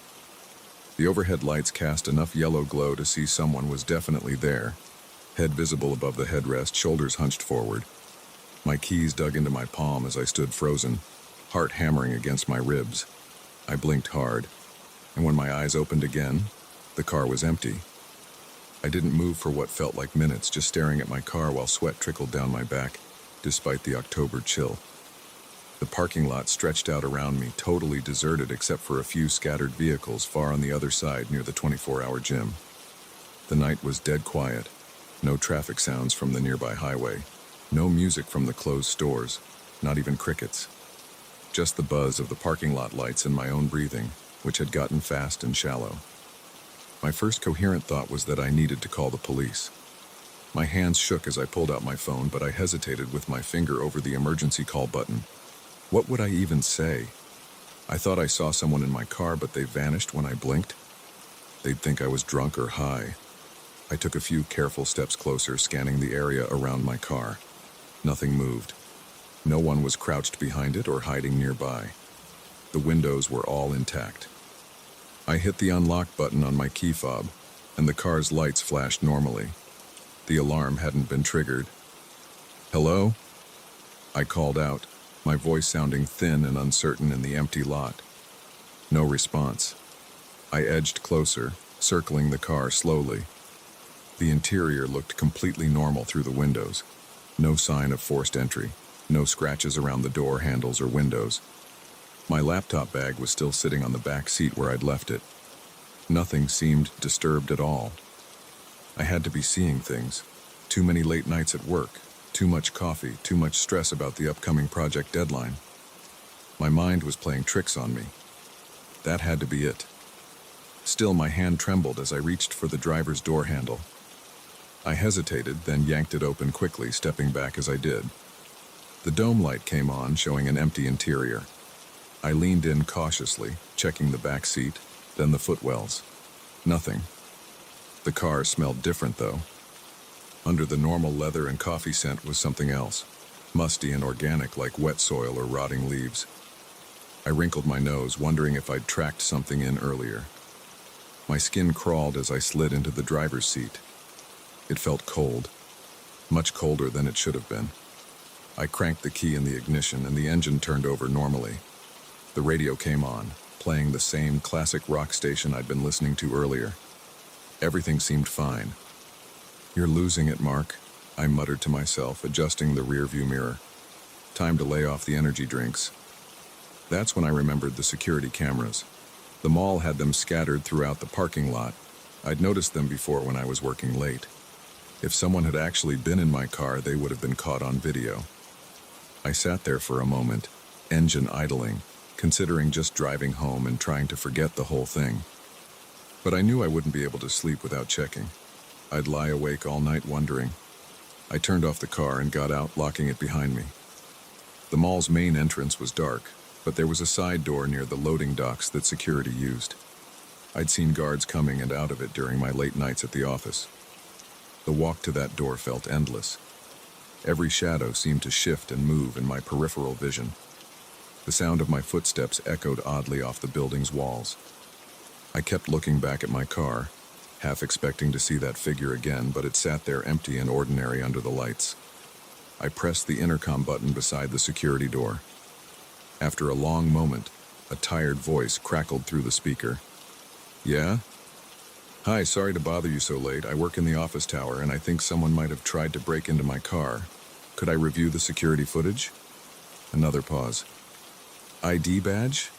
The overhead lights cast enough yellow glow to see someone was definitely there, head visible above the headrest, shoulders hunched forward. My keys dug into my palm as I stood frozen, heart hammering against my ribs. I blinked hard, and when my eyes opened again, the car was empty. I didn't move for what felt like minutes, just staring at my car while sweat trickled down my back, despite the October chill. The parking lot stretched out around me, totally deserted except for a few scattered vehicles far on the other side near the 24-hour gym. The night was dead quiet, no traffic sounds from the nearby highway, no music from the closed stores, not even crickets. Just the buzz of the parking lot lights and my own breathing, which had gotten fast and shallow. My first coherent thought was that I needed to call the police. My hands shook as I pulled out my phone, but I hesitated with my finger over the emergency call button. What would I even say? I thought I saw someone in my car, but they vanished when I blinked. They'd think I was drunk or high. I took a few careful steps closer, scanning the area around my car. Nothing moved. No one was crouched behind it or hiding nearby. The windows were all intact. I hit the unlock button on my key fob, and the car's lights flashed normally. The alarm hadn't been triggered. "Hello?" I called out, my voice sounding thin and uncertain in the empty lot. No response. I edged closer, circling the car slowly. The interior looked completely normal through the windows. No sign of forced entry, no scratches around the door handles or windows. My laptop bag was still sitting on the back seat where I'd left it. Nothing seemed disturbed at all. I had to be seeing things. Too many late nights at work, too much coffee, too much stress about the upcoming project deadline. My mind was playing tricks on me. That had to be it. Still, my hand trembled as I reached for the driver's door handle. I hesitated, then yanked it open quickly, stepping back as I did. The dome light came on, showing an empty interior. I leaned in cautiously, checking the back seat, then the footwells. Nothing. The car smelled different, though. Under the normal leather and coffee scent was something else, musty and organic like wet soil or rotting leaves. I wrinkled my nose, wondering if I'd tracked something in earlier. My skin crawled as I slid into the driver's seat. It felt cold, much colder than it should have been. I cranked the key in the ignition and the engine turned over normally. The radio came on, playing the same classic rock station I'd been listening to earlier. Everything seemed fine. "You're losing it, Mark," I muttered to myself, adjusting the rearview mirror. Time to lay off the energy drinks. That's when I remembered the security cameras. The mall had them scattered throughout the parking lot. I'd noticed them before when I was working late. If someone had actually been in my car, they would have been caught on video. I sat there for a moment, engine idling, considering just driving home and trying to forget the whole thing. But I knew I wouldn't be able to sleep without checking. I'd lie awake all night wondering. I turned off the car and got out, locking it behind me. The mall's main entrance was dark, but there was a side door near the loading docks that security used. I'd seen guards coming and out of it during my late nights at the office. The walk to that door felt endless. Every shadow seemed to shift and move in my peripheral vision. The sound of my footsteps echoed oddly off the building's walls. I kept looking back at my car, half expecting to see that figure again, but it sat there empty and ordinary under the lights. I pressed the intercom button beside the security door. After a long moment, a tired voice crackled through the speaker. "Yeah? Hi, sorry to bother you so late. I work in the office tower, and I think someone might have tried to break into my car. Could I review the security footage?" Another pause. "ID badge?"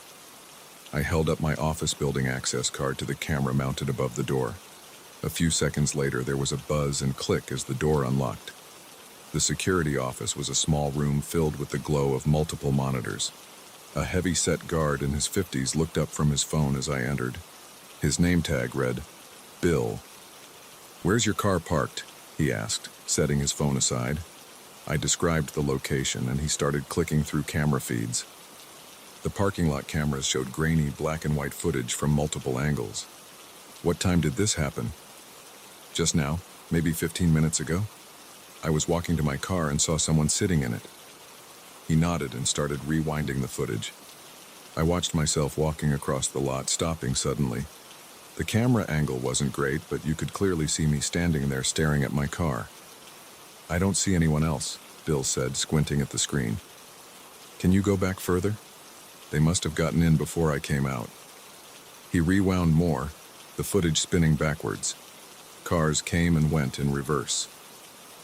I held up my office building access card to the camera mounted above the door. A few seconds later, there was a buzz and click as the door unlocked. The security office was a small room filled with the glow of multiple monitors. A heavy-set guard in his 50s looked up from his phone as I entered. His name tag read, Bill. "Where's your car parked?" he asked, setting his phone aside. I described the location, and he started clicking through camera feeds. The parking lot cameras showed grainy black and white footage from multiple angles. "What time did this happen?" "Just now, maybe 15 minutes ago. I was walking to my car and saw someone sitting in it." He nodded and started rewinding the footage. I watched myself walking across the lot, stopping suddenly. The camera angle wasn't great, but you could clearly see me standing there staring at my car. "I don't see anyone else," Bill said, squinting at the screen. "Can you go back further? They must have gotten in before I came out." He rewound more, the footage spinning backwards. Cars came and went in reverse.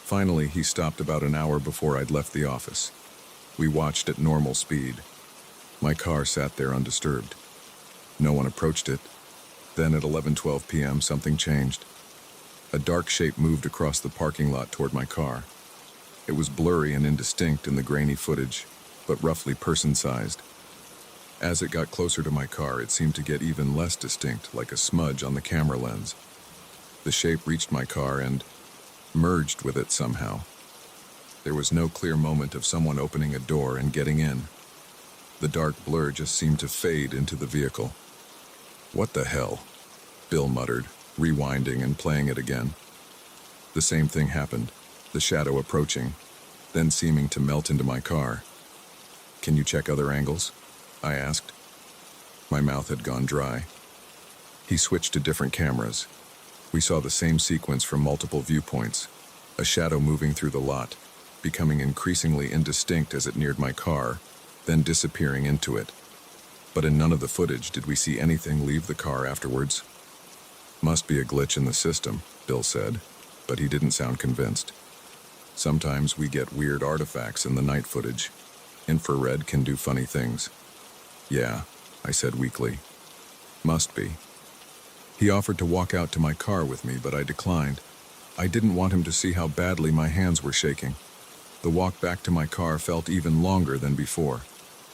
Finally, he stopped about an hour before I'd left the office. We watched at normal speed. My car sat there undisturbed. No one approached it. Then at 11:12 p.m., something changed. A dark shape moved across the parking lot toward my car. It was blurry and indistinct in the grainy footage, but roughly person-sized. As it got closer to my car, it seemed to get even less distinct, like a smudge on the camera lens. The shape reached my car and merged with it somehow. There was no clear moment of someone opening a door and getting in. The dark blur just seemed to fade into the vehicle. "What the hell?" Bill muttered, rewinding and playing it again. The same thing happened, the shadow approaching, then seeming to melt into my car. "Can you check other angles?" I asked. My mouth had gone dry. He switched to different cameras. We saw the same sequence from multiple viewpoints, a shadow moving through the lot, becoming increasingly indistinct as it neared my car, then disappearing into it. But in none of the footage did we see anything leave the car afterwards. "Must be a glitch in the system," Bill said, but he didn't sound convinced. "Sometimes we get weird artifacts in the night footage. Infrared can do funny things." "Yeah," I said weakly. "Must be." He offered to walk out to my car with me, but I declined. I didn't want him to see how badly my hands were shaking. The walk back to my car felt even longer than before.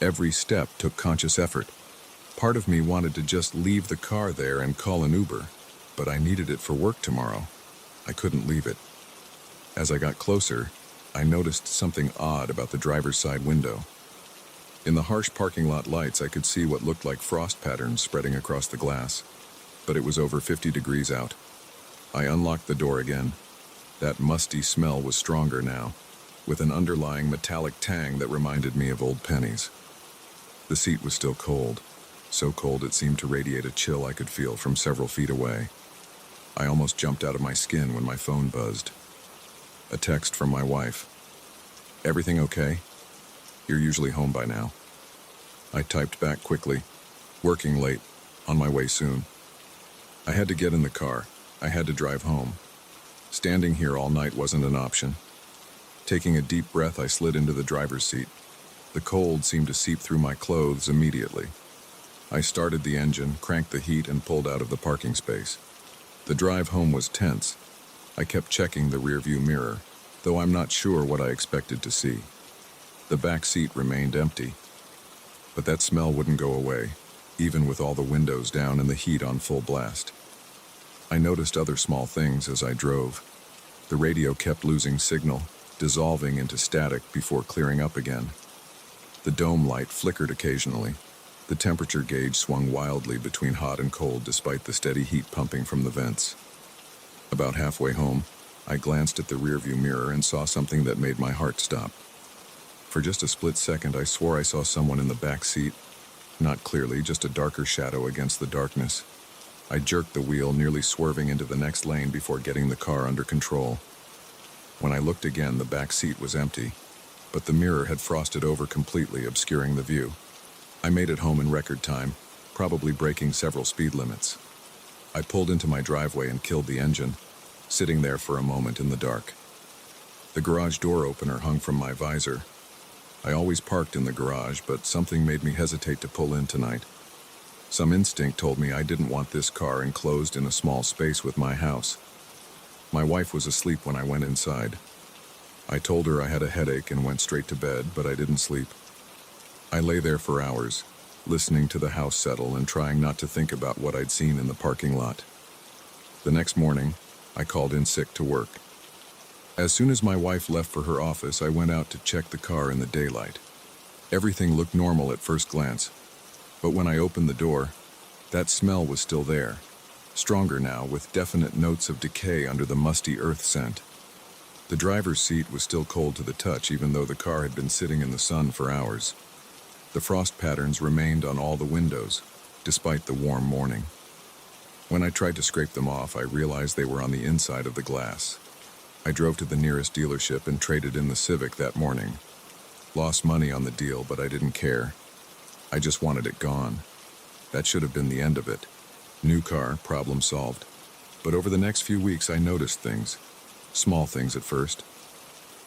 Every step took conscious effort. Part of me wanted to just leave the car there and call an Uber, but I needed it for work tomorrow. I couldn't leave it. As I got closer, I noticed something odd about the driver's side window. In the harsh parking lot lights, I could see what looked like frost patterns spreading across the glass, but it was over 50 degrees out. I unlocked the door again. That musty smell was stronger now, with an underlying metallic tang that reminded me of old pennies. The seat was still cold, so cold it seemed to radiate a chill I could feel from several feet away. I almost jumped out of my skin when my phone buzzed. A text from my wife. "Everything okay? You're usually home by now." I typed back quickly. "Working late. On my way soon." I had to get in the car. I had to drive home. Standing here all night wasn't an option. Taking a deep breath, I slid into the driver's seat. The cold seemed to seep through my clothes immediately. I started the engine, cranked the heat, and pulled out of the parking space. The drive home was tense. I kept checking the rearview mirror, though I'm not sure what I expected to see. The back seat remained empty. But that smell wouldn't go away, even with all the windows down and the heat on full blast. I noticed other small things as I drove. The radio kept losing signal, dissolving into static before clearing up again. The dome light flickered occasionally. The temperature gauge swung wildly between hot and cold despite the steady heat pumping from the vents. About halfway home, I glanced at the rearview mirror and saw something that made my heart stop. For just a split second, I swore I saw someone in the back seat. Not clearly, just a darker shadow against the darkness. I jerked the wheel, nearly swerving into the next lane before getting the car under control. When I looked again, the back seat was empty, but the mirror had frosted over completely, obscuring the view. I made it home in record time, probably breaking several speed limits. I pulled into my driveway and killed the engine, sitting there for a moment in the dark. The garage door opener hung from my visor. I always parked in the garage, but something made me hesitate to pull in tonight. Some instinct told me I didn't want this car enclosed in a small space with my house. My wife was asleep when I went inside. I told her I had a headache and went straight to bed, but I didn't sleep. I lay there for hours, listening to the house settle and trying not to think about what I'd seen in the parking lot. The next morning, I called in sick to work. As soon as my wife left for her office, I went out to check the car in the daylight. Everything looked normal at first glance, but when I opened the door, that smell was still there, stronger now with definite notes of decay under the musty earth scent. The driver's seat was still cold to the touch even though the car had been sitting in the sun for hours. The frost patterns remained on all the windows, despite the warm morning. When I tried to scrape them off, I realized they were on the inside of the glass. I drove to the nearest dealership and traded in the Civic that morning. Lost money on the deal, but I didn't care. I just wanted it gone. That should have been the end of it. New car, problem solved. But over the next few weeks, I noticed things. Small things at first.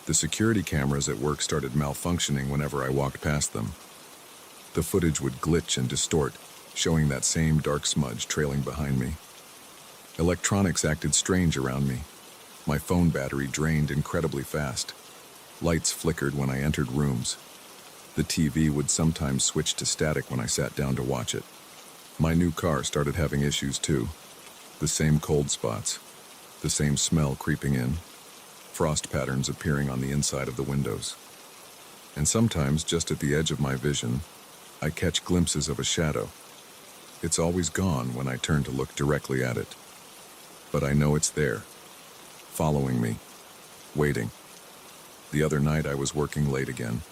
The security cameras at work started malfunctioning whenever I walked past them. The footage would glitch and distort, showing that same dark smudge trailing behind me. Electronics acted strange around me. My phone battery drained incredibly fast. Lights flickered when I entered rooms. The TV would sometimes switch to static when I sat down to watch it. My new car started having issues too. The same cold spots, the same smell creeping in, frost patterns appearing on the inside of the windows. And sometimes, just at the edge of my vision, I catch glimpses of a shadow. It's always gone when I turn to look directly at it. But I know it's there, following me, waiting. The other night I was working late again.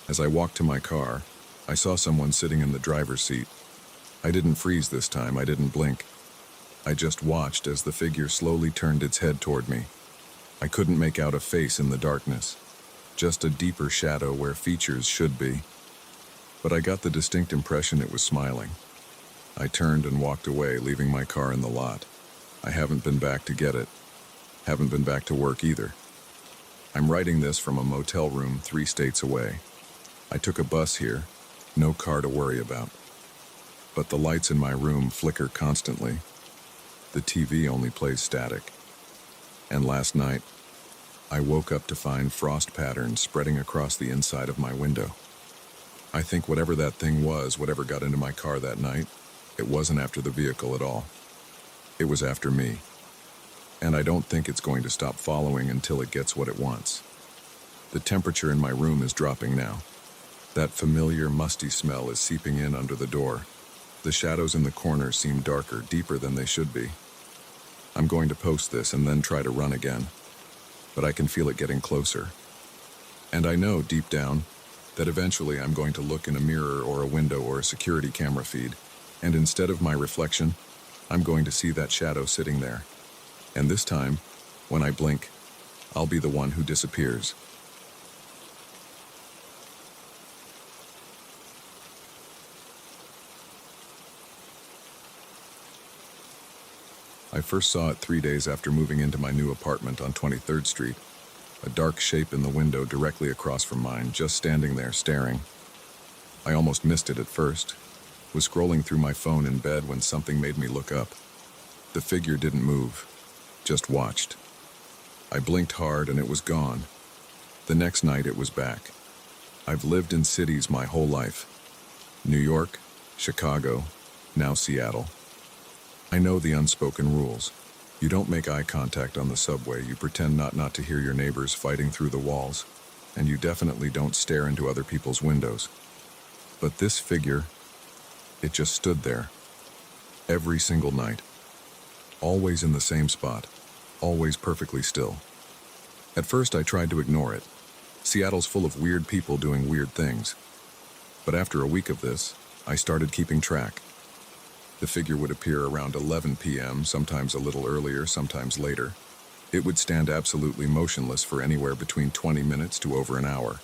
As I walked to my car, I saw someone sitting in the driver's seat. I didn't freeze this time, I didn't blink. I just watched as the figure slowly turned its head toward me. I couldn't make out a face in the darkness, just a deeper shadow where features should be. But I got the distinct impression it was smiling. I turned and walked away, leaving my car in the lot. I haven't been back to get it. Haven't been back to work either. I'm writing this from a motel room 3 states away. I took a bus here, no car to worry about. But the lights in my room flicker constantly. The TV only plays static. And last night, I woke up to find frost patterns spreading across the inside of my window. I think whatever that thing was, whatever got into my car that night, it wasn't after the vehicle at all. It was after me. And I don't think it's going to stop following until it gets what it wants. The temperature in my room is dropping now. That familiar, musty smell is seeping in under the door. The shadows in the corners seem darker, deeper than they should be. I'm going to post this and then try to run again. But I can feel it getting closer. And I know, deep down, that eventually I'm going to look in a mirror or a window or a security camera feed, and instead of my reflection, I'm going to see that shadow sitting there. And this time, when I blink, I'll be the one who disappears. I first saw it 3 days after moving into my new apartment on 23rd Street. A dark shape in the window directly across from mine, just standing there staring. I almost missed it at first. Was scrolling through my phone in bed when something made me look up. The figure didn't move, just watched. I blinked hard and it was gone. The next night it was back. I've lived in cities my whole life. New York, Chicago, now Seattle. I know the unspoken rules. You don't make eye contact on the subway, you pretend not to hear your neighbors fighting through the walls, and you definitely don't stare into other people's windows. But this figure, it just stood there. Every single night. Always in the same spot. Always perfectly still. At first I tried to ignore it. Seattle's full of weird people doing weird things. But after a week of this, I started keeping track. The figure would appear around 11 p.m., sometimes a little earlier, sometimes later. It would stand absolutely motionless for anywhere between 20 minutes to over an hour.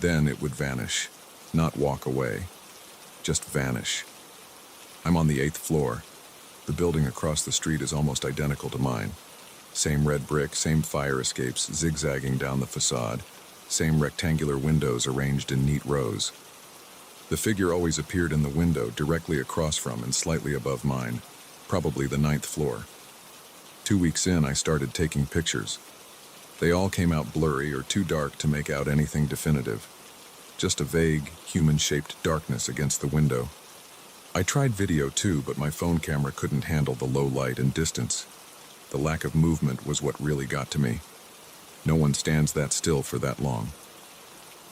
Then it would vanish. Not walk away. Just vanish. I'm on the 8th floor. The building across the street is almost identical to mine. Same red brick, same fire escapes zigzagging down the facade, same rectangular windows arranged in neat rows. The figure always appeared in the window directly across from and slightly above mine, probably the 9th floor. 2 weeks in, I started taking pictures. They all came out blurry or too dark to make out anything definitive. just a vague, human-shaped darkness against the window. I tried video too, but my phone camera couldn't handle the low light and distance. The lack of movement was what really got to me. No one stands that still for that long.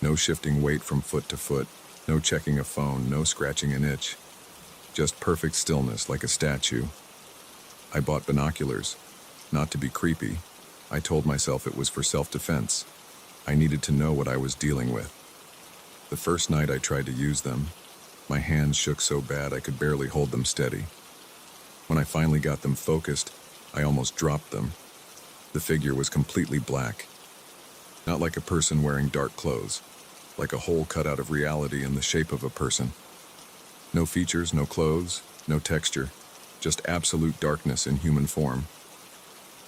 No shifting weight from foot to foot, no checking a phone, no scratching an itch. Just perfect stillness like a statue. I bought binoculars, not to be creepy. I told myself it was for self-defense. I needed to know what I was dealing with. The first night I tried to use them, my hands shook so bad I could barely hold them steady. When I finally got them focused, I almost dropped them. The figure was completely black. Not like a person wearing dark clothes, like a hole cut out of reality in the shape of a person. No features, no clothes, no texture, just absolute darkness in human form.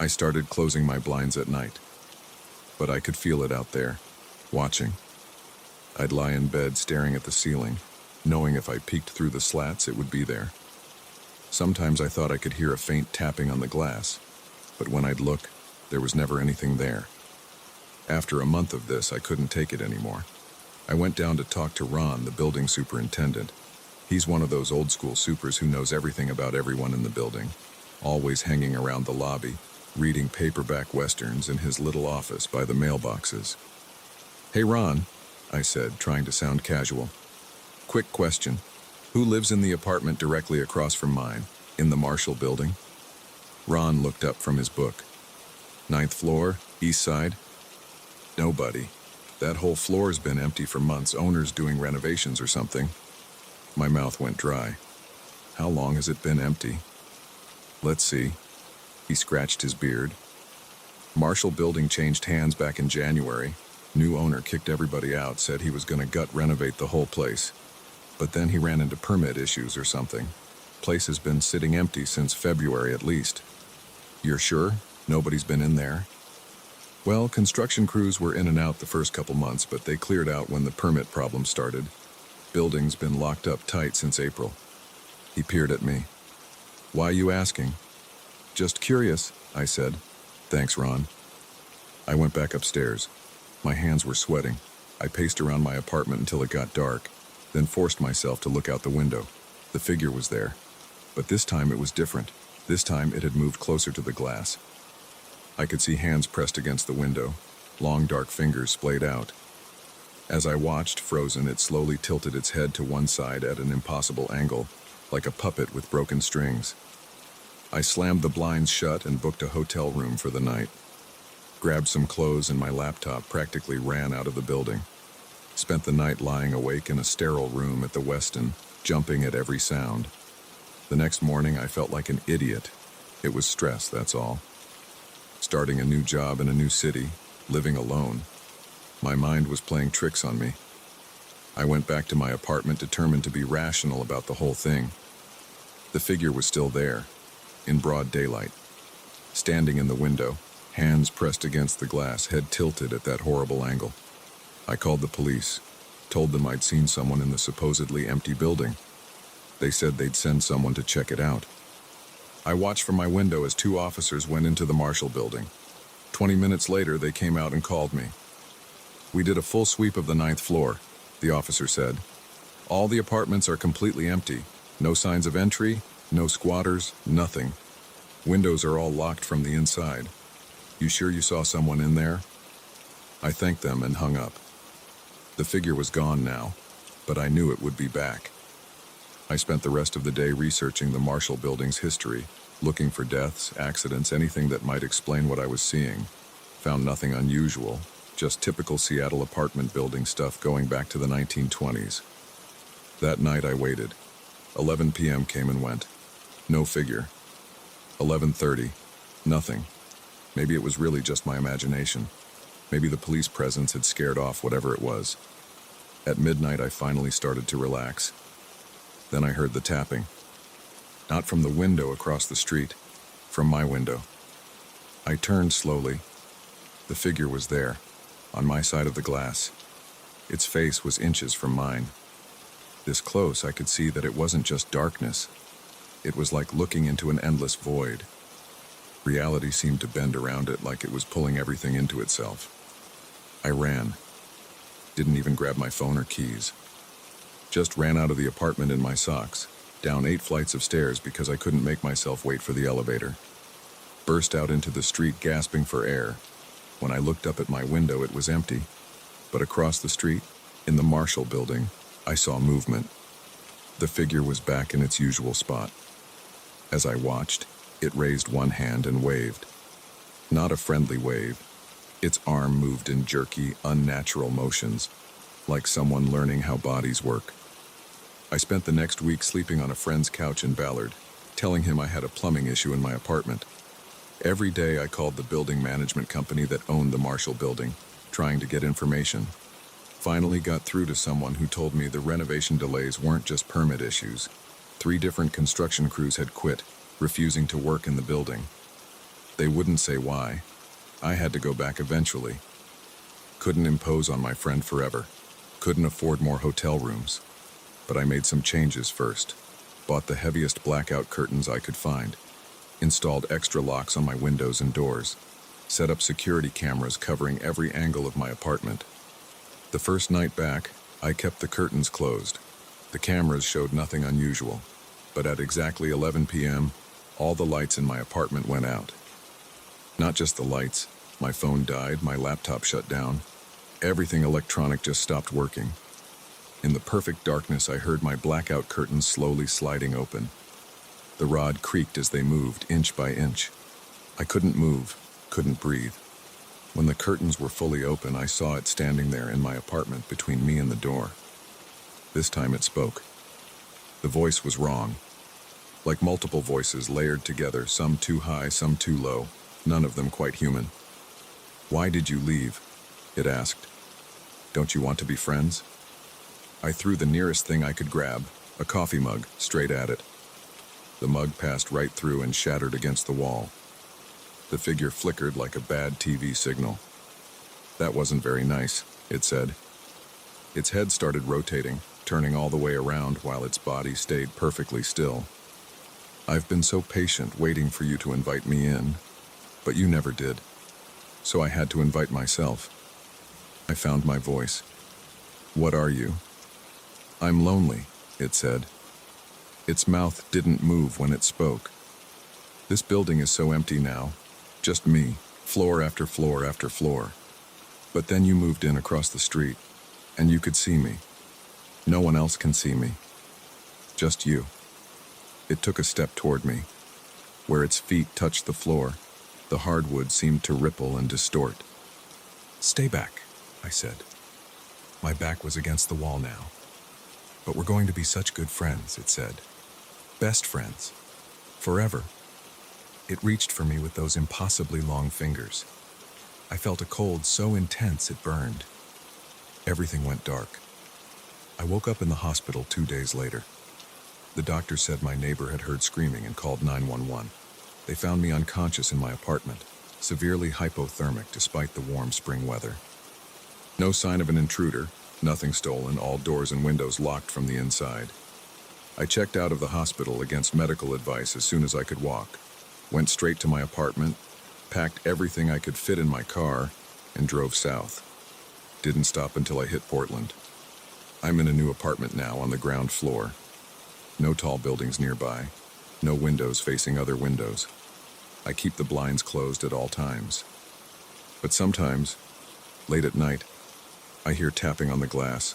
I started closing my blinds at night, but I could feel it out there, watching. I'd lie in bed staring at the ceiling, knowing if I peeked through the slats it would be there. Sometimes I thought I could hear a faint tapping on the glass, but when I'd look, there was never anything there. After a month of this, I couldn't take it anymore. I went down to talk to Ron, the building superintendent. He's one of those old school supers who knows everything about everyone in the building, always hanging around the lobby, reading paperback westerns in his little office by the mailboxes. "Hey Ron," I said, trying to sound casual. "Quick question. Who lives in the apartment directly across from mine, in the Marshall building?" Ron looked up from his book. "Ninth floor, east side?" "Nobody. That whole floor's been empty for months, owners doing renovations or something." My mouth went dry. "How long has it been empty?" "Let's see." He scratched his beard. "Marshall building changed hands back in January. New owner kicked everybody out, said he was gonna gut renovate the whole place. But then he ran into permit issues or something. Place has been sitting empty since February at least." "You're sure? Nobody's been in there?" "Well, construction crews were in and out the first couple months, but they cleared out when the permit problem started. Building's been locked up tight since April." He peered at me. "Why you asking?" "Just curious," I said. "Thanks, Ron." I went back upstairs. My hands were sweating. I paced around my apartment until it got dark, then forced myself to look out the window. The figure was there. But this time it was different. This time it had moved closer to the glass. I could see hands pressed against the window, long dark fingers splayed out. As I watched, frozen, it slowly tilted its head to one side at an impossible angle, like a puppet with broken strings. I slammed the blinds shut and booked a hotel room for the night. Grabbed some clothes and my laptop, practically ran out of the building. Spent the night lying awake in a sterile room at the Westin, jumping at every sound. The next morning I felt like an idiot. It was stress, that's all. Starting a new job in a new city, living alone. My mind was playing tricks on me. I went back to my apartment determined to be rational about the whole thing. The figure was still there, in broad daylight. Standing in the window, hands pressed against the glass, head tilted at that horrible angle. I called the police, told them I'd seen someone in the supposedly empty building. They said they'd send someone to check it out. I watched from my window as 2 officers went into the Marshall building. 20 minutes later, they came out and called me. "We did a full sweep of the 9th floor, the officer said. "All the apartments are completely empty. No signs of entry, no squatters, nothing. Windows are all locked from the inside. You sure you saw someone in there?" I thanked them and hung up. The figure was gone now, but I knew it would be back. I spent the rest of the day researching the Marshall building's history, looking for deaths, accidents, anything that might explain what I was seeing. Found nothing unusual, just typical Seattle apartment building stuff going back to the 1920s. That night I waited. 11 p.m. came and went. No figure. 11:30. Nothing. Maybe it was really just my imagination. Maybe the police presence had scared off whatever it was. At midnight I finally started to relax. Then I heard the tapping. Not from the window across the street, from my window. I turned slowly. The figure was there, on my side of the glass. Its face was inches from mine. This close, I could see that it wasn't just darkness. It was like looking into an endless void. Reality seemed to bend around it like it was pulling everything into itself. I ran. Didn't even grab my phone or keys. Just ran out of the apartment in my socks, down 8 flights of stairs because I couldn't make myself wait for the elevator. Burst out into the street gasping for air. When I looked up at my window, it was empty. But across the street, in the Marshall building, I saw movement. The figure was back in its usual spot. As I watched, it raised one hand and waved. Not a friendly wave. Its arm moved in jerky, unnatural motions, like someone learning how bodies work. I spent the next week sleeping on a friend's couch in Ballard, telling him I had a plumbing issue in my apartment. Every day I called the building management company that owned the Marshall building, trying to get information. Finally got through to someone who told me the renovation delays weren't just permit issues. 3 different construction crews had quit, refusing to work in the building. They wouldn't say why. I had to go back eventually. Couldn't impose on my friend forever. Couldn't afford more hotel rooms. But I made some changes first. Bought the heaviest blackout curtains I could find. Installed extra locks on my windows and doors. Set up security cameras covering every angle of my apartment. The first night back, I kept the curtains closed. The cameras showed nothing unusual. But at exactly 11 p.m., all the lights in my apartment went out. Not just the lights. My phone died, my laptop shut down. Everything electronic just stopped working. In the perfect darkness, I heard my blackout curtains slowly sliding open. The rod creaked as they moved, inch by inch. I couldn't move, couldn't breathe. When the curtains were fully open, I saw it standing there in my apartment between me and the door. This time it spoke. The voice was wrong. Like multiple voices layered together, some too high, some too low. None of them quite human. "Why did you leave?" it asked. "Don't you want to be friends?" I threw the nearest thing I could grab, a coffee mug, straight at it. The mug passed right through and shattered against the wall. The figure flickered like a bad TV signal. "That wasn't very nice," it said. Its head started rotating, turning all the way around while its body stayed perfectly still. "I've been so patient waiting for you to invite me in. But you never did. So I had to invite myself." I found my voice. "What are you?" "I'm lonely," it said. Its mouth didn't move when it spoke. "This building is so empty now. Just me, floor after floor after floor. But then you moved in across the street, and you could see me. No one else can see me. Just you." It took a step toward me. Where its feet touched the floor, the hardwood seemed to ripple and distort. "Stay back," I said. My back was against the wall now. "But we're going to be such good friends," it said. "Best friends. Forever." It reached for me with those impossibly long fingers. I felt a cold so intense it burned. Everything went dark. I woke up in the hospital 2 days later. The doctor said my neighbor had heard screaming and called 911. They found me unconscious in my apartment, severely hypothermic despite the warm spring weather. No sign of an intruder, nothing stolen, all doors and windows locked from the inside. I checked out of the hospital against medical advice as soon as I could walk, went straight to my apartment, packed everything I could fit in my car, and drove south. Didn't stop until I hit Portland. I'm in a new apartment now on the ground floor. No tall buildings nearby, no windows facing other windows. I keep the blinds closed at all times. But sometimes, late at night, I hear tapping on the glass.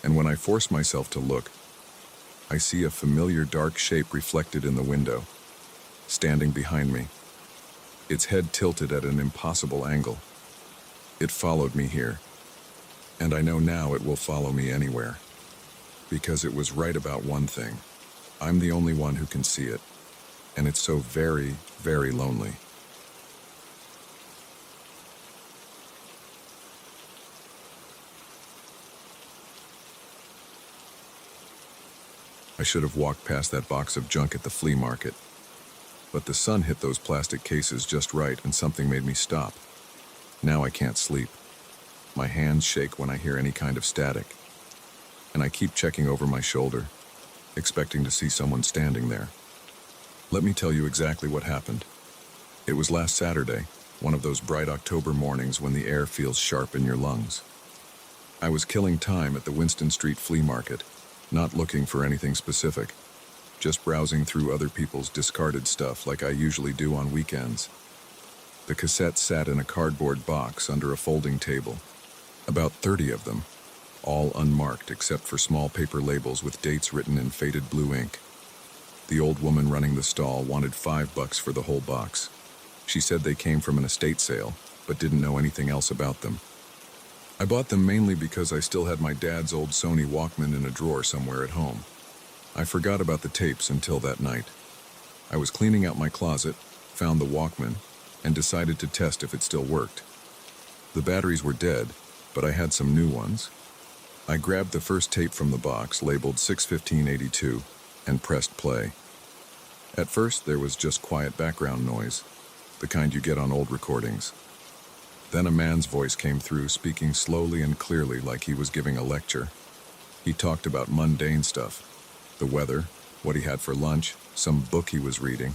And when I force myself to look, I see a familiar dark shape reflected in the window, standing behind me. Its head tilted at an impossible angle. It followed me here. And I know now it will follow me anywhere. Because it was right about one thing. I'm the only one who can see it. And it's so very, very lonely. I should have walked past that box of junk at the flea market. But the sun hit those plastic cases just right and something made me stop. Now I can't sleep. My hands shake when I hear any kind of static. And I keep checking over my shoulder, expecting to see someone standing there. Let me tell you exactly what happened. It was last Saturday, one of those bright October mornings when the air feels sharp in your lungs. I was killing time at the Winston Street flea market, not looking for anything specific, just browsing through other people's discarded stuff like I usually do on weekends. The cassettes sat in a cardboard box under a folding table. About 30 of them, all unmarked except for small paper labels with dates written in faded blue ink. The old woman running the stall wanted $5 for the whole box. She said they came from an estate sale, but didn't know anything else about them. I bought them mainly because I still had my dad's old Sony Walkman in a drawer somewhere at home. I forgot about the tapes until that night. I was cleaning out my closet, found the Walkman, and decided to test if it still worked. The batteries were dead, but I had some new ones. I grabbed the first tape from the box, labeled 61582, and pressed play. At first, there was just quiet background noise, the kind you get on old recordings. Then a man's voice came through, speaking slowly and clearly like he was giving a lecture. He talked about mundane stuff, the weather, what he had for lunch, some book he was reading,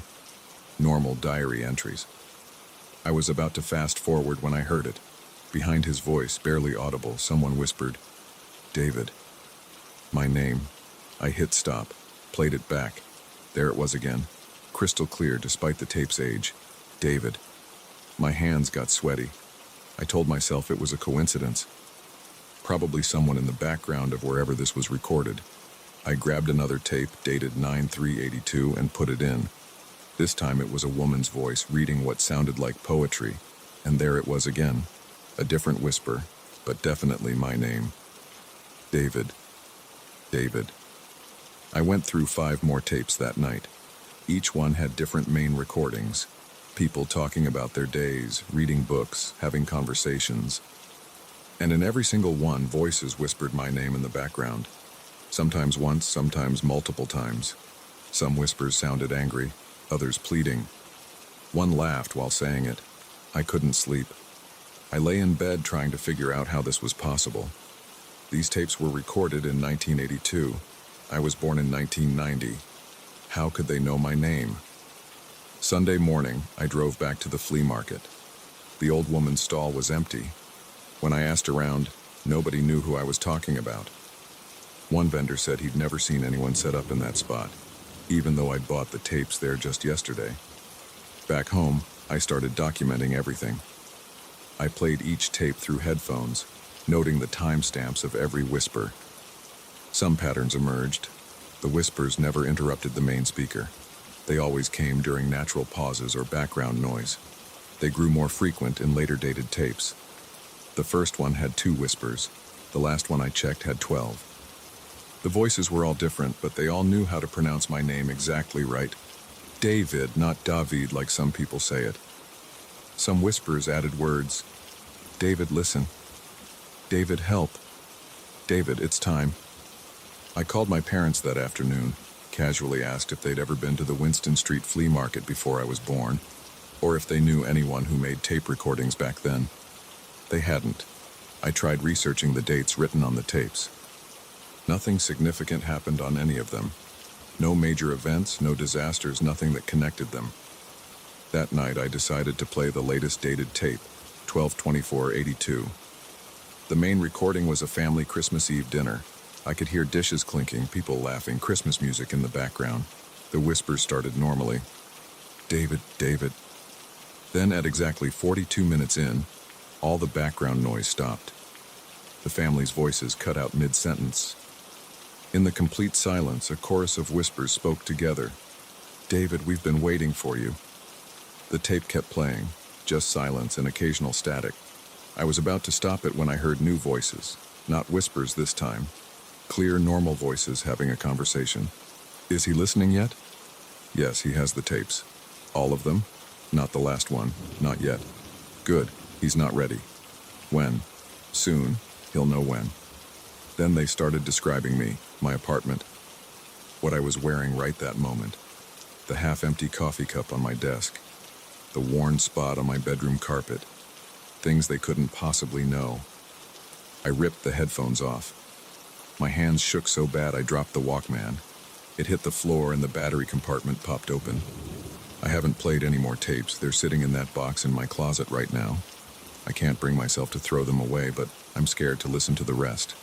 normal diary entries. I was about to fast forward when I heard it. Behind his voice, barely audible, someone whispered, "David." My name. I hit stop, played it back. There it was again, crystal clear despite the tape's age. David. My hands got sweaty. I told myself it was a coincidence. Probably someone in the background of wherever this was recorded. I grabbed another tape dated 9/3/82 and put it in. This time it was a woman's voice reading what sounded like poetry, and there it was again, a different whisper, but definitely my name. David. David. I went through 5 more tapes that night. Each one had different main recordings. People talking about their days, reading books, having conversations. And in every single one, voices whispered my name in the background. Sometimes once, sometimes multiple times. Some whispers sounded angry, others pleading. One laughed while saying it. I couldn't sleep. I lay in bed trying to figure out how this was possible. These tapes were recorded in 1982. I was born in 1990. How could they know my name? Sunday morning, I drove back to the flea market. The old woman's stall was empty. When I asked around, nobody knew who I was talking about. One vendor said he'd never seen anyone set up in that spot, even though I'd bought the tapes there just yesterday. Back home, I started documenting everything. I played each tape through headphones, noting the timestamps of every whisper. Some patterns emerged. The whispers never interrupted the main speaker. They always came during natural pauses or background noise. They grew more frequent in later dated tapes. The first one had 2 whispers. The last one I checked had 12. The voices were all different, but they all knew how to pronounce my name exactly right. David, not David like some people say it. Some whispers added words. David, listen. David, help. David, it's time. I called my parents that afternoon, casually asked if they'd ever been to the Winston Street flea market before I was born, or if they knew anyone who made tape recordings back then. They hadn't. I tried researching the dates written on the tapes. Nothing significant happened on any of them. No major events, no disasters, nothing that connected them. That night I decided to play the latest dated tape, 12/24/82. The main recording was a family Christmas Eve dinner. I could hear dishes clinking, people laughing, Christmas music in the background. The whispers started normally. David, David. Then at exactly 42 minutes in, all the background noise stopped. The family's voices cut out mid-sentence. In the complete silence, a chorus of whispers spoke together. David, we've been waiting for you. The tape kept playing, just silence and occasional static. I was about to stop it when I heard new voices, not whispers this time. Clear, normal voices having a conversation. Is he listening yet? Yes, he has the tapes. All of them? Not the last one. Not yet. Good. He's not ready. When? Soon. He'll know when. Then they started describing me, my apartment, what I was wearing right that moment, the half-empty coffee cup on my desk, the worn spot on my bedroom carpet, things they couldn't possibly know. I ripped the headphones off. My hands shook so bad I dropped the Walkman. It hit the floor and the battery compartment popped open. I haven't played any more tapes. They're sitting in that box in my closet right now. I can't bring myself to throw them away, but I'm scared to listen to the rest,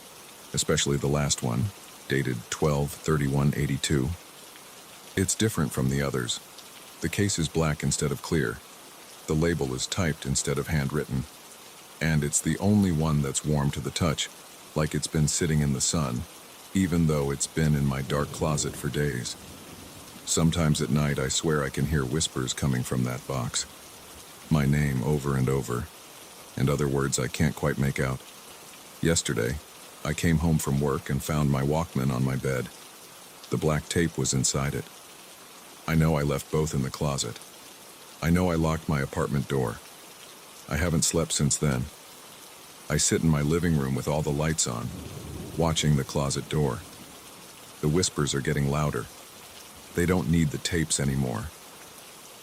especially the last one, dated 12/31/82. It's different from the others. The case is black instead of clear. The label is typed instead of handwritten. And it's the only one that's warm to the touch, like it's been sitting in the sun, even though it's been in my dark closet for days. Sometimes at night I swear I can hear whispers coming from that box. My name over and over, and other words I can't quite make out. Yesterday, I came home from work and found my Walkman on my bed. The black tape was inside it. I know I left both in the closet. I know I locked my apartment door. I haven't slept since then. I sit in my living room with all the lights on, watching the closet door. The whispers are getting louder. They don't need the tapes anymore.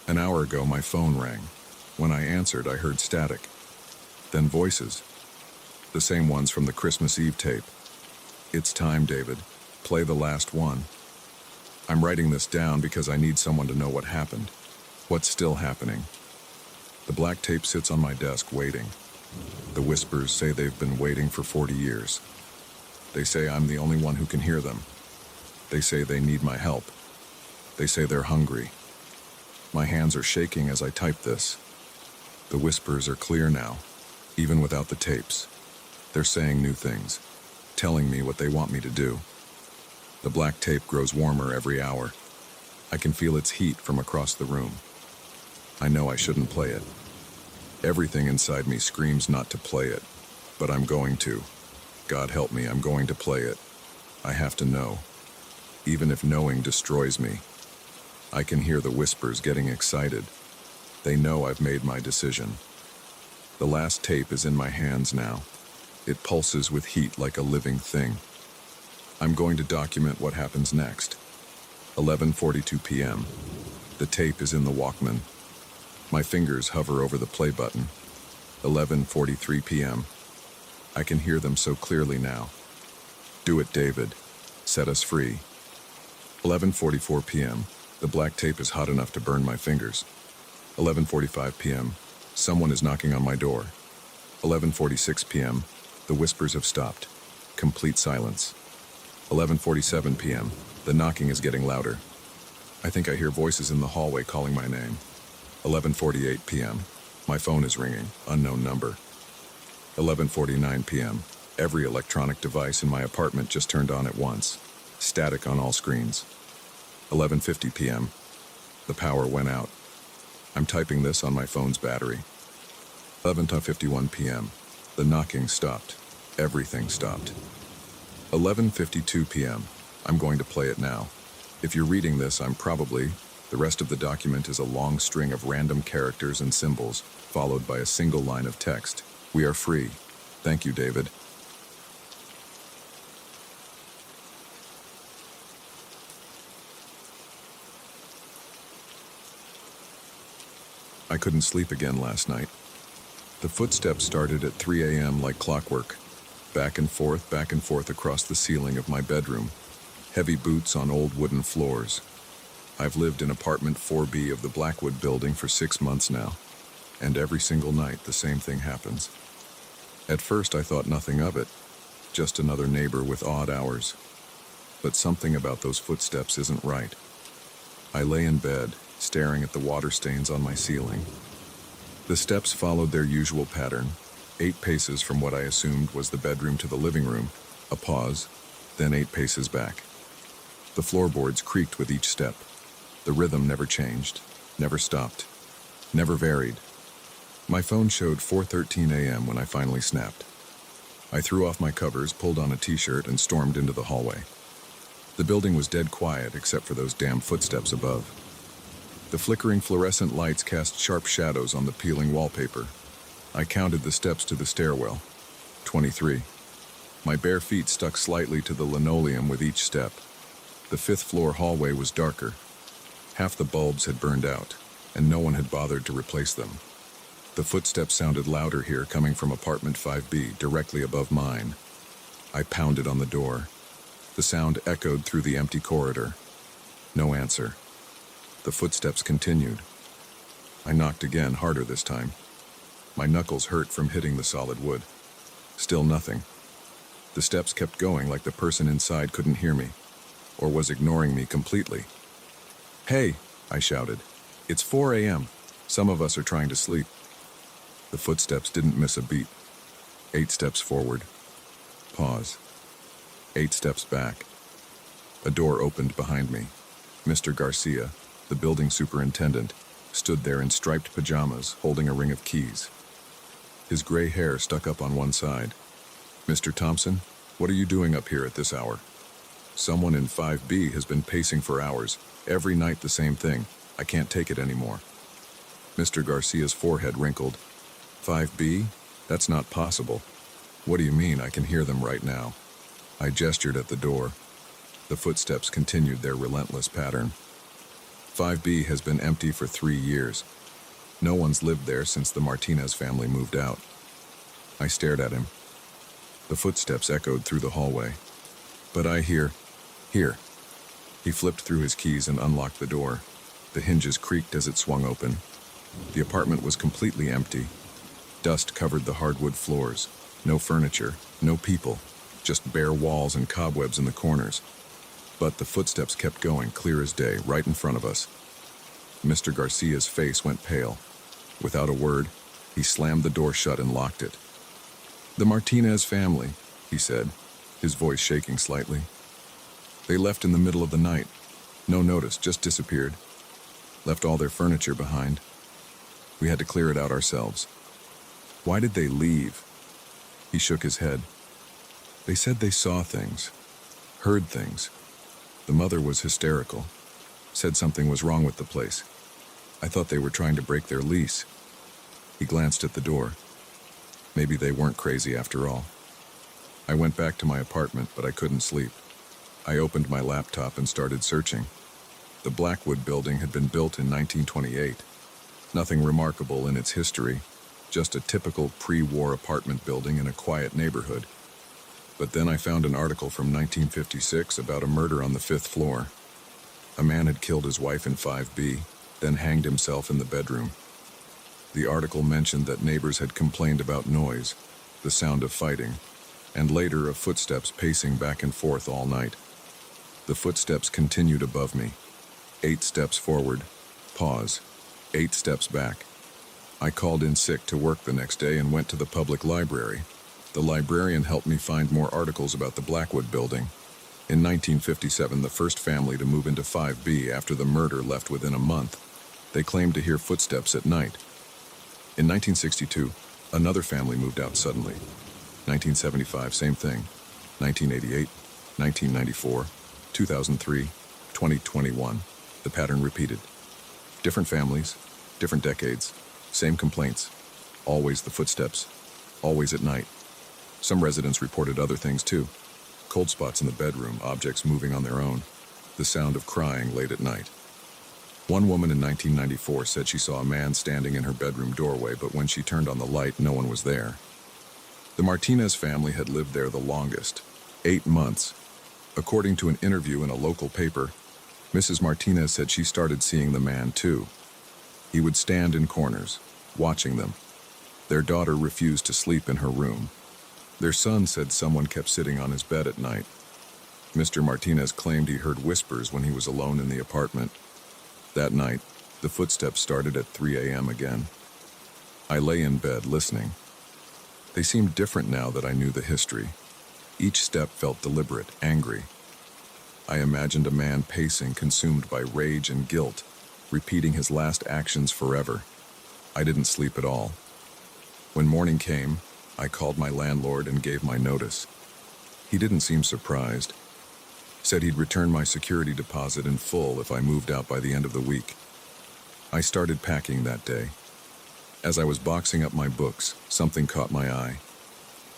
An hour ago, my phone rang. When I answered, I heard static. Then voices. The same ones from the Christmas Eve tape. It's time, David. Play the last one. I'm writing this down because I need someone to know what happened. What's still happening. The black tape sits on my desk waiting. The whispers say they've been waiting for 40 years. They say I'm the only one who can hear them. They say they need my help. They say they're hungry. My hands are shaking as I type this. The whispers are clear now, even without the tapes. They're saying new things, telling me what they want me to do. The black tape grows warmer every hour. I can feel its heat from across the room. I know I shouldn't play it. Everything inside me screams not to play it, but I'm going to. God help me, I'm going to play it. I have to know. Even if knowing destroys me. I can hear the whispers getting excited. They know I've made my decision. The last tape is in my hands now. It pulses with heat like a living thing. I'm going to document what happens next. 11:42 p.m. The tape is in the Walkman. My fingers hover over the play button. 11:43 p.m. I can hear them so clearly now. Do it, David. Set us free. 11:44 p.m. The black tape is hot enough to burn my fingers. 11:45 p.m. Someone is knocking on my door. 11:46 p.m. The whispers have stopped. Complete silence. 11:47 p.m. The knocking is getting louder. I think I hear voices in the hallway calling my name. 11:48 p.m. My phone is ringing. Unknown number. 11:49 p.m. Every electronic device in my apartment just turned on at once. Static on all screens. 11:50 p.m. The power went out. I'm typing this on my phone's battery. 11:51 p.m. The knocking stopped. Everything stopped. 11:52 p.m. I'm going to play it now. If you're reading this, the rest of the document is a long string of random characters and symbols, followed by a single line of text. We are free. Thank you, David. I couldn't sleep again last night. The footsteps started at 3 a.m. like clockwork, back and forth across the ceiling of my bedroom, heavy boots on old wooden floors. I've lived in apartment 4B of the Blackwood building for 6 months now, and every single night the same thing happens. At first I thought nothing of it, just another neighbor with odd hours. But something about those footsteps isn't right. I lay in bed, staring at the water stains on my ceiling. The steps followed their usual pattern, 8 paces from what I assumed was the bedroom to the living room, a pause, then 8 paces back. The floorboards creaked with each step. The rhythm never changed, never stopped, never varied. My phone showed 4:13 a.m. when I finally snapped. I threw off my covers, pulled on a t-shirt, and stormed into the hallway. The building was dead quiet except for those damn footsteps above. The flickering fluorescent lights cast sharp shadows on the peeling wallpaper. I counted the steps to the stairwell. 23. My bare feet stuck slightly to the linoleum with each step. The 5th floor hallway was darker. Half the bulbs had burned out, and no one had bothered to replace them. The footsteps sounded louder here, coming from apartment 5B, directly above mine. I pounded on the door. The sound echoed through the empty corridor. No answer. The footsteps continued. I knocked again, harder this time. My knuckles hurt from hitting the solid wood. Still nothing. The steps kept going like the person inside couldn't hear me, or was ignoring me completely. "Hey," I shouted. "It's 4 a.m. Some of us are trying to sleep." The footsteps didn't miss a beat. 8 steps forward. Pause. 8 steps back. A door opened behind me. Mr. Garcia, the building superintendent, stood there in striped pajamas, holding a ring of keys. His gray hair stuck up on one side. "Mr. Thompson, what are you doing up here at this hour?" "Someone in 5B has been pacing for hours. Every night the same thing. I can't take it anymore." Mr. Garcia's forehead wrinkled. 5B? That's not possible. "What do you mean? I can hear them right now." I gestured at the door. The footsteps continued their relentless pattern. 5B has been empty for 3 years. No one's lived there since the Martinez family moved out. I stared at him. The footsteps echoed through the hallway. "But I hear... Here." He flipped through his keys and unlocked the door. The hinges creaked as it swung open. The apartment was completely empty. Dust covered the hardwood floors. No furniture, no people, just bare walls and cobwebs in the corners. But the footsteps kept going, clear as day, right in front of us. Mr. Garcia's face went pale. Without a word, he slammed the door shut and locked it. "The Martinez family," he said, his voice shaking slightly. "They left in the middle of the night. No notice, just disappeared. Left all their furniture behind. We had to clear it out ourselves." "Why did they leave?" He shook his head. "They said they saw things, heard things. The mother was hysterical. Said something was wrong with the place. I thought they were trying to break their lease." He glanced at the door. Maybe they weren't crazy after all. I went back to my apartment, but I couldn't sleep. I opened my laptop and started searching. The Blackwood building had been built in 1928. Nothing remarkable in its history, just a typical pre-war apartment building in a quiet neighborhood. But then I found an article from 1956 about a murder on the 5th floor. A man had killed his wife in 5B, then hanged himself in the bedroom. The article mentioned that neighbors had complained about noise, the sound of fighting, and later of footsteps pacing back and forth all night. The footsteps continued above me. 8 steps forward. Pause. 8 steps back. I called in sick to work the next day and went to the public library. The librarian helped me find more articles about the Blackwood building. In 1957, the first family to move into 5B after the murder left within a month. They claimed to hear footsteps at night. In 1962, another family moved out suddenly. 1975, same thing. 1988, 1994, 2003, 2021. The pattern repeated. Different families, different decades, same complaints. Always the footsteps, always at night. Some residents reported other things too. Cold spots in the bedroom, objects moving on their own, the sound of crying late at night. One woman in 1994 said she saw a man standing in her bedroom doorway, but when she turned on the light, no one was there. The Martinez family had lived there the longest, 8 months. According to an interview in a local paper, Mrs. Martinez said she started seeing the man too. He would stand in corners, watching them. Their daughter refused to sleep in her room. Their son said someone kept sitting on his bed at night. Mr. Martinez claimed he heard whispers when he was alone in the apartment. That night, the footsteps started at 3 a.m. again. I lay in bed listening. They seemed different now that I knew the history. Each step felt deliberate, angry. I imagined a man pacing, consumed by rage and guilt, repeating his last actions forever. I didn't sleep at all. When morning came, I called my landlord and gave my notice. He didn't seem surprised. Said he'd return my security deposit in full if I moved out by the end of the week. I started packing that day. As I was boxing up my books, something caught my eye.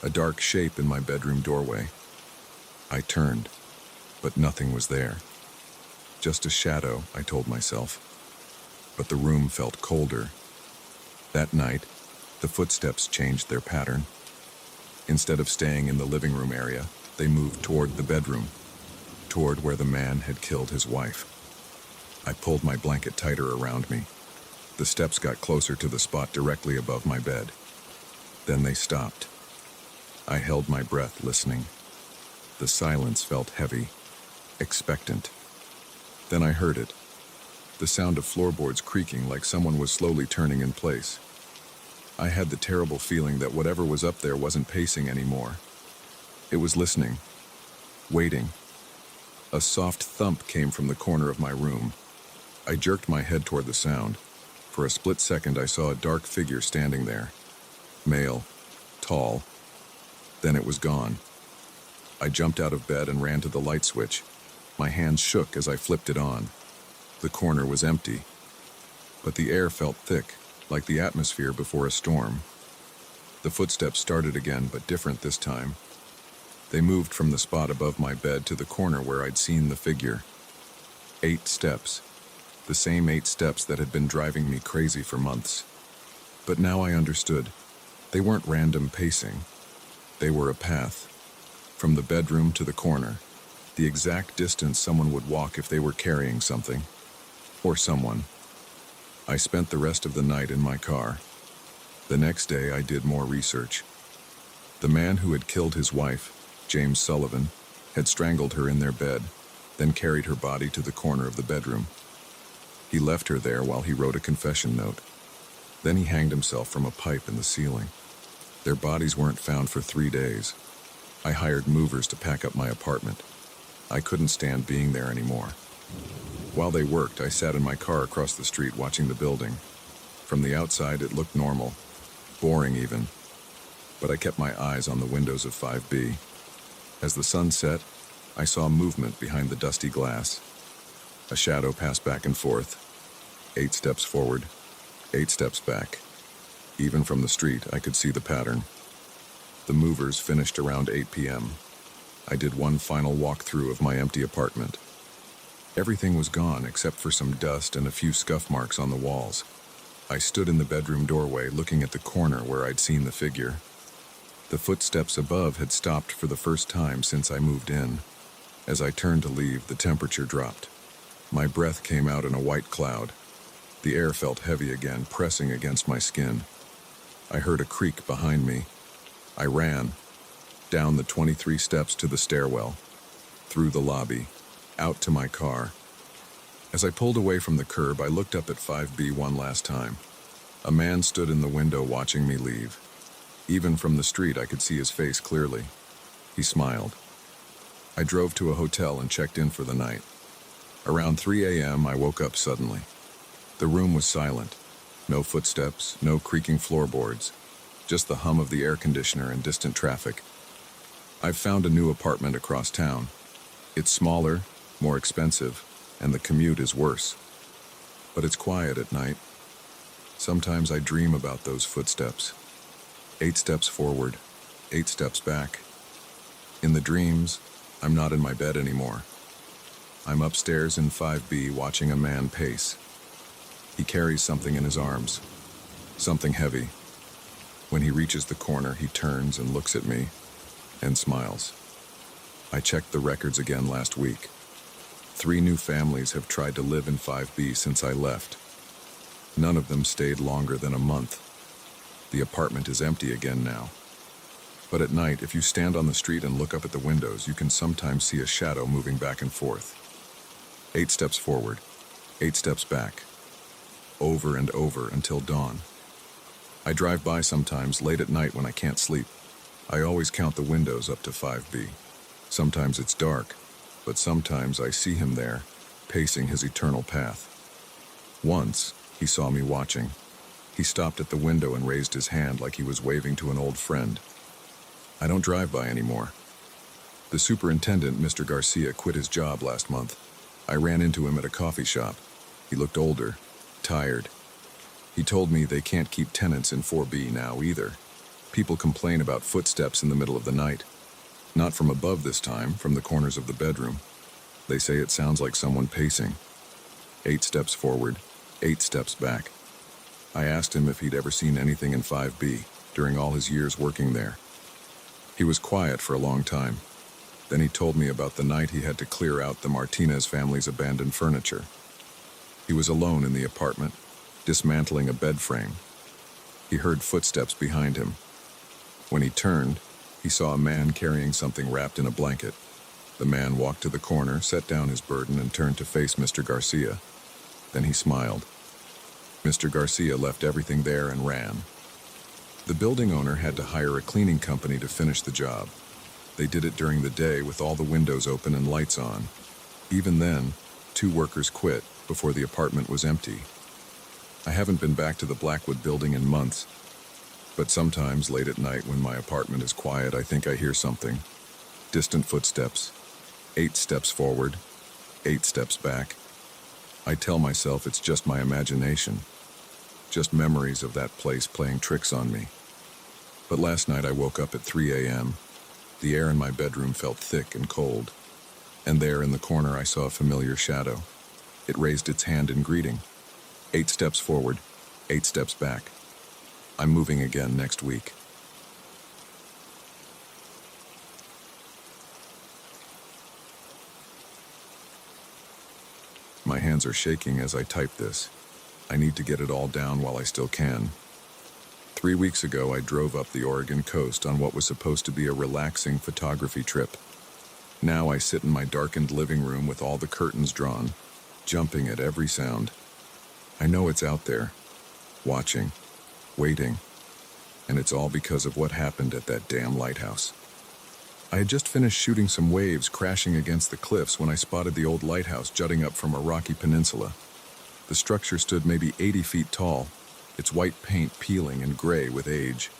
A dark shape in my bedroom doorway. I turned, but nothing was there. Just a shadow, I told myself. But the room felt colder. That night, the footsteps changed their pattern. Instead of staying in the living room area, they moved toward the bedroom, toward where the man had killed his wife. I pulled my blanket tighter around me. The steps got closer to the spot directly above my bed. Then they stopped. I held my breath, listening. The silence felt heavy, expectant. Then I heard it. The sound of floorboards creaking like someone was slowly turning in place. I had the terrible feeling that whatever was up there wasn't pacing anymore. It was listening, waiting. A soft thump came from the corner of my room. I jerked my head toward the sound. For a split second, I saw a dark figure standing there. Male, tall. Then it was gone. I jumped out of bed and ran to the light switch. My hands shook as I flipped it on. The corner was empty, but the air felt thick, like the atmosphere before a storm. The footsteps started again, but different this time. They moved from the spot above my bed to the corner where I'd seen the figure. 8 steps. The same 8 steps that had been driving me crazy for months. But now I understood. They weren't random pacing. They were a path. From the bedroom to the corner. The exact distance someone would walk if they were carrying something. Or someone. I spent the rest of the night in my car. The next day I did more research. The man who had killed his wife, James Sullivan, had strangled her in their bed, then carried her body to the corner of the bedroom. He left her there while he wrote a confession note. Then he hanged himself from a pipe in the ceiling. Their bodies weren't found for 3 days. I hired movers to pack up my apartment. I couldn't stand being there anymore. While they worked, I sat in my car across the street watching the building. From the outside, it looked normal, boring even. But I kept my eyes on the windows of 5B. As the sun set, I saw movement behind the dusty glass. A shadow passed back and forth. 8 steps forward, 8 steps back. Even from the street, I could see the pattern. The movers finished around 8 p.m. I did one final walkthrough of my empty apartment. Everything was gone except for some dust and a few scuff marks on the walls. I stood in the bedroom doorway looking at the corner where I'd seen the figure. The footsteps above had stopped for the first time since I moved in. As I turned to leave, the temperature dropped. My breath came out in a white cloud. The air felt heavy again, pressing against my skin. I heard a creak behind me. I ran, down the 23 steps to the stairwell, through the lobby, out to my car. As I pulled away from the curb, I looked up at 5B one last time. A man stood in the window watching me leave. Even from the street, I could see his face clearly. He smiled. I drove to a hotel and checked in for the night. Around 3 a.m., I woke up suddenly. The room was silent. No footsteps, no creaking floorboards, just the hum of the air conditioner and distant traffic. I've found a new apartment across town. It's smaller, more expensive, and the commute is worse. But it's quiet at night. Sometimes I dream about those footsteps. 8 steps forward, 8 steps back. In the dreams, I'm not in my bed anymore. I'm upstairs in 5B watching a man pace. He carries something in his arms, something heavy. When he reaches the corner, he turns and looks at me and smiles. I checked the records again last week. 3 new families have tried to live in 5B since I left. None of them stayed longer than a month. The apartment is empty again now. But at night, if you stand on the street and look up at the windows, you can sometimes see a shadow moving back and forth. 8 steps forward, 8 steps back. Over and over until dawn. I drive by sometimes late at night when I can't sleep. I always count the windows up to 5B. Sometimes it's dark, but sometimes I see him there, pacing his eternal path. Once, he saw me watching. He stopped at the window and raised his hand like he was waving to an old friend. I don't drive by anymore. The superintendent, Mr. Garcia, quit his job last month. I ran into him at a coffee shop. He looked older, tired. He told me they can't keep tenants in 4B now either. People complain about footsteps in the middle of the night. Not from above this time, from the corners of the bedroom. They say it sounds like someone pacing. 8 steps forward, 8 steps back. I asked him if he'd ever seen anything in 5B during all his years working there. He was quiet for a long time. Then he told me about the night he had to clear out the Martinez family's abandoned furniture. He was alone in the apartment, dismantling a bed frame. He heard footsteps behind him. When he turned, he saw a man carrying something wrapped in a blanket. The man walked to the corner, set down his burden, and turned to face Mr. Garcia. Then he smiled. Mr. Garcia left everything there and ran. The building owner had to hire a cleaning company to finish the job. They did it during the day with all the windows open and lights on. Even then, 2 workers quit before the apartment was empty. I haven't been back to the Blackwood building in months, but sometimes late at night when my apartment is quiet, I think I hear something. Distant footsteps. 8 steps forward, 8 steps back. I tell myself it's just my imagination, just memories of that place playing tricks on me. But last night I woke up at 3 a.m. The air in my bedroom felt thick and cold, and there in the corner I saw a familiar shadow. It raised its hand in greeting. 8 steps forward, 8 steps back. I'm moving again next week. My hands are shaking as I type this. I need to get it all down while I still can. 3 weeks ago, I drove up the Oregon coast on what was supposed to be a relaxing photography trip. Now I sit in my darkened living room with all the curtains drawn, jumping at every sound. I know it's out there, watching, waiting, and it's all because of what happened at that damn lighthouse. I had just finished shooting some waves crashing against the cliffs when I spotted the old lighthouse jutting up from a rocky peninsula. The structure stood maybe 80 feet tall, its white paint peeling and gray with age.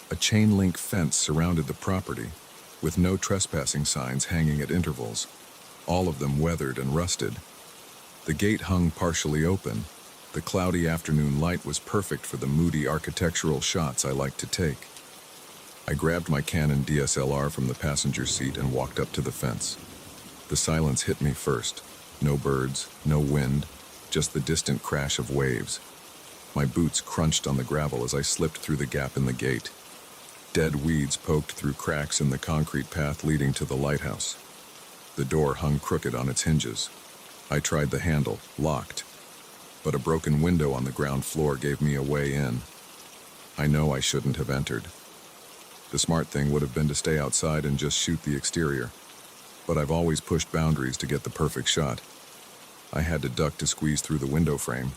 A chain-link fence surrounded the property, with no trespassing signs hanging at intervals, all of them weathered and rusted. The gate hung partially open. The cloudy afternoon light was perfect for the moody architectural shots I like to take. I grabbed my Canon DSLR from the passenger seat and walked up to the fence. The silence hit me first. No birds, no wind, just the distant crash of waves. My boots crunched on the gravel as I slipped through the gap in the gate. Dead weeds poked through cracks in the concrete path leading to the lighthouse. The door hung crooked on its hinges. I tried the handle, locked, but a broken window on the ground floor gave me a way in. I know I shouldn't have entered. The smart thing would have been to stay outside and just shoot the exterior, but I've always pushed boundaries to get the perfect shot. I had to duck to squeeze through the window frame.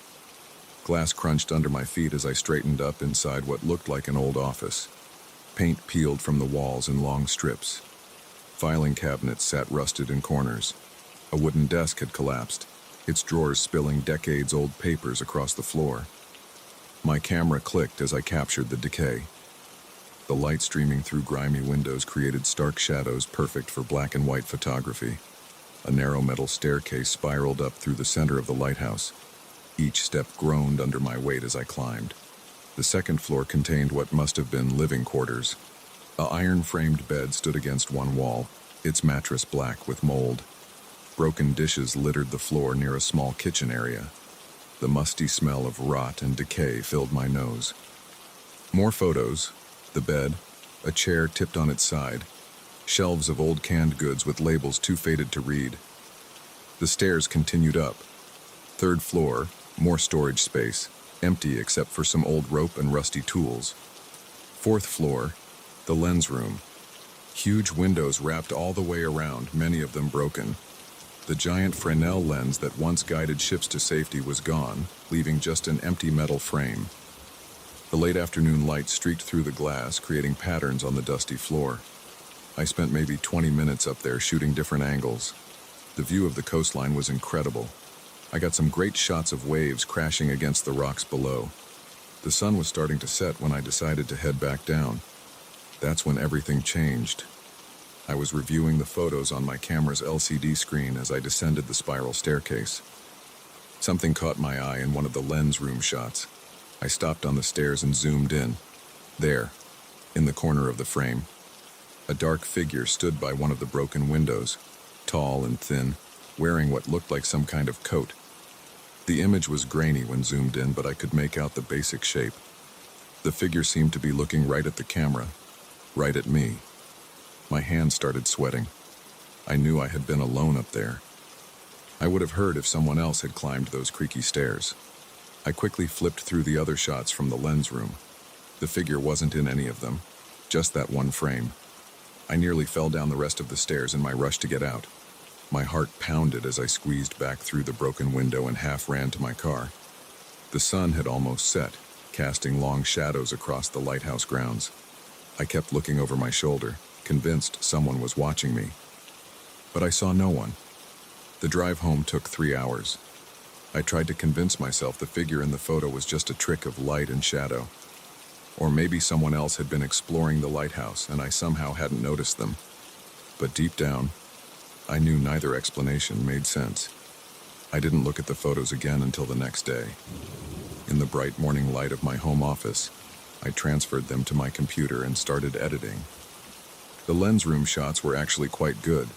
Glass crunched under my feet as I straightened up inside what looked like an old office. Paint peeled from the walls in long strips. Filing cabinets sat rusted in corners. A wooden desk had collapsed, its drawers spilling decades-old papers across the floor. My camera clicked as I captured the decay. The light streaming through grimy windows created stark shadows perfect for black and white photography. A narrow metal staircase spiraled up through the center of the lighthouse. Each step groaned under my weight as I climbed. The second floor contained what must have been living quarters. A iron-framed bed stood against one wall, its mattress black with mold. Broken dishes littered the floor near a small kitchen area. The musty smell of rot and decay filled my nose. More photos. The bed, a chair tipped on its side, shelves of old canned goods with labels too faded to read. The stairs continued up. 3rd floor, more storage space, empty except for some old rope and rusty tools. 4th floor, the lens room. Huge windows wrapped all the way around, many of them broken. The giant Fresnel lens that once guided ships to safety was gone, leaving just an empty metal frame. The late afternoon light streaked through the glass, creating patterns on the dusty floor. I spent maybe 20 minutes up there shooting different angles. The view of the coastline was incredible. I got some great shots of waves crashing against the rocks below. The sun was starting to set when I decided to head back down. That's when everything changed. I was reviewing the photos on my camera's LCD screen as I descended the spiral staircase. Something caught my eye in one of the lens room shots. I stopped on the stairs and zoomed in. There, in the corner of the frame, a dark figure stood by one of the broken windows, tall and thin, wearing what looked like some kind of coat. The image was grainy when zoomed in, but I could make out the basic shape. The figure seemed to be looking right at the camera, right at me. My hands started sweating. I knew I had been alone up there. I would have heard if someone else had climbed those creaky stairs. I quickly flipped through the other shots from the lens room. The figure wasn't in any of them, just that one frame. I nearly fell down the rest of the stairs in my rush to get out. My heart pounded as I squeezed back through the broken window and half ran to my car. The sun had almost set, casting long shadows across the lighthouse grounds. I kept looking over my shoulder, convinced someone was watching me. But I saw no one. The drive home took 3 hours. I tried to convince myself the figure in the photo was just a trick of light and shadow. Or maybe someone else had been exploring the lighthouse and I somehow hadn't noticed them. But deep down, I knew neither explanation made sense. I didn't look at the photos again until the next day. In the bright morning light of my home office, I transferred them to my computer and started editing. The lens room shots were actually quite good.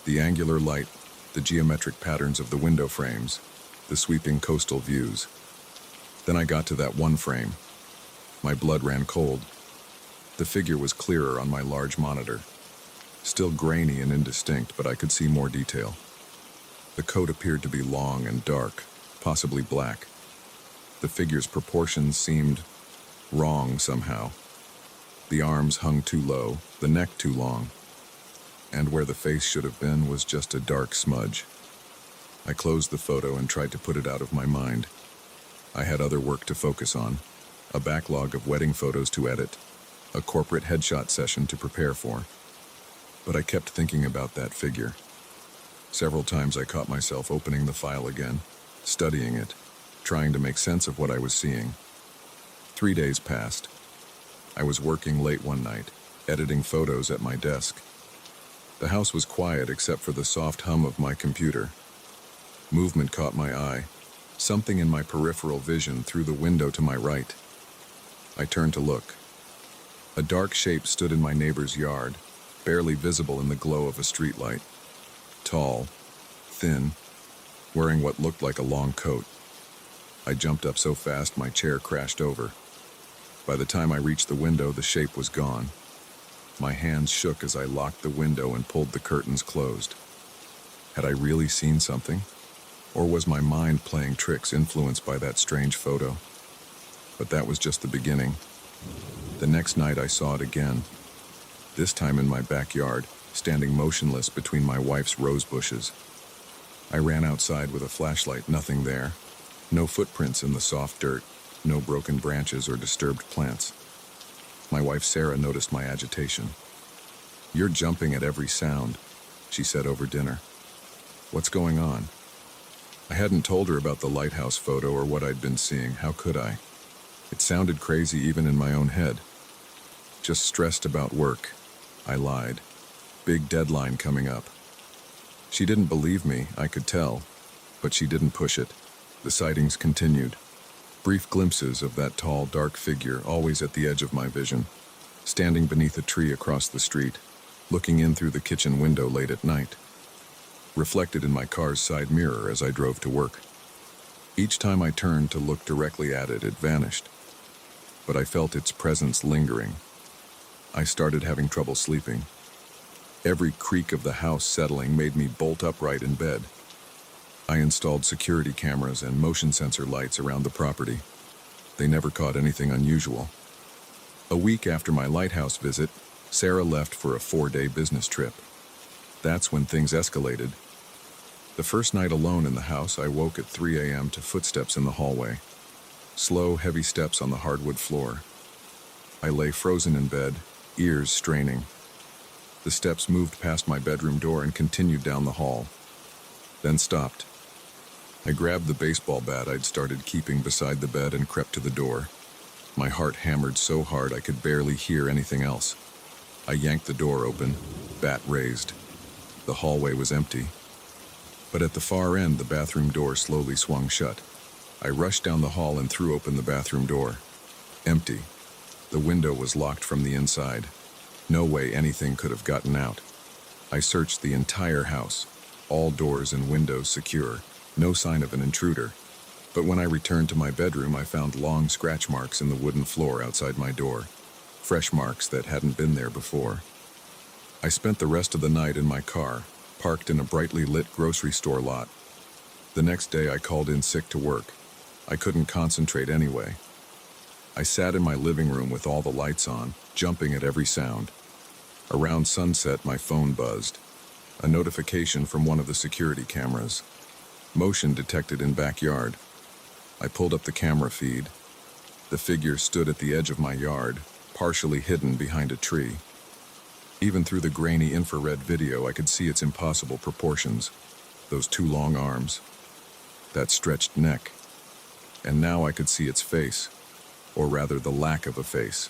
The angular light, the geometric patterns of the window frames, the sweeping coastal views. Then I got to that one frame. My blood ran cold. The figure was clearer on my large monitor. Still grainy and indistinct, but I could see more detail. The coat appeared to be long and dark, possibly black. The figure's proportions seemed wrong somehow. The arms hung too low, the neck too long, and where the face should have been was just a dark smudge. I closed the photo and tried to put it out of my mind. I had other work to focus on, a backlog of wedding photos to edit, a corporate headshot session to prepare for. But I kept thinking about that figure. Several times I caught myself opening the file again, studying it, trying to make sense of what I was seeing. 3 days passed. I was working late one night, editing photos at my desk. The house was quiet except for the soft hum of my computer. Movement caught my eye, something in my peripheral vision through the window to my right. I turned to look. A dark shape stood in my neighbor's yard, barely visible in the glow of a streetlight. Tall, thin, wearing what looked like a long coat. I jumped up so fast my chair crashed over. By the time I reached the window, the shape was gone. My hands shook as I locked the window and pulled the curtains closed. Had I really seen something? Or was my mind playing tricks influenced by that strange photo? But that was just the beginning. The next night I saw it again. This time in my backyard, standing motionless between my wife's rose bushes. I ran outside with a flashlight, nothing there. No footprints in the soft dirt, no broken branches or disturbed plants. My wife Sarah noticed my agitation. "You're jumping at every sound," she said over dinner. "What's going on?" I hadn't told her about the lighthouse photo or what I'd been seeing. How could I? It sounded crazy even in my own head. "Just stressed about work," I lied. "Big deadline coming up." She didn't believe me, I could tell, but she didn't push it. The sightings continued. Brief glimpses of that tall, dark figure always at the edge of my vision, standing beneath a tree across the street, looking in through the kitchen window late at night. Reflected in my car's side mirror as I drove to work. Each time I turned to look directly at it, it vanished. But I felt its presence lingering. I started having trouble sleeping. Every creak of the house settling made me bolt upright in bed. I installed security cameras and motion sensor lights around the property. They never caught anything unusual. A week after my lighthouse visit, Sarah left for a 4-day business trip. That's when things escalated. The first night alone in the house, I woke at 3 a.m. to footsteps in the hallway. Slow, heavy steps on the hardwood floor. I lay frozen in bed, ears straining. The steps moved past my bedroom door and continued down the hall, then stopped. I grabbed the baseball bat I'd started keeping beside the bed and crept to the door. My heart hammered so hard I could barely hear anything else. I yanked the door open, bat raised. The hallway was empty. But at the far end, the bathroom door slowly swung shut. I rushed down the hall and threw open the bathroom door. Empty. The window was locked from the inside. No way anything could have gotten out. I searched the entire house, all doors and windows secure, no sign of an intruder. But when I returned to my bedroom, I found long scratch marks in the wooden floor outside my door, fresh marks that hadn't been there before. I spent the rest of the night in my car, parked in a brightly lit grocery store lot. The next day I called in sick to work. I couldn't concentrate anyway. I sat in my living room with all the lights on, jumping at every sound. Around sunset, my phone buzzed. A notification from one of the security cameras. Motion detected in backyard. I pulled up the camera feed. The figure stood at the edge of my yard, partially hidden behind a tree. Even through the grainy infrared video, I could see its impossible proportions. Those two long arms. That stretched neck. And now I could see its face. Or rather, the lack of a face.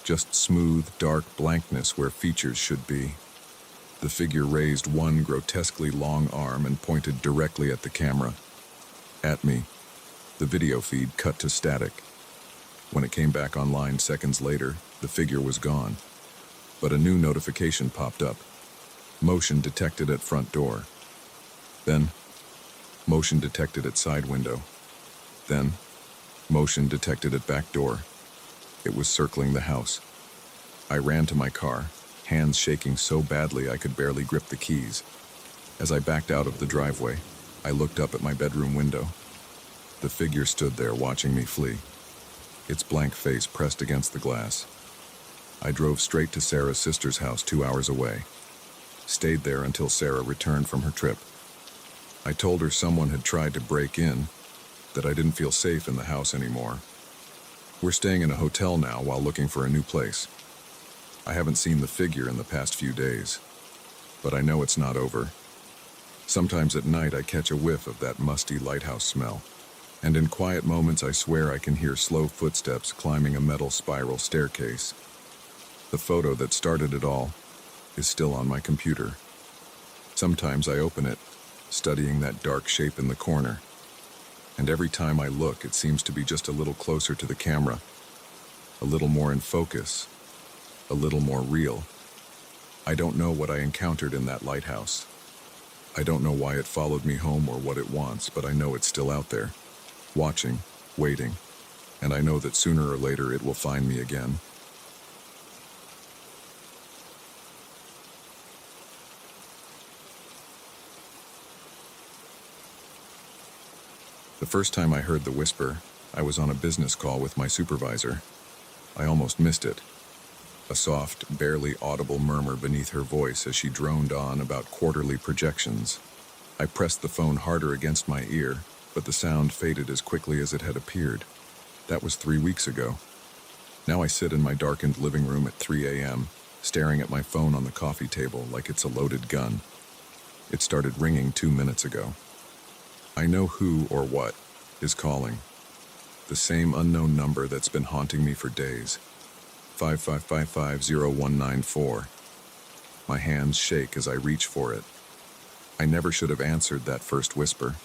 Just smooth, dark blankness where features should be. The figure raised one grotesquely long arm and pointed directly at the camera. At me. The video feed cut to static. When it came back online seconds later, the figure was gone. But a new notification popped up. Motion detected at front door. Then, motion detected at side window. Then, motion detected at back door. It was circling the house. I ran to my car, hands shaking so badly I could barely grip the keys. As I backed out of the driveway, I looked up at my bedroom window. The figure stood there watching me flee, its blank face pressed against the glass. I drove straight to Sarah's sister's house 2 hours away. Stayed there until Sarah returned from her trip. I told her someone had tried to break in, that I didn't feel safe in the house anymore. We're staying in a hotel now while looking for a new place. I haven't seen the figure in the past few days, but I know it's not over. Sometimes at night I catch a whiff of that musty lighthouse smell, and in quiet moments I swear I can hear slow footsteps climbing a metal spiral staircase. The photo that started it all is still on my computer. Sometimes I open it, studying that dark shape in the corner. And every time I look, it seems to be just a little closer to the camera, a little more in focus, a little more real. I don't know what I encountered in that lighthouse. I don't know why it followed me home or what it wants, but I know it's still out there, watching, waiting, and I know that sooner or later it will find me again. The first time I heard the whisper, I was on a business call with my supervisor. I almost missed it. A soft, barely audible murmur beneath her voice as she droned on about quarterly projections. I pressed the phone harder against my ear, but the sound faded as quickly as it had appeared. That was 3 weeks ago. Now I sit in my darkened living room at 3 a.m., staring at my phone on the coffee table like it's a loaded gun. It started ringing 2 minutes ago. I know who or what is calling. The same unknown number that's been haunting me for days. 55550194. My hands shake as I reach for it. I never should have answered that first whisper.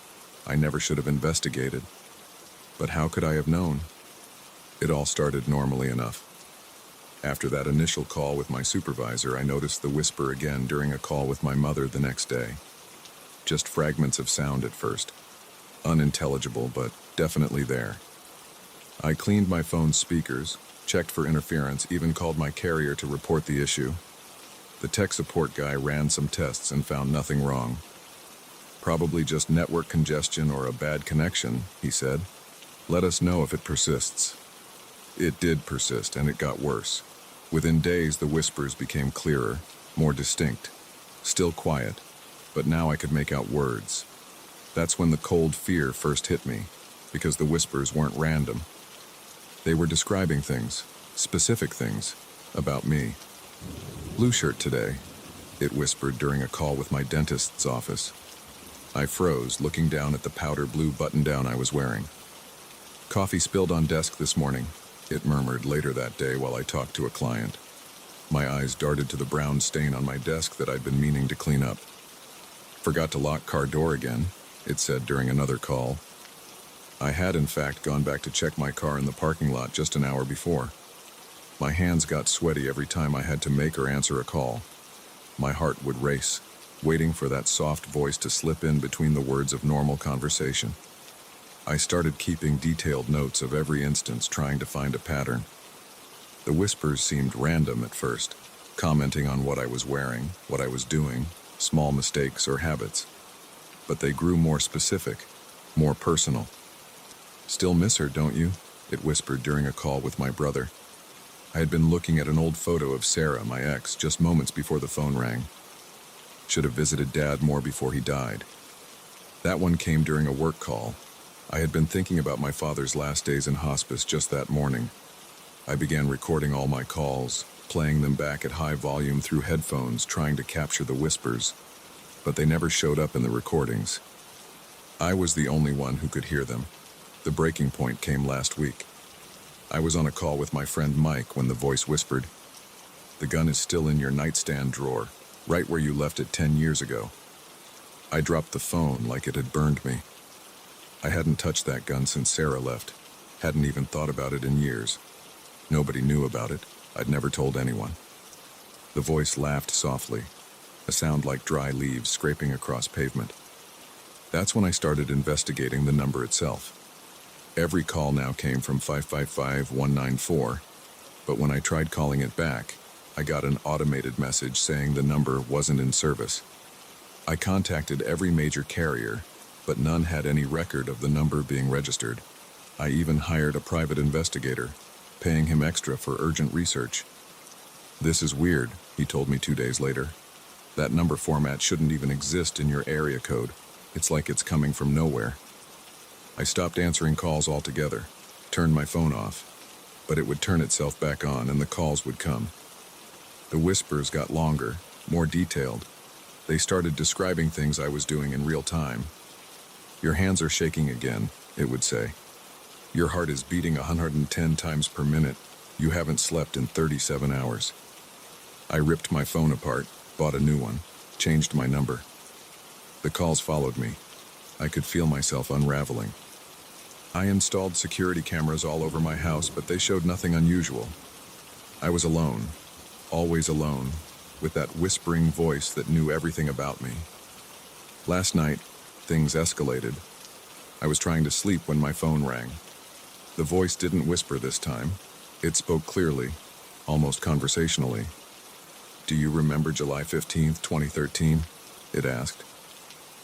I never should have investigated. But how could I have known? It all started normally enough. After that initial call with my supervisor, I noticed the whisper again during a call with my mother the next day. Just fragments of sound at first. Unintelligible, but definitely there. I cleaned my phone's speakers, checked for interference, even called my carrier to report the issue. The tech support guy ran some tests and found nothing wrong. Probably just network congestion or a bad connection, he said. Let us know if it persists. It did persist, and it got worse. Within days, the whispers became clearer, more distinct. Still quiet, but now I could make out words. That's when the cold fear first hit me, because the whispers weren't random. They were describing things, specific things, about me. Blue shirt today, it whispered during a call with my dentist's office. I froze, looking down at the powder blue button-down I was wearing. Coffee spilled on desk this morning, it murmured later that day while I talked to a client. My eyes darted to the brown stain on my desk that I'd been meaning to clean up. Forgot to lock car door again, it said during another call. I had, in fact, gone back to check my car in the parking lot just an hour before. My hands got sweaty every time I had to make or answer a call. My heart would race, waiting for that soft voice to slip in between the words of normal conversation. I started keeping detailed notes of every instance, trying to find a pattern. The whispers seemed random at first, commenting on what I was wearing, what I was doing, small mistakes or habits. But they grew more specific, more personal. Still miss her, don't you? it whispered during a call with my brother. I had been looking at an old photo of Sarah, my ex, just moments before the phone rang. Should have visited Dad more before he died. That one came during a work call. I had been thinking about my father's last days in hospice just that morning. I began recording all my calls, playing them back at high volume through headphones, trying to capture the whispers, but they never showed up in the recordings. I was the only one who could hear them. The breaking point came last week. I was on a call with my friend Mike when the voice whispered, "The gun is still in your nightstand drawer, right where you left it 10 years ago." I dropped the phone like it had burned me. I hadn't touched that gun since Sarah left, hadn't even thought about it in years. Nobody knew about it. I'd never told anyone. The voice laughed softly, a sound like dry leaves scraping across pavement. That's when I started investigating the number itself. Every call now came from 555-194, but when I tried calling it back, I got an automated message saying the number wasn't in service. I contacted every major carrier, but none had any record of the number being registered. I even hired a private investigator, paying him extra for urgent research. "This is weird," he told me 2 days later. "That number format shouldn't even exist in your area code. It's like it's coming from nowhere." I stopped answering calls altogether, turned my phone off, but it would turn itself back on and the calls would come. The whispers got longer, more detailed. They started describing things I was doing in real time. "Your hands are shaking again," it would say. "Your heart is beating 110 times per minute. You haven't slept in 37 hours. I ripped my phone apart, bought a new one, changed my number. The calls followed me. I could feel myself unraveling. I installed security cameras all over my house, but they showed nothing unusual. I was alone, always alone, with that whispering voice that knew everything about me. Last night, things escalated. I was trying to sleep when my phone rang. The voice didn't whisper this time. It spoke clearly, almost conversationally. "Do you remember July 15th, 2013? It asked.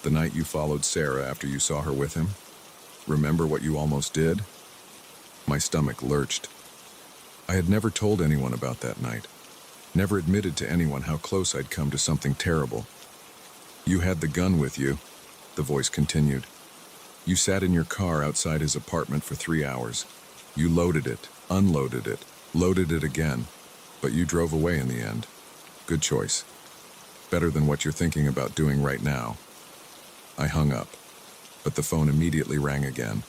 "The night you followed Sarah after you saw her with him? Remember what you almost did?" My stomach lurched. I had never told anyone about that night. Never admitted to anyone how close I'd come to something terrible. "You had the gun with you," the voice continued. "You sat in your car outside his apartment for 3 hours. You loaded it, unloaded it, loaded it again, but you drove away in the end. Good choice. Better than what you're thinking about doing right now." I hung up, but the phone immediately rang again,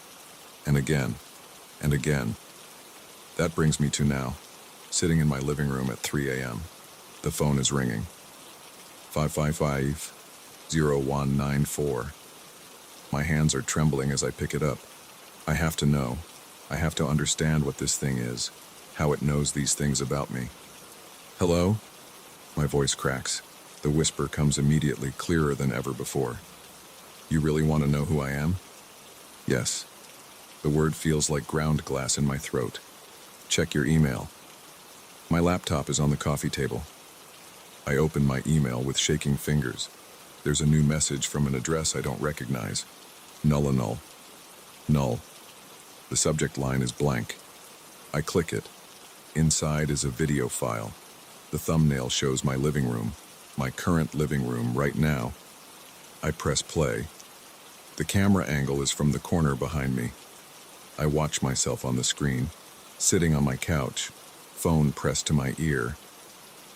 and again, and again. That brings me to now, sitting in my living room at 3 a.m. The phone is ringing. 555-0194. My hands are trembling as I pick it up. I have to know. I have to understand what this thing is, how it knows these things about me. "Hello?" My voice cracks. The whisper comes immediately, clearer than ever before. "You really want to know who I am?" "Yes." The word feels like ground glass in my throat. "Check your email." My laptop is on the coffee table. I open my email with shaking fingers. There's a new message from an address I don't recognize. Null. Null. The subject line is blank. I click it. Inside is a video file. The thumbnail shows my living room, my current living room right now. I press play. The camera angle is from the corner behind me. I watch myself on the screen, sitting on my couch, phone pressed to my ear.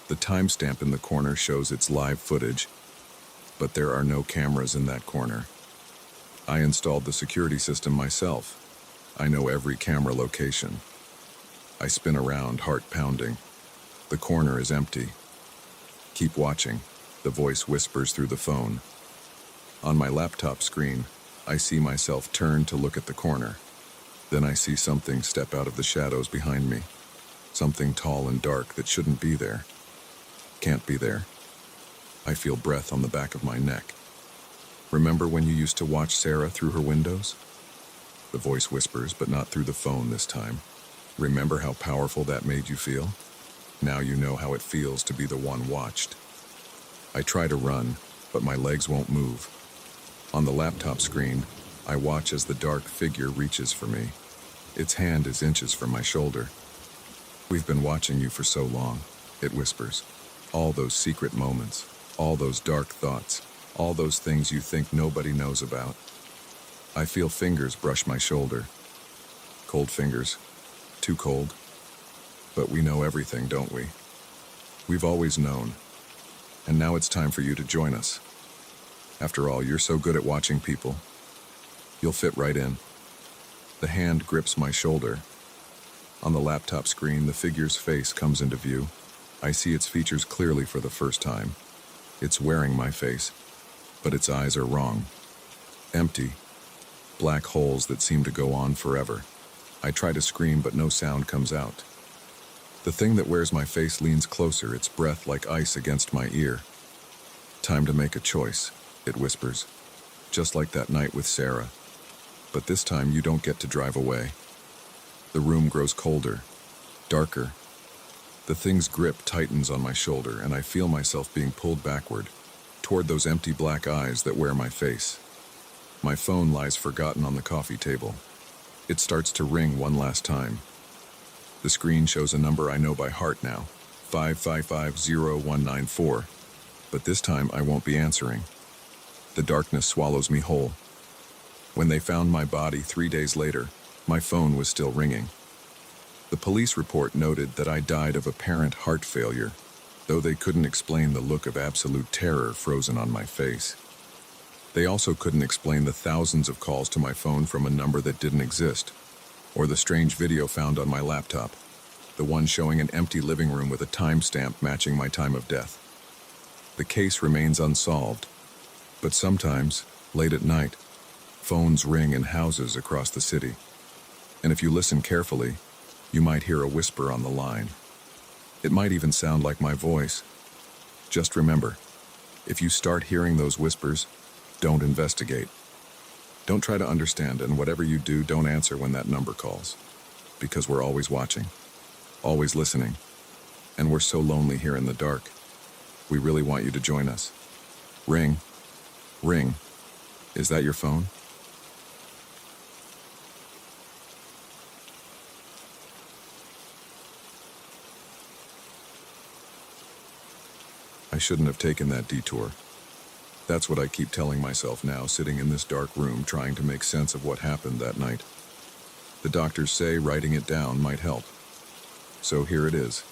The timestamp in the corner shows it's live footage, but there are no cameras in that corner. I installed the security system myself. I know every camera location. I spin around, heart pounding. The corner is empty. "Keep watching," the voice whispers through the phone. On my laptop screen, I see myself turn to look at the corner. Then I see something step out of the shadows behind me. Something tall and dark that shouldn't be there. Can't be there. I feel breath on the back of my neck. "Remember when you used to watch Sarah through her windows?" The voice whispers, but not through the phone this time. "Remember how powerful that made you feel? Now you know how it feels to be the one watched." I try to run, but my legs won't move. On the laptop screen, I watch as the dark figure reaches for me. Its hand is inches from my shoulder. "We've been watching you for so long," it whispers. "All those secret moments, all those dark thoughts, all those things you think nobody knows about." I feel fingers brush my shoulder. Cold fingers. Too cold. But we know everything, don't we? We've always known. And now it's time for you to join us. After all, you're so good at watching people. You'll fit right in. The hand grips my shoulder. On the laptop screen, the figure's face comes into view. I see its features clearly for the first time. It's wearing my face, but its eyes are wrong. Empty. Black holes that seem to go on forever. I try to scream, but no sound comes out. The thing that wears my face leans closer, its breath like ice against my ear. "Time to make a choice," it whispers. "Just like that night with Sarah. But this time you don't get to drive away." The room grows colder, darker. The thing's grip tightens on my shoulder, and I feel myself being pulled backward, toward those empty black eyes that wear my face. My phone lies forgotten on the coffee table. It starts to ring one last time. The screen shows a number I know by heart now, 5550194. But this time I won't be answering. The darkness swallows me whole. When they found my body 3 days later, my phone was still ringing. The police report noted that I died of apparent heart failure, though they couldn't explain the look of absolute terror frozen on my face. They also couldn't explain the thousands of calls to my phone from a number that didn't exist, or the strange video found on my laptop, the one showing an empty living room with a timestamp matching my time of death. The case remains unsolved, but sometimes, late at night, phones ring in houses across the city. And if you listen carefully, you might hear a whisper on the line. It might even sound like my voice. Just remember, if you start hearing those whispers, don't investigate. Don't try to understand, and whatever you do, don't answer when that number calls. Because we're always watching, always listening, and we're so lonely here in the dark. We really want you to join us. Ring. Ring. Is that your phone? I shouldn't have taken that detour. That's what I keep telling myself now, sitting in this dark room trying to make sense of what happened that night. The doctors say writing it down might help. So here it is,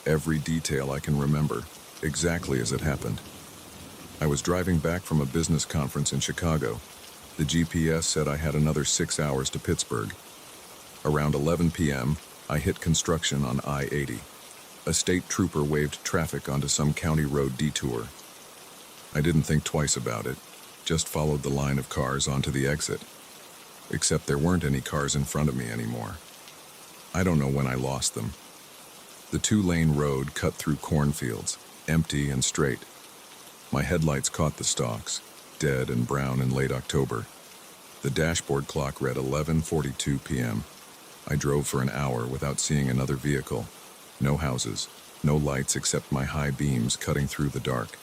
every detail I can remember, exactly as it happened. I was driving back from a business conference in Chicago. The GPS said I had another 6 hours to Pittsburgh. Around 11 p.m., I hit construction on I-80. A state trooper waved traffic onto some county road detour. I didn't think twice about it, just followed the line of cars onto the exit. Except there weren't any cars in front of me anymore. I don't know when I lost them. The 2-lane road cut through cornfields, empty and straight. My headlights caught the stalks, dead and brown in late October. The dashboard clock read 11:42 p.m. I drove for an hour without seeing another vehicle. No houses, no lights except my high beams cutting through the dark.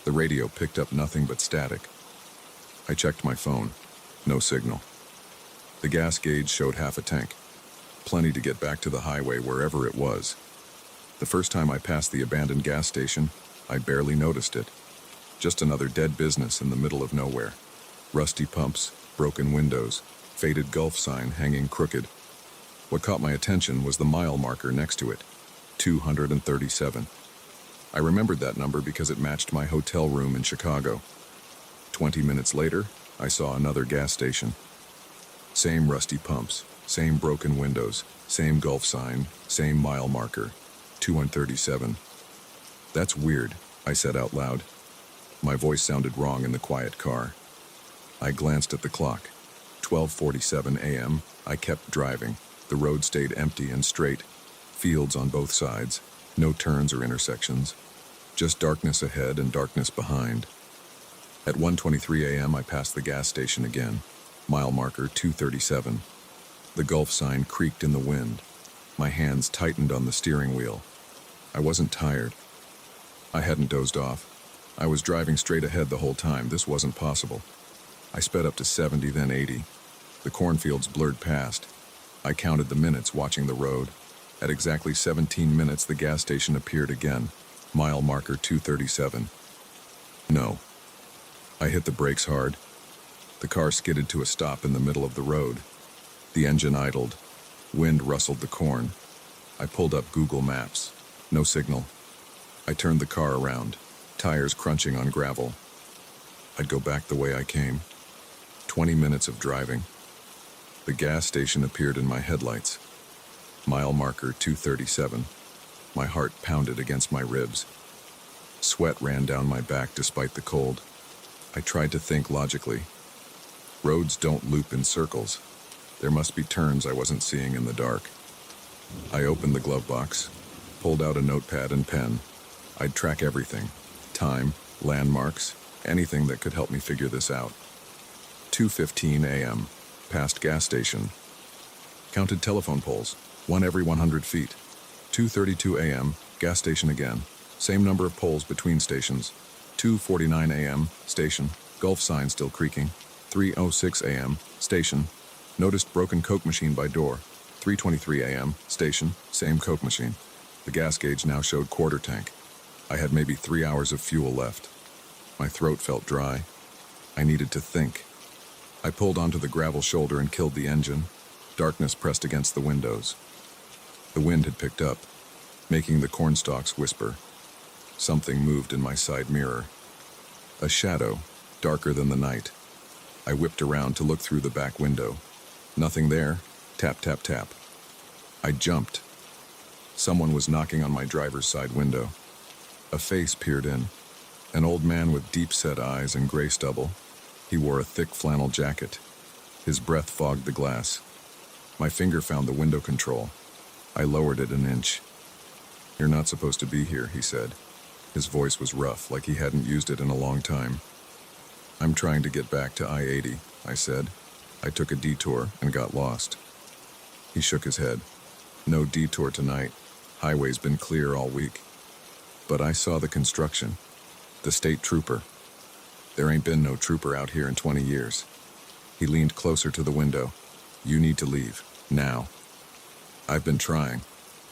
The radio picked up nothing but static. I checked my phone. No signal. The gas gauge showed half a tank. Plenty to get back to the highway wherever it was. The first time I passed the abandoned gas station, I barely noticed it. Just another dead business in the middle of nowhere. Rusty pumps, broken windows, faded Gulf sign hanging crooked. What caught my attention was the mile marker next to it, 237. I remembered that number because it matched my hotel room in Chicago. 20 minutes later, I saw another gas station. Same rusty pumps, same broken windows, same Gulf sign, same mile marker, 237. "That's weird," I said out loud. My voice sounded wrong in the quiet car. I glanced at the clock. 12:47 a.m. I kept driving. The road stayed empty and straight. Fields on both sides. No turns or intersections. Just darkness ahead and darkness behind. At 1:23 a.m. I passed the gas station again. Mile marker 237. The Gulf sign creaked in the wind. My hands tightened on the steering wheel. I wasn't tired. I hadn't dozed off. I was driving straight ahead the whole time. This wasn't possible. I sped up to 70, then 80. The cornfields blurred past. I counted the minutes watching the road. At exactly 17 minutes, the gas station appeared again. Mile marker 237. No. I hit the brakes hard. The car skidded to a stop in the middle of the road. The engine idled. Wind rustled the corn. I pulled up Google Maps. No signal. I turned the car around, tires crunching on gravel. I'd go back the way I came. 20 minutes of driving. The gas station appeared in my headlights. Mile marker 237. My heart pounded against my ribs. Sweat ran down my back despite the cold. I tried to think logically. Roads don't loop in circles. There must be turns I wasn't seeing in the dark. I opened the glove box, pulled out a notepad and pen. I'd track everything. Time, landmarks, anything that could help me figure this out. 2:15 a.m. Past gas station. Counted telephone poles, one every 100 feet. 2:32 a.m. Gas station again. Same number of poles between stations. 2:49 a.m. Station. Gulf sign still creaking. 3:06 a.m. Station. Noticed broken Coke machine by door. 3:23 a.m. Station. Same Coke machine. The gas gauge now showed quarter tank. I had maybe 3 hours of fuel left. My throat felt dry. I needed to think. I pulled onto the gravel shoulder and killed the engine. Darkness pressed against the windows. The wind had picked up, making the cornstalks whisper. Something moved in my side mirror. A shadow, darker than the night. I whipped around to look through the back window. Nothing there. Tap, tap, tap. I jumped. Someone was knocking on my driver's side window. A face peered in. An old man with deep-set eyes and gray stubble. He wore a thick flannel jacket. His breath fogged the glass. My finger found the window control. I lowered it an inch. "You're not supposed to be here," he said. His voice was rough, like he hadn't used it in a long time. "I'm trying to get back to I-80, I said. "I took a detour and got lost." He shook his head. "No detour tonight. Highway's been clear all week." But I saw the construction. The state trooper. There ain't been no trooper out here in 20 years. He leaned closer to the window. "You need to leave. Now." "I've been trying.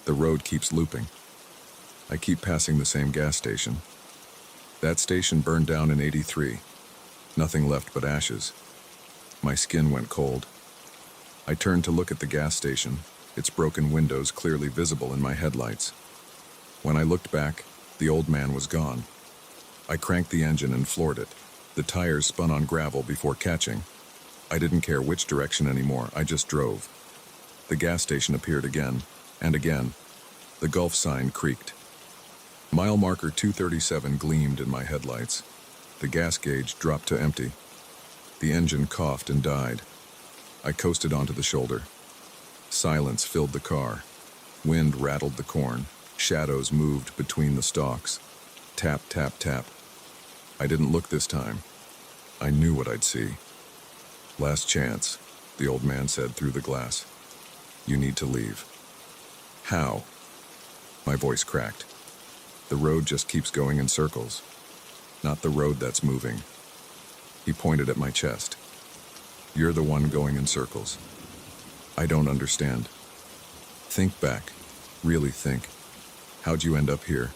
The road keeps looping. I keep passing the same gas station. That station burned down in '83. Nothing left but ashes." My skin went cold. I turned to look at the gas station, its broken windows clearly visible in my headlights. When I looked back, the old man was gone. I cranked the engine and floored it. The tires spun on gravel before catching. I didn't care which direction anymore, I just drove. The gas station appeared again, and again. The Gulf sign creaked. Mile marker 237 gleamed in my headlights. The gas gauge dropped to empty. The engine coughed and died. I coasted onto the shoulder. Silence filled the car. Wind rattled the corn. Shadows moved between the stalks. Tap, tap, tap. I didn't look this time. I knew what I'd see. "Last chance," the old man said through the glass. "You need to leave." "How?" My voice cracked. "The road just keeps going in circles. Not the road that's moving." He pointed at my chest. "You're the one going in circles. I don't understand. Think back. Really think. How'd you end up here?"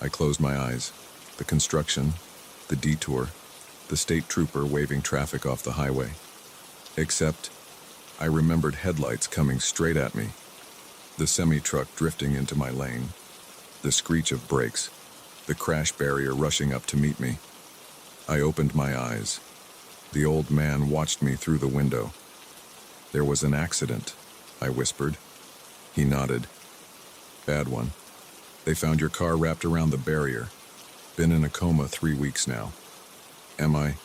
I closed my eyes. The construction, the detour, the state trooper waving traffic off the highway. Except, I remembered headlights coming straight at me. The semi-truck drifting into my lane. The screech of brakes. The crash barrier rushing up to meet me. I opened my eyes. The old man watched me through the window. "There was an accident," I whispered. He nodded. "Bad one. They found your car wrapped around the barrier. Been in a coma 3 weeks now." "Am I?"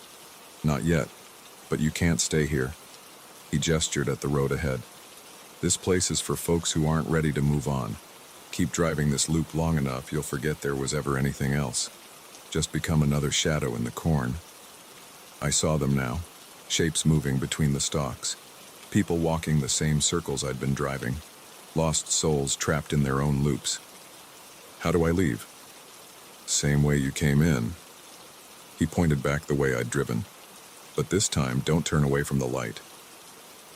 "Not yet, but you can't stay here." He gestured at the road ahead. "This place is for folks who aren't ready to move on. Keep driving this loop long enough, you'll forget there was ever anything else. Just become another shadow in the corn." I saw them now, shapes moving between the stalks. People walking the same circles I'd been driving. Lost souls trapped in their own loops. "How do I leave?" "Same way you came in." He pointed back the way I'd driven. "But this time, don't turn away from the light."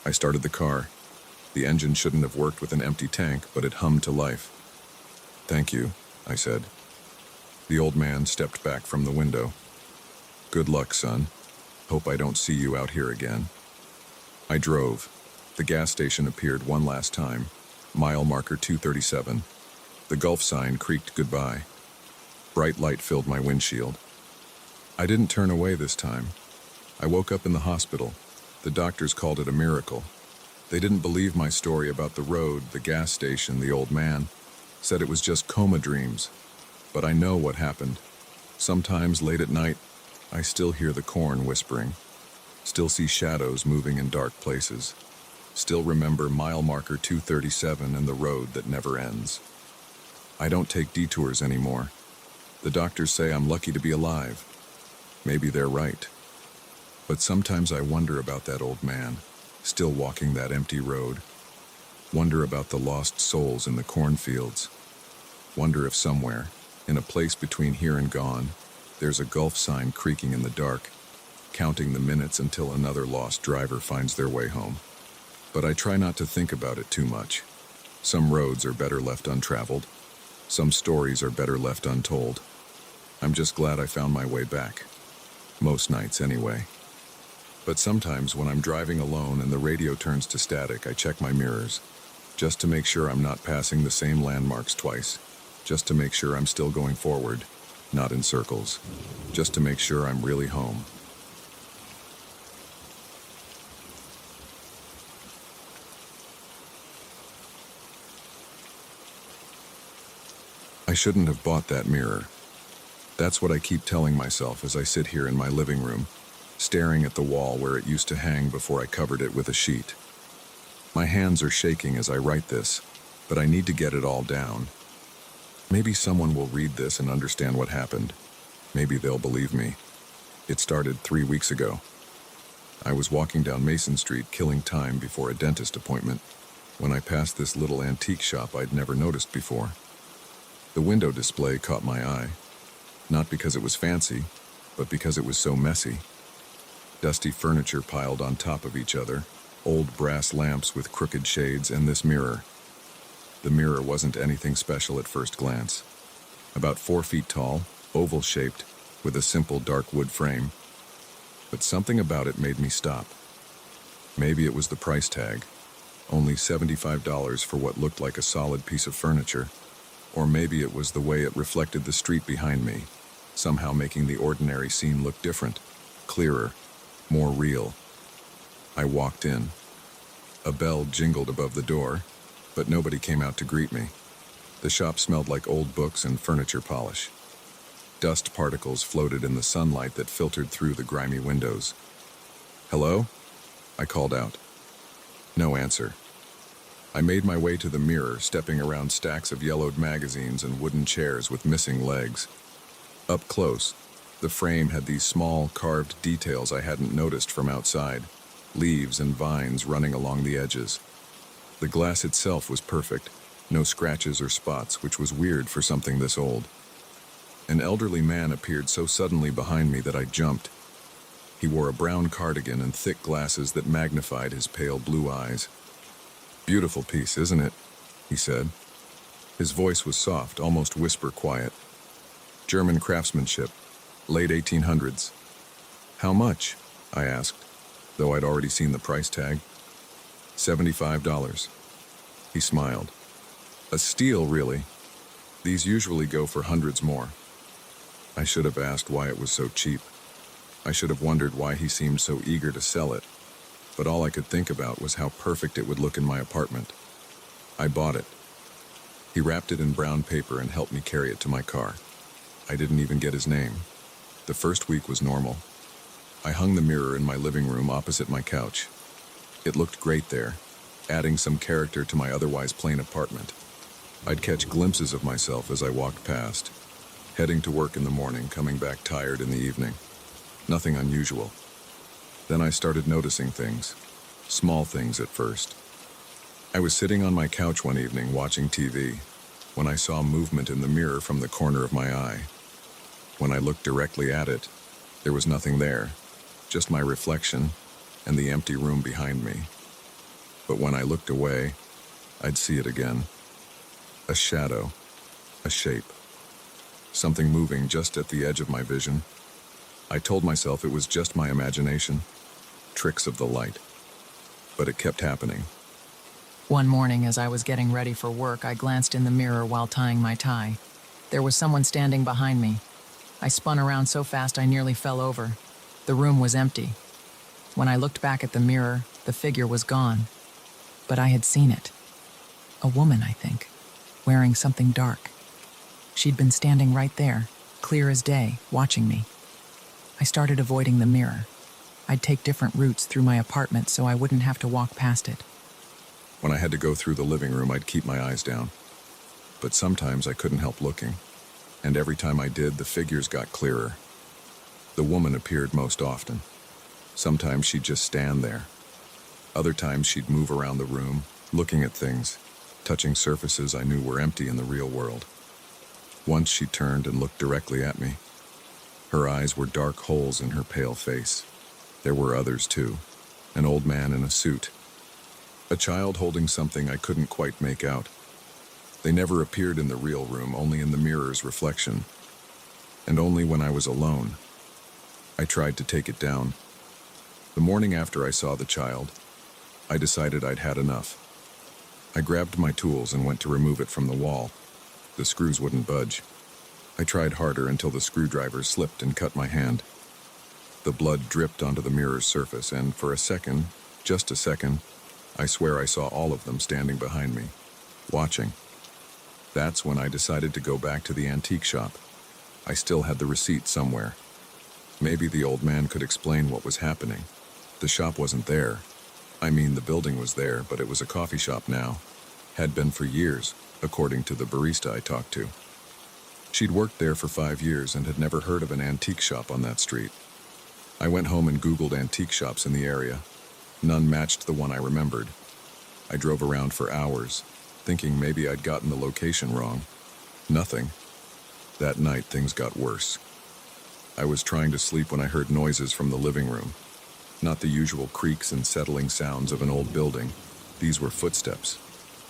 I started the car. The engine shouldn't have worked with an empty tank, but it hummed to life. "Thank you," I said. The old man stepped back from the window. "Good luck, son. Hope I don't see you out here again." I drove. The gas station appeared one last time. Mile marker 237. The Gulf sign creaked goodbye. Bright light filled my windshield. I didn't turn away this time. I woke up in the hospital. The doctors called it a miracle. They didn't believe my story about the road, the gas station, the old man. Said it was just coma dreams. But I know what happened. Sometimes late at night, I still hear the corn whispering. Still see shadows moving in dark places. Still remember mile marker 237 and the road that never ends. I don't take detours anymore. The doctors say I'm lucky to be alive. Maybe they're right. But sometimes I wonder about that old man, still walking that empty road. Wonder about the lost souls in the cornfields. Wonder if somewhere, in a place between here and gone, there's a Gulf sign creaking in the dark, counting the minutes until another lost driver finds their way home. But I try not to think about it too much. Some roads are better left untraveled. Some stories are better left untold. I'm just glad I found my way back. Most nights, anyway. But sometimes when I'm driving alone and the radio turns to static, I check my mirrors, just to make sure I'm not passing the same landmarks twice, just to make sure I'm still going forward, not in circles, just to make sure I'm really home. I shouldn't have bought that mirror. That's what I keep telling myself as I sit here in my living room, staring at the wall where it used to hang before I covered it with a sheet. My hands are shaking as I write this, but I need to get it all down. Maybe someone will read this and understand what happened. Maybe they'll believe me. It started 3 weeks ago. I was walking down Mason Street, killing time before a dentist appointment, when I passed this little antique shop I'd never noticed before. The window display caught my eye, not because it was fancy, but because it was so messy. Dusty furniture piled on top of each other, old brass lamps with crooked shades, and this mirror. The mirror wasn't anything special at first glance. About 4 feet tall, oval-shaped, with a simple dark wood frame. But something about it made me stop. Maybe it was the price tag, only $75 for what looked like a solid piece of furniture. Or maybe it was the way it reflected the street behind me, somehow making the ordinary scene look different, clearer, more real. I walked in. A bell jingled above the door, but nobody came out to greet me. The shop smelled like old books and furniture polish. Dust particles floated in the sunlight that filtered through the grimy windows. "Hello?" I called out. No answer. I made my way to the mirror, stepping around stacks of yellowed magazines and wooden chairs with missing legs. Up close, the frame had these small, carved details I hadn't noticed from outside, leaves and vines running along the edges. The glass itself was perfect, no scratches or spots, which was weird for something this old. An elderly man appeared so suddenly behind me that I jumped. He wore a brown cardigan and thick glasses that magnified his pale blue eyes. "Beautiful piece, isn't it?" he said. His voice was soft, almost whisper quiet. "German craftsmanship, late 1800s. "How much?" I asked, though I'd already seen the price tag. $75. He smiled. "A steal, really. These usually go for hundreds more." I should have asked why it was so cheap. I should have wondered why he seemed so eager to sell it. But all I could think about was how perfect it would look in my apartment. I bought it. He wrapped it in brown paper and helped me carry it to my car. I didn't even get his name. The first week was normal. I hung the mirror in my living room opposite my couch. It looked great there, adding some character to my otherwise plain apartment. I'd catch glimpses of myself as I walked past, heading to work in the morning, coming back tired in the evening. Nothing unusual. Then I started noticing things, small things at first. I was sitting on my couch one evening watching TV when I saw movement in the mirror from the corner of my eye. When I looked directly at it, there was nothing there, just my reflection and the empty room behind me. But when I looked away, I'd see it again. A shadow, a shape, something moving just at the edge of my vision. I told myself it was just my imagination, tricks of the light. But it kept happening. One morning, as I was getting ready for work, I glanced in the mirror while tying my tie. There was someone standing behind me. I spun around so fast I nearly fell over. The room was empty. When I looked back at the mirror, the figure was gone. But I had seen it. A woman, I think, wearing something dark. She'd been standing right there, clear as day, watching me. I started avoiding the mirror. I'd take different routes through my apartment so I wouldn't have to walk past it. When I had to go through the living room, I'd keep my eyes down. But sometimes I couldn't help looking. And every time I did, the figures got clearer. The woman appeared most often. Sometimes she'd just stand there. Other times she'd move around the room, looking at things, touching surfaces I knew were empty in the real world. Once she turned and looked directly at me. Her eyes were dark holes in her pale face. There were others too. An old man in a suit. A child holding something I couldn't quite make out. They never appeared in the real room, only in the mirror's reflection. And only when I was alone. I tried to take it down. The morning after I saw the child, I decided I'd had enough. I grabbed my tools and went to remove it from the wall. The screws wouldn't budge. I tried harder until the screwdriver slipped and cut my hand. The blood dripped onto the mirror's surface, and for a second, just a second, I swear I saw all of them standing behind me, watching. That's when I decided to go back to the antique shop. I still had the receipt somewhere. Maybe the old man could explain what was happening. The shop wasn't there. I mean, the building was there, but it was a coffee shop now. Had been for years, according to the barista I talked to. She'd worked there for 5 years and had never heard of an antique shop on that street. I went home and Googled antique shops in the area. None matched the one I remembered. I drove around for hours, thinking maybe I'd gotten the location wrong. Nothing. That night, things got worse. I was trying to sleep when I heard noises from the living room. Not the usual creaks and settling sounds of an old building. These were footsteps,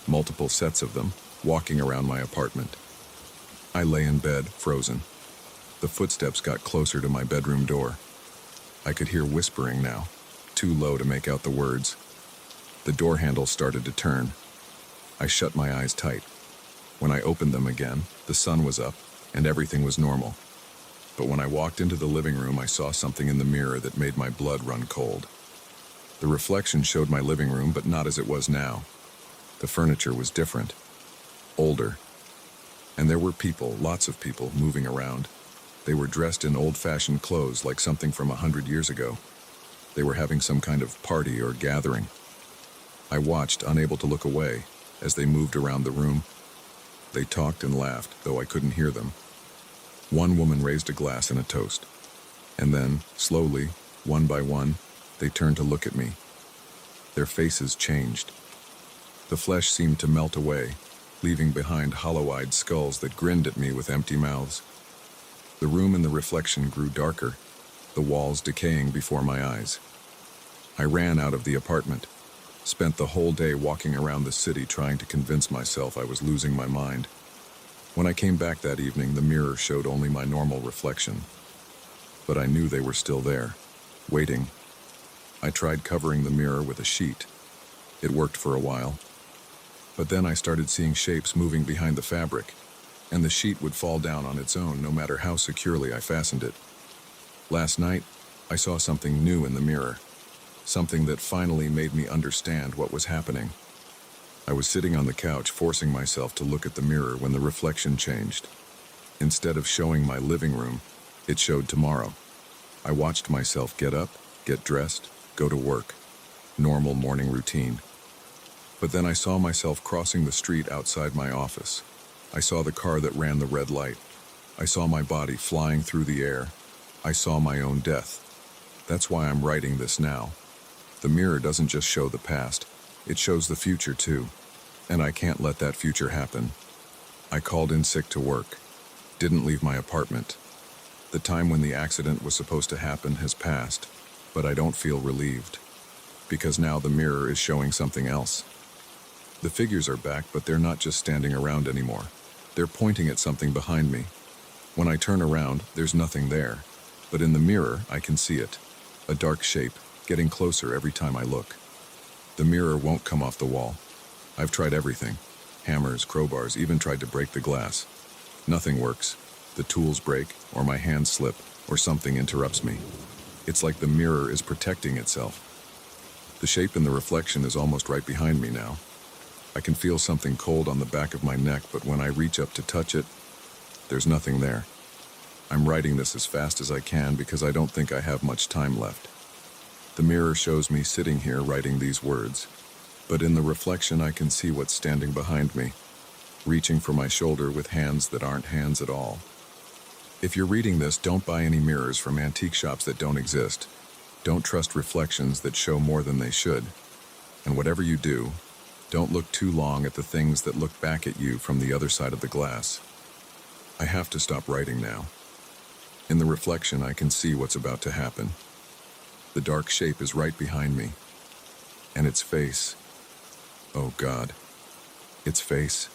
multiple sets of them, walking around my apartment. I lay in bed, frozen. The footsteps got closer to my bedroom door. I could hear whispering now, too low to make out the words. The door handle started to turn. I shut my eyes tight. When I opened them again, the sun was up, and everything was normal. But when I walked into the living room, I saw something in the mirror that made my blood run cold. The reflection showed my living room, but not as it was now. The furniture was different, older. And there were people, lots of people, moving around. They were dressed in old-fashioned clothes, like something from 100 years ago. They were having some kind of party or gathering. I watched, unable to look away, as they moved around the room. They talked and laughed, though I couldn't hear them. One woman raised a glass and a toast. And then, slowly, one by one, they turned to look at me. Their faces changed. The flesh seemed to melt away, leaving behind hollow-eyed skulls that grinned at me with empty mouths. The room in the reflection grew darker, the walls decaying before my eyes. I ran out of the apartment, spent the whole day walking around the city trying to convince myself I was losing my mind. When I came back that evening, the mirror showed only my normal reflection. But I knew they were still there, waiting. I tried covering the mirror with a sheet. It worked for a while. But then I started seeing shapes moving behind the fabric, and the sheet would fall down on its own no matter how securely I fastened it. Last night, I saw something new in the mirror, something that finally made me understand what was happening. I was sitting on the couch, forcing myself to look at the mirror when the reflection changed. Instead of showing my living room, it showed tomorrow. I watched myself get up, get dressed, go to work. Normal morning routine. But then I saw myself crossing the street outside my office. I saw the car that ran the red light. I saw my body flying through the air. I saw my own death. That's why I'm writing this now. The mirror doesn't just show the past, it shows the future too. And I can't let that future happen. I called in sick to work. Didn't leave my apartment. The time when the accident was supposed to happen has passed, but I don't feel relieved. because now the mirror is showing something else. The figures are back, but they're not just standing around anymore. They're pointing at something behind me. When I turn around, there's nothing there. But in the mirror, I can see it. A dark shape, getting closer every time I look. The mirror won't come off the wall. I've tried everything. Hammers, crowbars, even tried to break the glass. Nothing works. The tools break, or my hands slip, or something interrupts me. It's like the mirror is protecting itself. The shape in the reflection is almost right behind me now. I can feel something cold on the back of my neck, but when I reach up to touch it, there's nothing there. I'm writing this as fast as I can because I don't think I have much time left. The mirror shows me sitting here writing these words, but in the reflection I can see what's standing behind me, reaching for my shoulder with hands that aren't hands at all. If you're reading this, don't buy any mirrors from antique shops that don't exist. Don't trust reflections that show more than they should. And whatever you do, don't look too long at the things that look back at you from the other side of the glass. I have to stop writing now. In the reflection, I can see what's about to happen. The dark shape is right behind me. And its face. Oh God. Its face.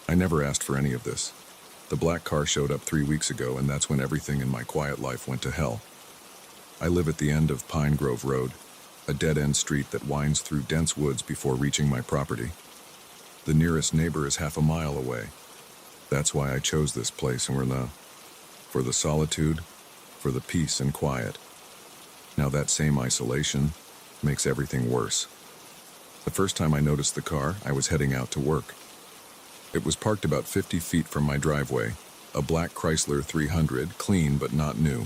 I never asked for any of this. The black car showed up 3 weeks ago, and that's when everything in my quiet life went to hell. I live at the end of Pine Grove Road, a dead-end street that winds through dense woods before reaching my property. The nearest neighbor is half a mile away. That's why I chose this place, and for the solitude, for the peace and quiet. Now that same isolation makes everything worse. The first time I noticed the car, I was heading out to work. It was parked about 50 feet from my driveway, a black Chrysler 300, clean but not new.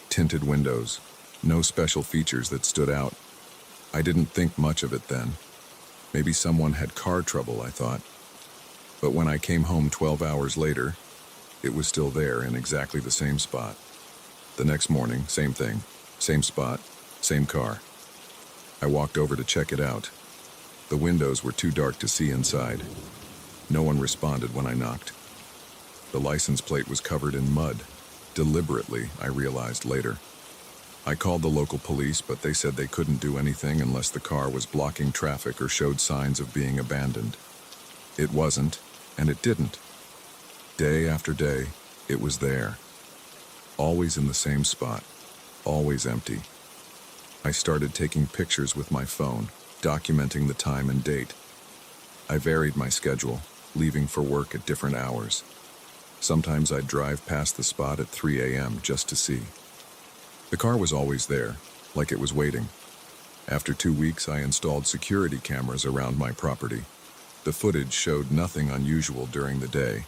Tinted windows, no special features that stood out. I didn't think much of it then. Maybe someone had car trouble, I thought. But when I came home 12 hours later, it was still there in exactly the same spot. The next morning, same thing, same spot, same car. I walked over to check it out. The windows were too dark to see inside. No one responded when I knocked. The license plate was covered in mud. Deliberately, I realized later. I called the local police, but they said they couldn't do anything unless the car was blocking traffic or showed signs of being abandoned. It wasn't, and it didn't. Day after day, it was there. Always in the same spot, always empty. I started taking pictures with my phone, documenting the time and date. I varied my schedule, leaving for work at different hours. Sometimes I'd drive past the spot at 3 a.m. just to see. The car was always there, like it was waiting. After 2 weeks, I installed security cameras around my property. The footage showed nothing unusual during the day,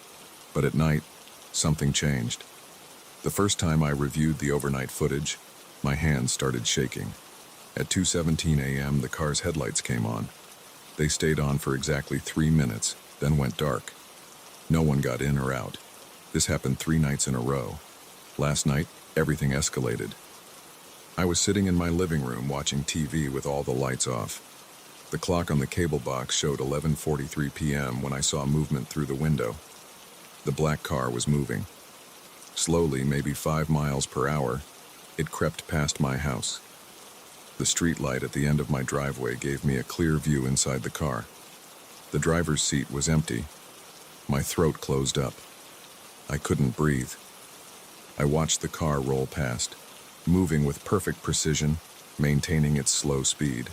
but at night, something changed. The first time I reviewed the overnight footage, my hands started shaking. At 2:17 a.m., the car's headlights came on. They stayed on for exactly 3 minutes, then went dark. No one got in or out. This happened 3 nights in a row. Last night, everything escalated. I was sitting in my living room watching TV with all the lights off. The clock on the cable box showed 11:43 p.m. when I saw movement through the window. The black car was moving. Slowly, maybe 5 miles per hour, it crept past my house. The street light at the end of my driveway gave me a clear view inside the car. The driver's seat was empty. My throat closed up. I couldn't breathe. I watched the car roll past, moving with perfect precision, maintaining its slow speed.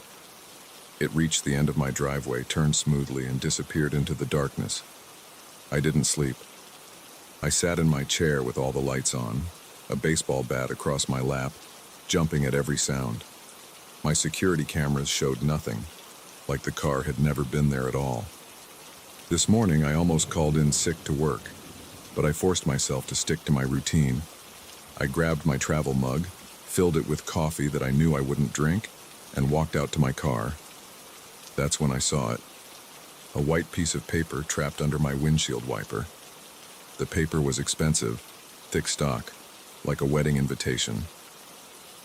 It reached the end of my driveway, turned smoothly, and disappeared into the darkness. I didn't sleep. I sat in my chair with all the lights on, a baseball bat across my lap, jumping at every sound. My security cameras showed nothing, like the car had never been there at all. This morning, I almost called in sick to work, but I forced myself to stick to my routine. I grabbed my travel mug, filled it with coffee that I knew I wouldn't drink, and walked out to my car. That's when I saw it. A white piece of paper trapped under my windshield wiper. The paper was expensive, thick stock, like a wedding invitation.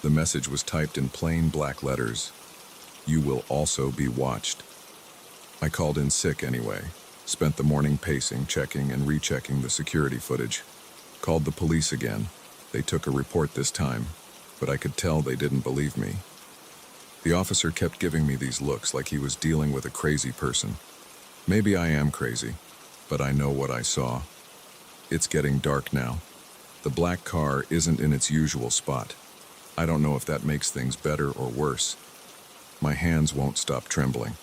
The message was typed in plain black letters. You will also be watched. I called in sick anyway, Spent the morning pacing, checking and rechecking the security footage. Called the police again. They took a report this time, but I could tell they didn't believe me. The officer kept giving me these looks like he was dealing with a crazy person. Maybe I am crazy, but I know what I saw. It's getting dark now. The black car isn't in its usual spot. I don't know if that makes things better or worse. My hands won't stop trembling.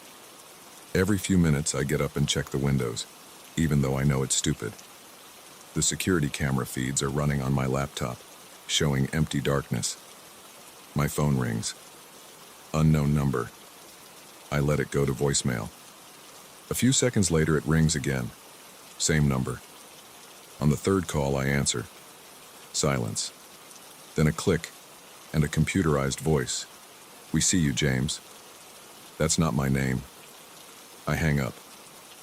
Every few minutes I get up and check the windows, even though I know it's stupid. The security camera feeds are running on my laptop, showing empty darkness. My phone rings. Unknown number. I let it go to voicemail. A few seconds later it rings again. Same number. On the third call I answer. Silence. Then a click and a computerized voice. "We see you, James." That's not my name. I hang up.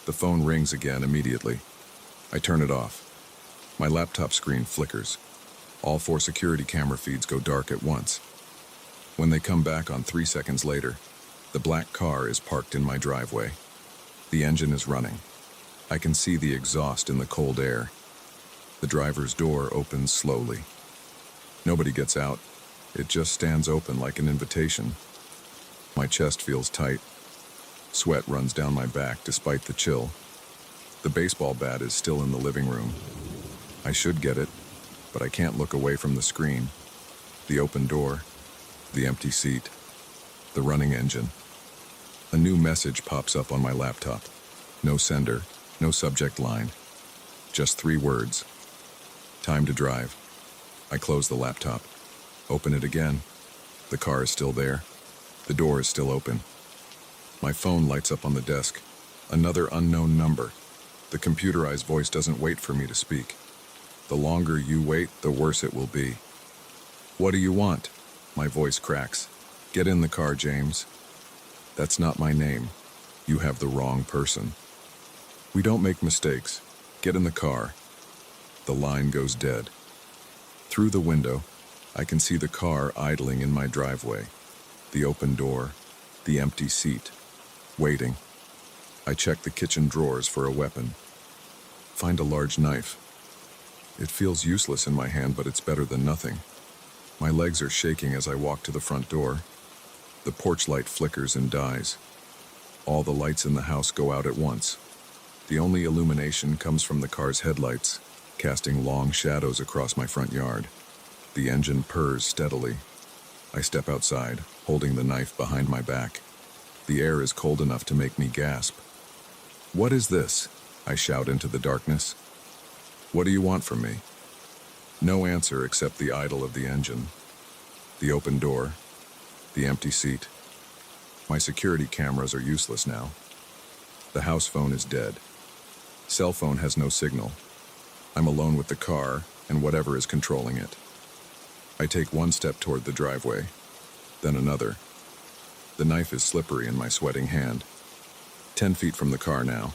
The phone rings again immediately. I turn it off. My laptop screen flickers. All 4 security camera feeds go dark at once. When they come back on 3 seconds later, the black car is parked in my driveway. The engine is running. I can see the exhaust in the cold air. The driver's door opens slowly. Nobody gets out. It just stands open like an invitation. My chest feels tight. Sweat runs down my back despite the chill. The baseball bat is still in the living room. I should get it, but I can't look away from the screen. The open door, the empty seat, the running engine. A new message pops up on my laptop. No sender, no subject line. Just 3 words. Time to drive. I close the laptop. Open it again. The car is still there. The door is still open. My phone lights up on the desk. Another unknown number. The computerized voice doesn't wait for me to speak. The longer you wait, the worse it will be. "What do you want?" My voice cracks. "Get in the car, James." That's not my name. You have the wrong person. "We don't make mistakes. Get in the car." The line goes dead. Through the window, I can see the car idling in my driveway. The open door, the empty seat. Waiting. I check the kitchen drawers for a weapon. Find a large knife. It feels useless in my hand, but it's better than nothing. My legs are shaking as I walk to the front door. The porch light flickers and dies. All the lights in the house go out at once. The only illumination comes from the car's headlights, casting long shadows across my front yard. The engine purrs steadily. I step outside, holding the knife behind my back. The air is cold enough to make me gasp. "What is this?" I shout into the darkness. "What do you want from me?" No answer except the idle of the engine. The open door. The empty seat. My security cameras are useless now. The house phone is dead. Cell phone has no signal. I'm alone with the car and whatever is controlling it. I take 1 step toward the driveway, then another. The knife is slippery in my sweating hand. 10 feet from the car now.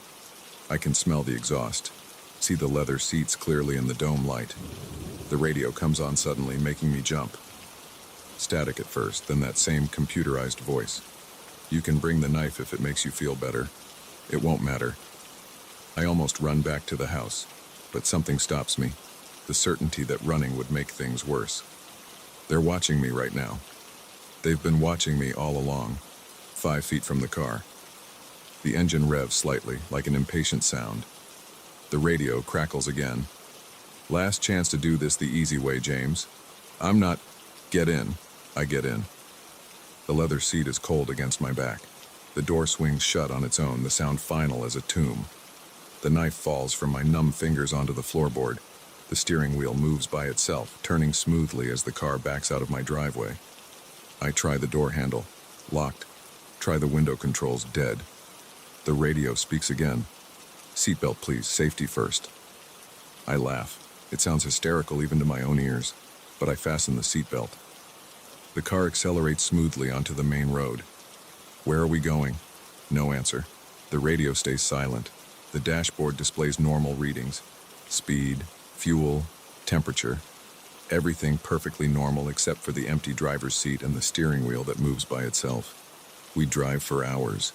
I can smell the exhaust, see the leather seats clearly in the dome light. The radio comes on suddenly, making me jump. Static at first, then that same computerized voice. "You can bring the knife if it makes you feel better. It won't matter." I almost run back to the house, but something stops me. The certainty that running would make things worse. They're watching me right now. They've been watching me all along, 5 feet from the car. The engine revs slightly, like an impatient sound. The radio crackles again. "Last chance to do this the easy way, James. I'm not..." "Get in." I get in. The leather seat is cold against my back. The door swings shut on its own, the sound final as a tomb. The knife falls from my numb fingers onto the floorboard. The steering wheel moves by itself, turning smoothly as the car backs out of my driveway. I try the door handle. Locked. Try the window controls. Dead. The radio speaks again. "Seatbelt, please. Safety first." I laugh. It sounds hysterical even to my own ears, but I fasten the seatbelt. The car accelerates smoothly onto the main road. "Where are we going?" No answer. The radio stays silent. The dashboard displays normal readings. Speed, fuel, temperature. Everything perfectly normal except for the empty driver's seat and the steering wheel that moves by itself. We drive for hours.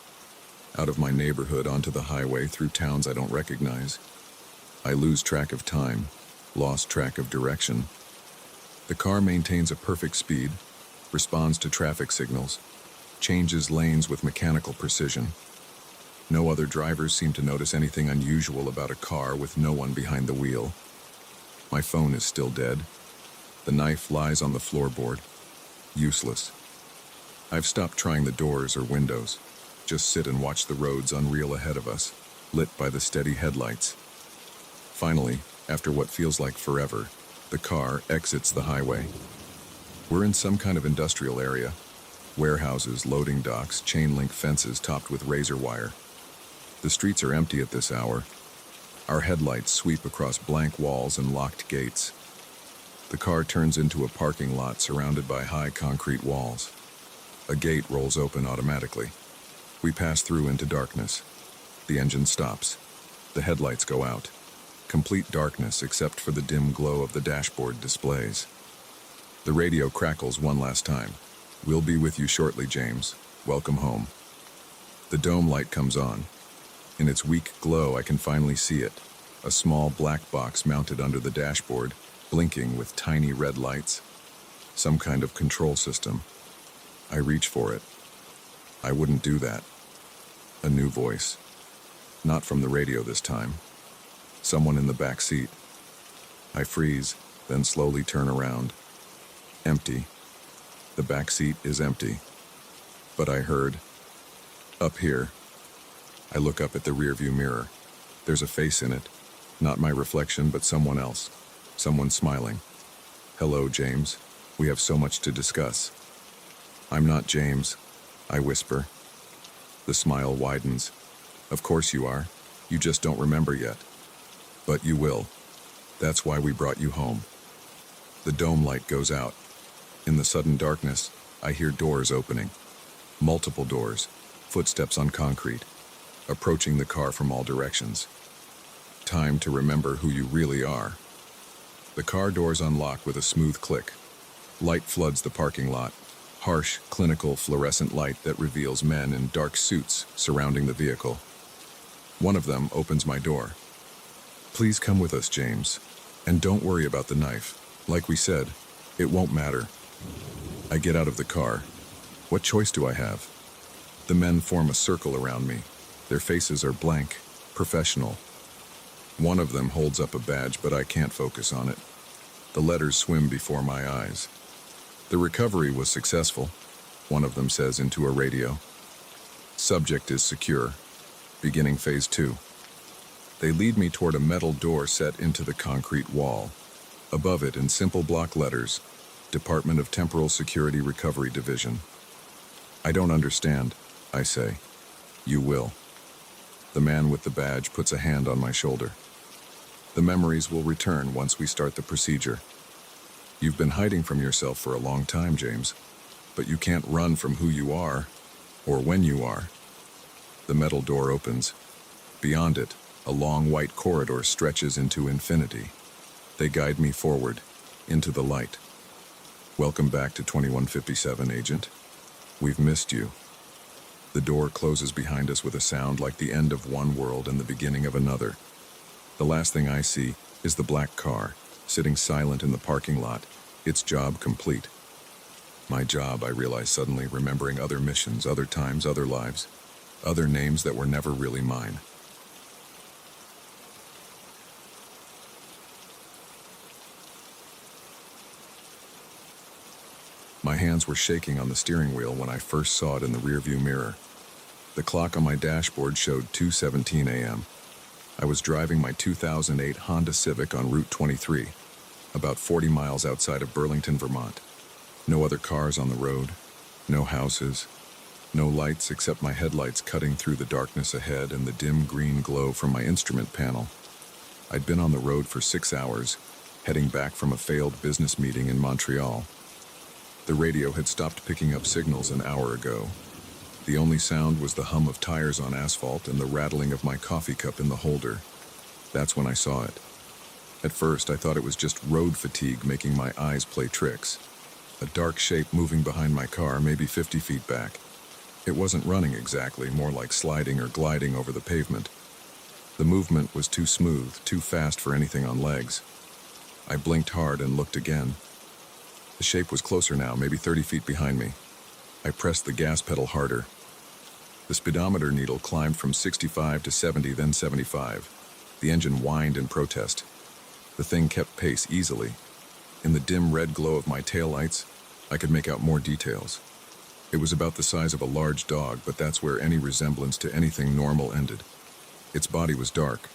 out of my neighborhood onto the highway through towns I don't recognize. I lose track of time, lost track of direction. The car maintains a perfect speed, responds to traffic signals, changes lanes with mechanical precision. No other drivers seem to notice anything unusual about a car with no one behind the wheel. My phone is still dead. The knife lies on the floorboard. Useless. I've stopped trying the doors or windows. Just sit and watch the roads unreal ahead of us, lit by the steady headlights. Finally, after what feels like forever, the car exits the highway. We're in some kind of industrial area. Warehouses, loading docks, chain-link fences topped with razor wire. The streets are empty at this hour. Our headlights sweep across blank walls and locked gates. The car turns into a parking lot surrounded by high concrete walls. A gate rolls open automatically. We pass through into darkness. The engine stops. The headlights go out. Complete darkness except for the dim glow of the dashboard displays. The radio crackles one last time. "We'll be with you shortly, James. Welcome home." The dome light comes on. In its weak glow, I can finally see it. A small black box mounted under the dashboard, blinking with tiny red lights. Some kind of control system. I reach for it. I wouldn't do that. A new voice. Not from the radio this time. Someone in the back seat. I freeze, then slowly turn around. Empty. The back seat is empty. But I heard, "Up here." I look up at the rearview mirror. There's a face in it. Not my reflection, but someone else. Someone smiling. "Hello, James. We have so much to discuss." "I'm not James," I whisper. The smile widens. "Of course you are. You just don't remember yet. But you will. That's why we brought you home." The dome light goes out. In the sudden darkness, I hear doors opening. Multiple doors, footsteps on concrete, approaching the car from all directions. Time to remember who you really are. The car doors unlock with a smooth click. Light floods the parking lot. Harsh, clinical, fluorescent light that reveals men in dark suits surrounding the vehicle. One of them opens my door. "Please come with us, James. And don't worry about the knife. Like we said, it won't matter." I get out of the car. What choice do I have? The men form a circle around me. Their faces are blank, professional. One of them holds up a badge, but I can't focus on it. The letters swim before my eyes. "The recovery was successful," one of them says into a radio. "Subject is secure. Beginning phase 2. They lead me toward a metal door set into the concrete wall. Above it, in simple block letters, Department of Temporal Security Recovery Division. "I don't understand," I say. "You will." The man with the badge puts a hand on my shoulder. "The memories will return once we start the procedure. You've been hiding from yourself for a long time, James, but you can't run from who you are, or when you are." The metal door opens. Beyond it, a long white corridor stretches into infinity. They guide me forward, into the light. "Welcome back to 2157, Agent. We've missed you." The door closes behind us with a sound like the end of one world and the beginning of another. The last thing I see is the black car, sitting silent in the parking lot, its job complete. My job, I realize suddenly, remembering other missions, other times, other lives, other names that were never really mine. My hands were shaking on the steering wheel when I first saw it in the rearview mirror. The clock on my dashboard showed 2:17 a.m. I was driving my 2008 Honda Civic on Route 23, about 40 miles outside of Burlington, Vermont. No other cars on the road, no houses, no lights except my headlights cutting through the darkness ahead and the dim green glow from my instrument panel. I'd been on the road for 6 hours, heading back from a failed business meeting in Montreal. The radio had stopped picking up signals an hour ago. The only sound was the hum of tires on asphalt and the rattling of my coffee cup in the holder. That's when I saw it. At first, I thought it was just road fatigue making my eyes play tricks. A dark shape moving behind my car, maybe 50 feet back. It wasn't running exactly, more like sliding or gliding over the pavement. The movement was too smooth, too fast for anything on legs. I blinked hard and looked again. The shape was closer now, maybe 30 feet behind me. I pressed the gas pedal harder. The speedometer needle climbed from 65 to 70, then 75. The engine whined in protest. The thing kept pace easily. In the dim red glow of my taillights, I could make out more details. It was about the size of a large dog, but that's where any resemblance to anything normal ended. Its body was dark,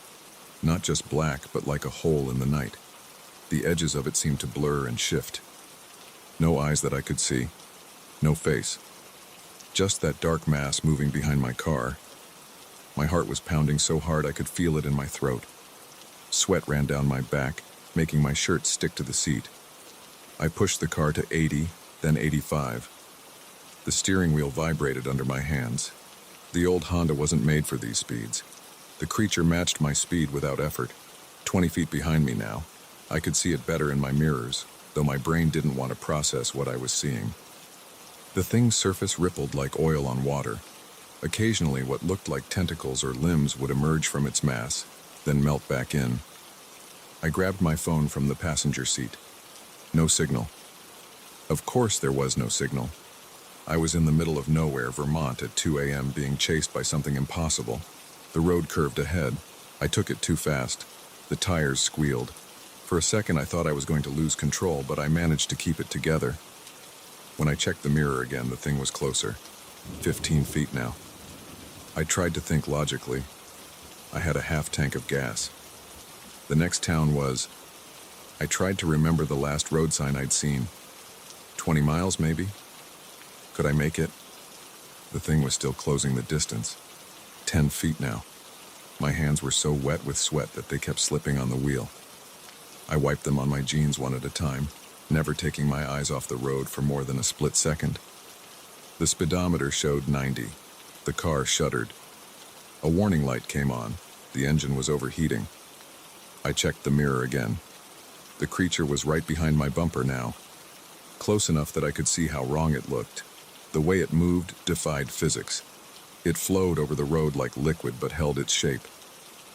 not just black, but like a hole in the night. The edges of it seemed to blur and shift. No eyes that I could see, no face. Just that dark mass moving behind my car. My heart was pounding so hard I could feel it in my throat. Sweat ran down my back, making my shirt stick to the seat. I pushed the car to 80, then 85. The steering wheel vibrated under my hands. The old Honda wasn't made for these speeds. The creature matched my speed without effort. 20 feet behind me now. I could see it better in my mirrors, though my brain didn't want to process what I was seeing. The thing's surface rippled like oil on water. Occasionally, what looked like tentacles or limbs would emerge from its mass, then melt back in. I grabbed my phone from the passenger seat. No signal. Of course there was no signal. I was in the middle of nowhere, Vermont, at 2 a.m. being chased by something impossible. The road curved ahead. I took it too fast. The tires squealed. For a second I thought I was going to lose control, but I managed to keep it together. When I checked the mirror again, the thing was closer. 15 feet now. I tried to think logically. I had a half tank of gas. The next town was... I tried to remember the last road sign I'd seen. 20 miles, maybe? Could I make it? The thing was still closing the distance. 10 feet now. My hands were so wet with sweat that they kept slipping on the wheel. I wiped them on my jeans one at a time, never taking my eyes off the road for more than a split second. The speedometer showed 90. The car shuddered. A warning light came on. The engine was overheating. I checked the mirror again. The creature was right behind my bumper now, close enough that I could see how wrong it looked. The way it moved defied physics. It flowed over the road like liquid but held its shape,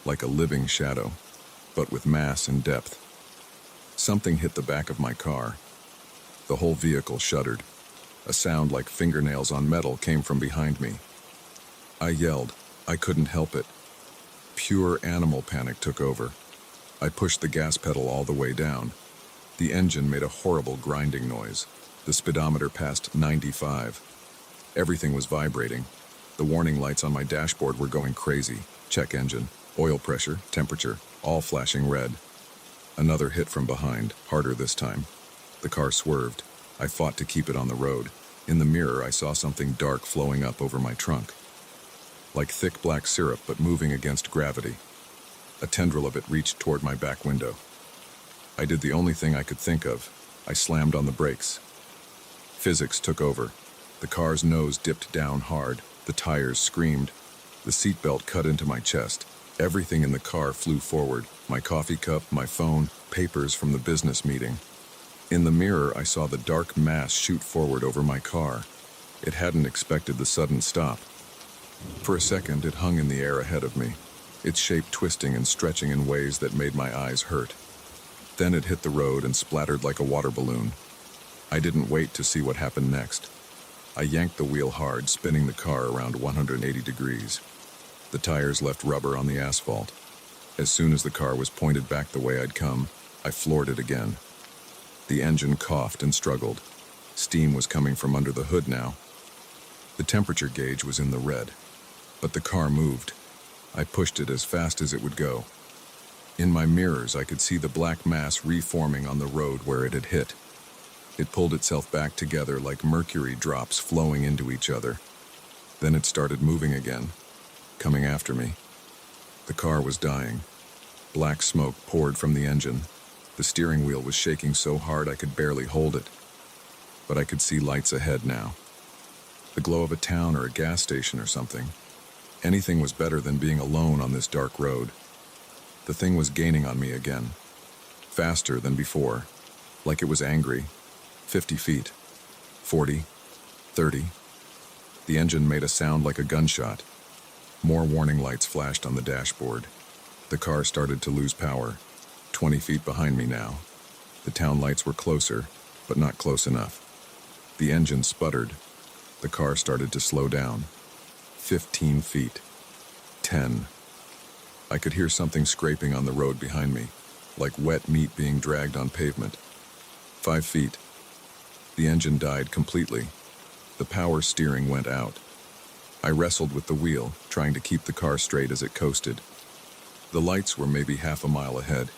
like a living shadow, but with mass and depth. Something hit the back of my car. The whole vehicle shuddered. A sound like fingernails on metal came from behind me. I yelled. I couldn't help it. Pure animal panic took over. I pushed the gas pedal all the way down. The engine made a horrible grinding noise. The speedometer passed 95. Everything was vibrating. The warning lights on my dashboard were going crazy. Check engine, oil pressure, temperature, all flashing red. Another hit from behind, harder this time. The car swerved. I fought to keep it on the road. In the mirror, I saw something dark flowing up over my trunk. Like thick black syrup, but moving against gravity. A tendril of it reached toward my back window. I did the only thing I could think of. I slammed on the brakes. Physics took over. The car's nose dipped down hard. The tires screamed. The seatbelt cut into my chest. Everything in the car flew forward. My coffee cup, my phone, papers from the business meeting. In the mirror, I saw the dark mass shoot forward over my car. It hadn't expected the sudden stop. For a second, it hung in the air ahead of me, its shape twisting and stretching in ways that made my eyes hurt. Then it hit the road and splattered like a water balloon. I didn't wait to see what happened next. I yanked the wheel hard, spinning the car around 180 degrees. The tires left rubber on the asphalt. As soon as the car was pointed back the way I'd come, I floored it again. The engine coughed and struggled. Steam was coming from under the hood now. The temperature gauge was in the red, but the car moved. I pushed it as fast as it would go. In my mirrors, I could see the black mass reforming on the road where it had hit. It pulled itself back together like mercury drops flowing into each other. Then it started moving again, coming after me. The car was dying. Black smoke poured from the engine. The steering wheel was shaking so hard I could barely hold it. But I could see lights ahead now. The glow of a town or a gas station or something. Anything was better than being alone on this dark road. The thing was gaining on me again. Faster than before. Like it was angry. 50 feet. 40. 30. The engine made a sound like a gunshot. More warning lights flashed on the dashboard. The car started to lose power. 20 feet behind me now. The town lights were closer, but not close enough. The engine sputtered. The car started to slow down. 15 feet. 10. I could hear something scraping on the road behind me, like wet meat being dragged on pavement. 5 feet. The engine died completely. The power steering went out. I wrestled with the wheel, trying to keep the car straight as it coasted. The lights were maybe half a mile ahead.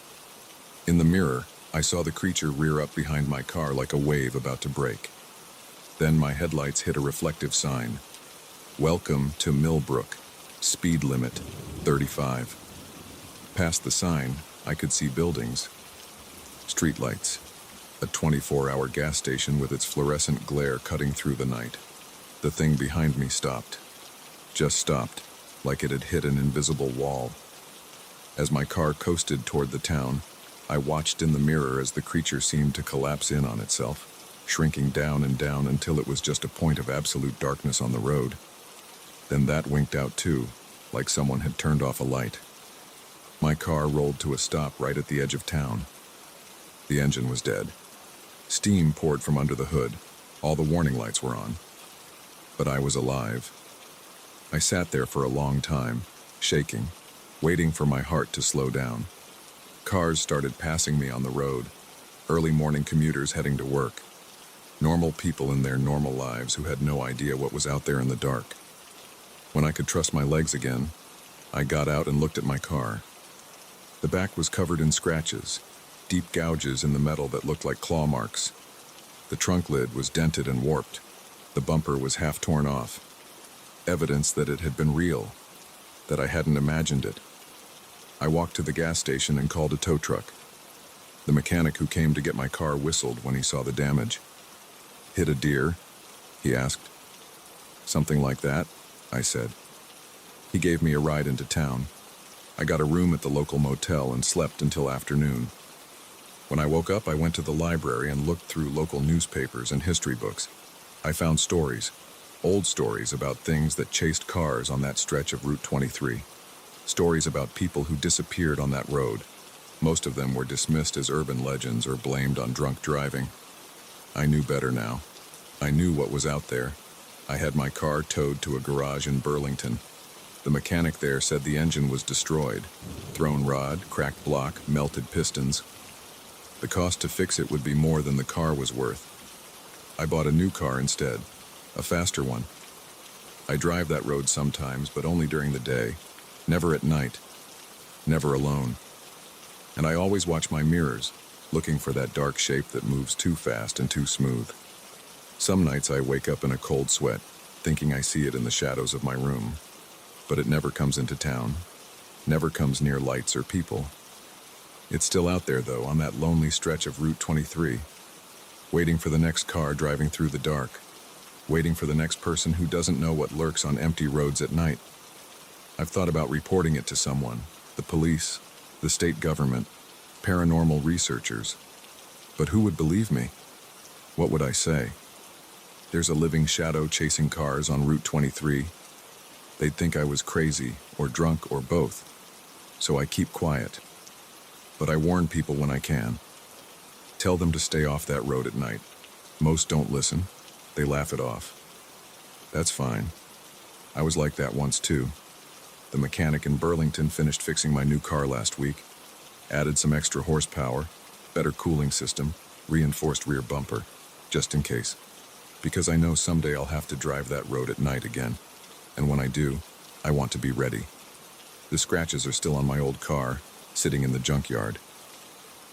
In the mirror, I saw the creature rear up behind my car like a wave about to break. Then my headlights hit a reflective sign. Welcome to Millbrook. Speed limit, 35. Past the sign, I could see buildings. Streetlights. A 24-hour gas station with its fluorescent glare cutting through the night. The thing behind me stopped. Just stopped, like it had hit an invisible wall. As my car coasted toward the town, I watched in the mirror as the creature seemed to collapse in on itself, shrinking down and down until it was just a point of absolute darkness on the road. Then that winked out too, like someone had turned off a light. My car rolled to a stop right at the edge of town. The engine was dead. Steam poured from under the hood. All the warning lights were on. But I was alive. I sat there for a long time, shaking, waiting for my heart to slow down. Cars started passing me on the road. Early morning commuters heading to work. Normal people in their normal lives who had no idea what was out there in the dark. When I could trust my legs again, I got out and looked at my car. The back was covered in scratches, deep gouges in the metal that looked like claw marks. The trunk lid was dented and warped. The bumper was half torn off. Evidence that it had been real, that I hadn't imagined it. I walked to the gas station and called a tow truck. The mechanic who came to get my car whistled when he saw the damage. "Hit a deer?" he asked. "Something like that," I said. He gave me a ride into town. I got a room at the local motel and slept until afternoon. When I woke up, I went to the library and looked through local newspapers and history books. I found stories, old stories about things that chased cars on that stretch of Route 23. Stories about people who disappeared on that road. Most of them were dismissed as urban legends or blamed on drunk driving. I knew better now. I knew what was out there. I had my car towed to a garage in Burlington. The mechanic there said the engine was destroyed. Thrown rod, cracked block, melted pistons. The cost to fix it would be more than the car was worth. I bought a new car instead, a faster one. I drive that road sometimes, but only during the day. Never at night. Never alone. And I always watch my mirrors, looking for that dark shape that moves too fast and too smooth. Some nights I wake up in a cold sweat, thinking I see it in the shadows of my room. But it never comes into town, never comes near lights or people. It's still out there, though, on that lonely stretch of Route 23, waiting for the next car driving through the dark, waiting for the next person who doesn't know what lurks on empty roads at night. I've thought about reporting it to someone, the police, the state government, paranormal researchers. But who would believe me? What would I say? There's a living shadow chasing cars on Route 23. They'd think I was crazy, or drunk, or both. So I keep quiet. But I warn people when I can. Tell them to stay off that road at night. Most don't listen. They laugh it off. That's fine. I was like that once too. The mechanic in Burlington finished fixing my new car last week. Added some extra horsepower, better cooling system, reinforced rear bumper, just in case. Because I know someday I'll have to drive that road at night again. And when I do, I want to be ready. The scratches are still on my old car, sitting in the junkyard.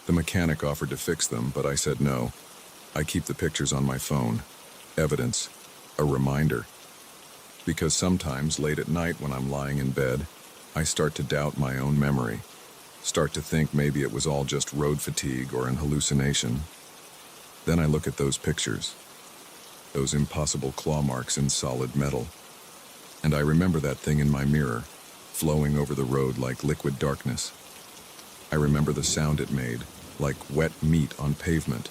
The mechanic offered to fix them, but I said no. I keep the pictures on my phone. Evidence. A reminder. Because sometimes, late at night when I'm lying in bed, I start to doubt my own memory. Start to think maybe it was all just road fatigue or an hallucination. Then I look at those pictures. Those impossible claw marks in solid metal. And I remember that thing in my mirror, flowing over the road like liquid darkness. I remember the sound it made, like wet meat on pavement.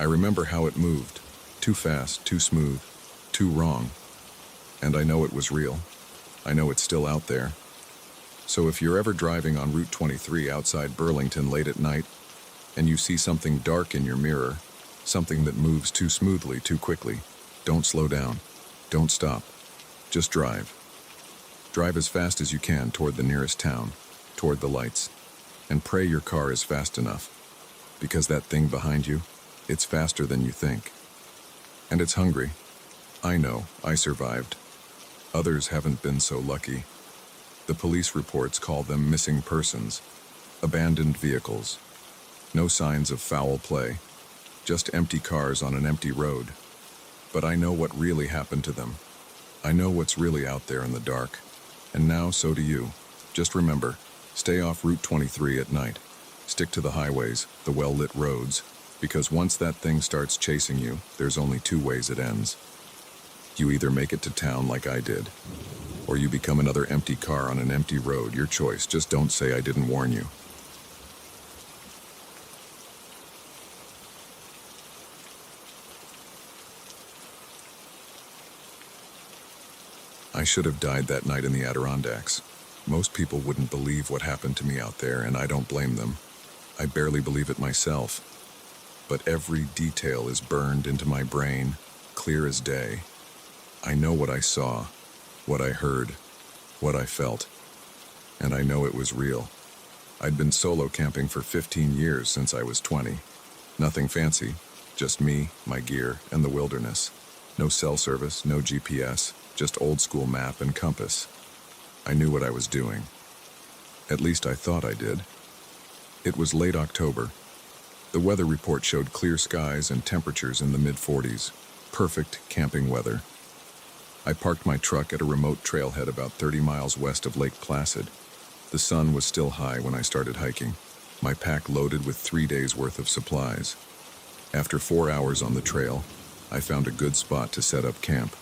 I remember how it moved, too fast, too smooth, too wrong. And I know it was real. I know it's still out there. So if you're ever driving on Route 23 outside Burlington late at night, and you see something dark in your mirror, something that moves too smoothly, too quickly, don't slow down. Don't stop. Just drive. Drive as fast as you can toward the nearest town, toward the lights, and pray your car is fast enough. Because that thing behind you, it's faster than you think. And it's hungry. I know, I survived. Others haven't been so lucky. The police reports call them missing persons, abandoned vehicles. No signs of foul play, just empty cars on an empty road. But I know what really happened to them. I know what's really out there in the dark. And now so do you. Just remember, stay off Route 23 at night. Stick to the highways, the well-lit roads, because once that thing starts chasing you, there's only two ways it ends. You either make it to town like I did, or you become another empty car on an empty road. Your choice. Just don't say I didn't warn you. I should have died that night in the Adirondacks. Most people wouldn't believe what happened to me out there, and I don't blame them. I barely believe it myself. But every detail is burned into my brain, clear as day. I know what I saw, what I heard, what I felt. And I know it was real. I'd been solo camping for 15 years since I was 20. Nothing fancy, just me, my gear, and the wilderness. No cell service, no GPS, just old-school map and compass. I knew what I was doing. At least I thought I did. It was late October. The weather report showed clear skies and temperatures in the mid-40s. Perfect camping weather. I parked my truck at a remote trailhead about 30 miles west of Lake Placid. The sun was still high when I started hiking, my pack loaded with 3 days' worth of supplies. After 4 hours on the trail, I found a good spot to set up camp.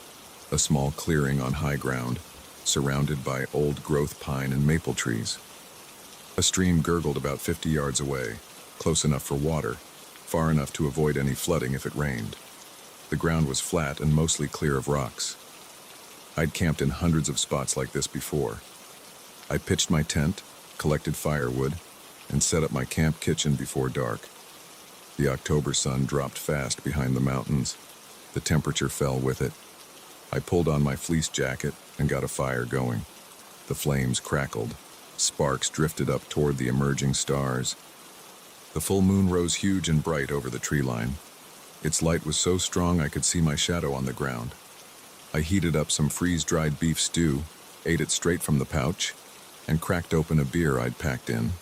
A small clearing on high ground, surrounded by old-growth pine and maple trees. A stream gurgled about 50 yards away, close enough for water, far enough to avoid any flooding if it rained. The ground was flat and mostly clear of rocks. I'd camped in hundreds of spots like this before. I pitched my tent, collected firewood, and set up my camp kitchen before dark. The October sun dropped fast behind the mountains. The temperature fell with it. I pulled on my fleece jacket and got a fire going. The flames crackled. Sparks drifted up toward the emerging stars. The full moon rose huge and bright over the tree line. Its light was so strong I could see my shadow on the ground. I heated up some freeze-dried beef stew, ate it straight from the pouch, and cracked open a beer I'd packed in.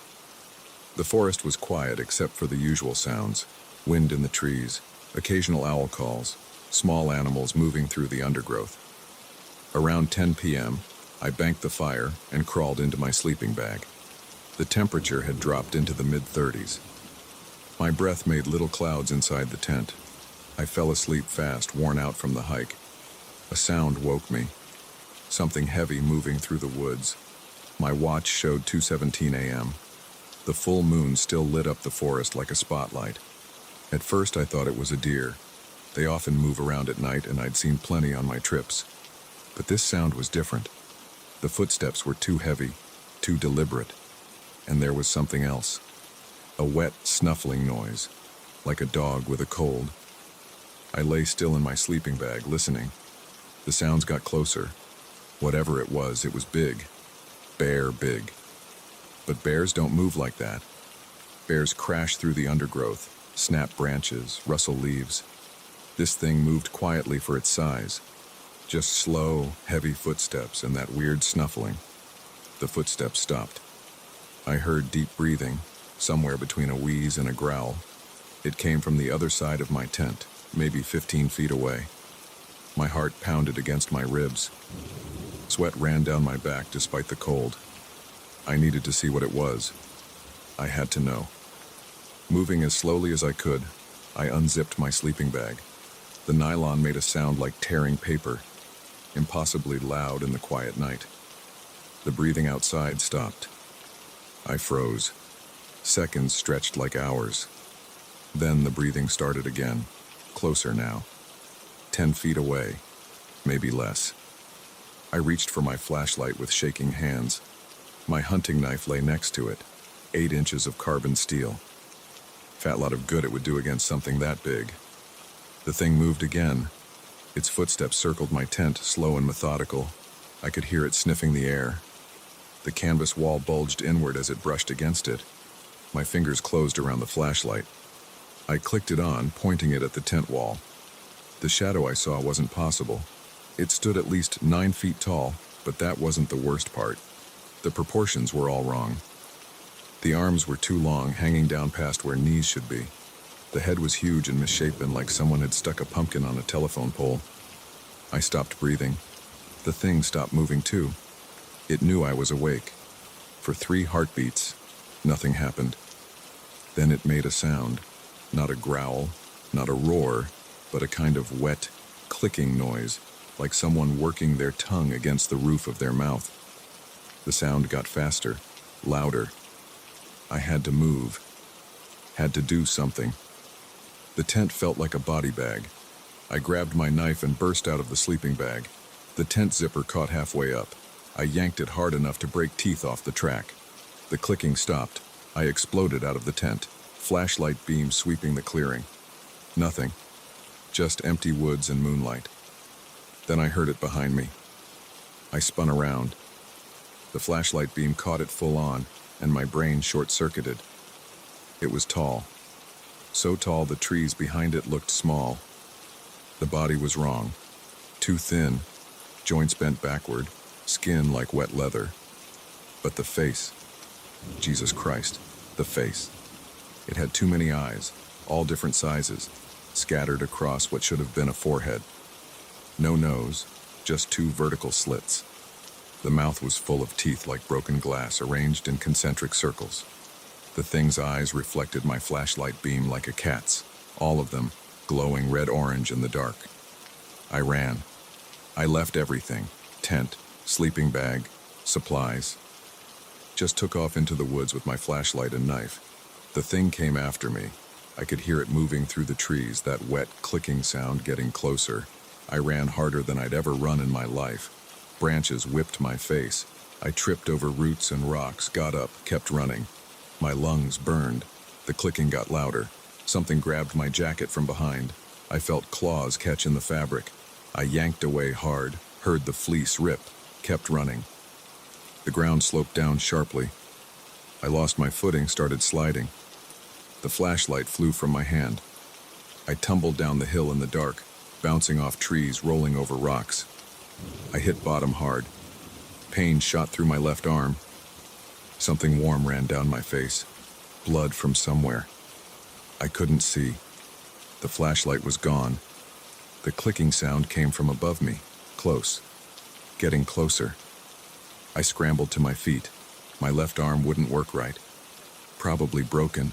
The forest was quiet except for the usual sounds: wind in the trees, occasional owl calls, small animals moving through the undergrowth. Around 10 p.m., I banked the fire and crawled into my sleeping bag. The temperature had dropped into the mid-30s. My breath made little clouds inside the tent. I fell asleep fast, worn out from the hike. A sound woke me. Something heavy moving through the woods. My watch showed 2:17 a.m. The full moon still lit up the forest like a spotlight. At first I thought it was a deer. They often move around at night, and I'd seen plenty on my trips. But this sound was different. The footsteps were too heavy, too deliberate. And there was something else. A wet, snuffling noise, like a dog with a cold. I lay still in my sleeping bag, listening. The sounds got closer. Whatever it was big. Bear big. But bears don't move like that. Bears crash through the undergrowth, snap branches, rustle leaves. This thing moved quietly for its size. Just slow, heavy footsteps and that weird snuffling. The footsteps stopped. I heard deep breathing, somewhere between a wheeze and a growl. It came from the other side of my tent, maybe 15 feet away. My heart pounded against my ribs. Sweat ran down my back despite the cold. I needed to see what it was. I had to know. Moving as slowly as I could, I unzipped my sleeping bag. The nylon made a sound like tearing paper, impossibly loud in the quiet night. The breathing outside stopped. I froze. Seconds stretched like hours. Then the breathing started again, closer now. 10 feet away, maybe less. I reached for my flashlight with shaking hands. My hunting knife lay next to it, 8 inches of carbon steel. Fat lot of good it would do against something that big. The thing moved again. Its footsteps circled my tent, slow and methodical. I could hear it sniffing the air. The canvas wall bulged inward as it brushed against it. My fingers closed around the flashlight. I clicked it on, pointing it at the tent wall. The shadow I saw wasn't possible. It stood at least 9 feet tall, but that wasn't the worst part. The proportions were all wrong. The arms were too long, hanging down past where knees should be. The head was huge and misshapen, like someone had stuck a pumpkin on a telephone pole. I stopped breathing. The thing stopped moving too. It knew I was awake. For 3 heartbeats, nothing happened. Then it made a sound. Not a growl, not a roar, but a kind of wet, clicking noise, like someone working their tongue against the roof of their mouth. The sound got faster, louder. I had to move. Had to do something. The tent felt like a body bag. I grabbed my knife and burst out of the sleeping bag. The tent zipper caught halfway up. I yanked it hard enough to break teeth off the track. The clicking stopped. I exploded out of the tent, flashlight beam sweeping the clearing. Nothing. Just empty woods and moonlight. Then I heard it behind me. I spun around. The flashlight beam caught it full on, and my brain short-circuited. It was tall. So tall the trees behind it looked small. The body was wrong. Too thin, joints bent backward, skin like wet leather. But the face, Jesus Christ, the face. It had too many eyes, all different sizes, scattered across what should have been a forehead. No nose, just 2 vertical slits. The mouth was full of teeth like broken glass, arranged in concentric circles. The thing's eyes reflected my flashlight beam like a cat's, all of them glowing red-orange in the dark. I ran. I left everything, tent, sleeping bag, supplies. Just took off into the woods with my flashlight and knife. The thing came after me. I could hear it moving through the trees, that wet, clicking sound getting closer. I ran harder than I'd ever run in my life. Branches whipped my face. I tripped over roots and rocks, got up, kept running. My lungs burned. The clicking got louder. Something grabbed my jacket from behind. I felt claws catch in the fabric. I yanked away hard, heard the fleece rip, kept running. The ground sloped down sharply. I lost my footing, started sliding. The flashlight flew from my hand. I tumbled down the hill in the dark, bouncing off trees, rolling over rocks. I hit bottom hard. Pain shot through my left arm. Something warm ran down my face. Blood from somewhere. I couldn't see. The flashlight was gone. The clicking sound came from above me, close, getting closer. I scrambled to my feet. My left arm wouldn't work right. Probably broken.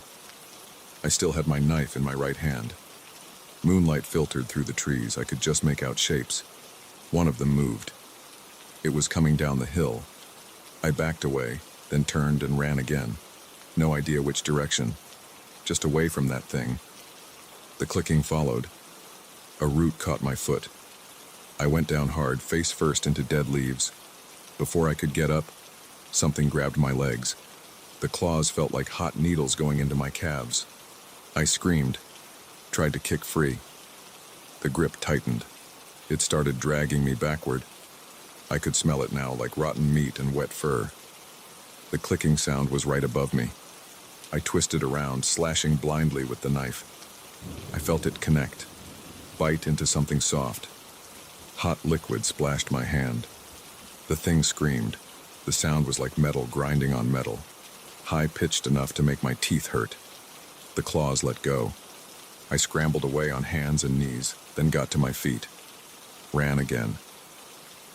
I still had my knife in my right hand. Moonlight filtered through the trees. I could just make out shapes. One of them moved. It was coming down the hill. I backed away, then turned and ran again. No idea which direction. Just away from that thing. The clicking followed. A root caught my foot. I went down hard, face first into dead leaves. Before I could get up, something grabbed my legs. The claws felt like hot needles going into my calves. I screamed, tried to kick free. The grip tightened. It started dragging me backward. I could smell it now, like rotten meat and wet fur. The clicking sound was right above me. I twisted around, slashing blindly with the knife. I felt it connect, bite into something soft. Hot liquid splashed my hand. The thing screamed. The sound was like metal grinding on metal, high-pitched enough to make my teeth hurt. The claws let go. I scrambled away on hands and knees, then got to my feet. Ran again.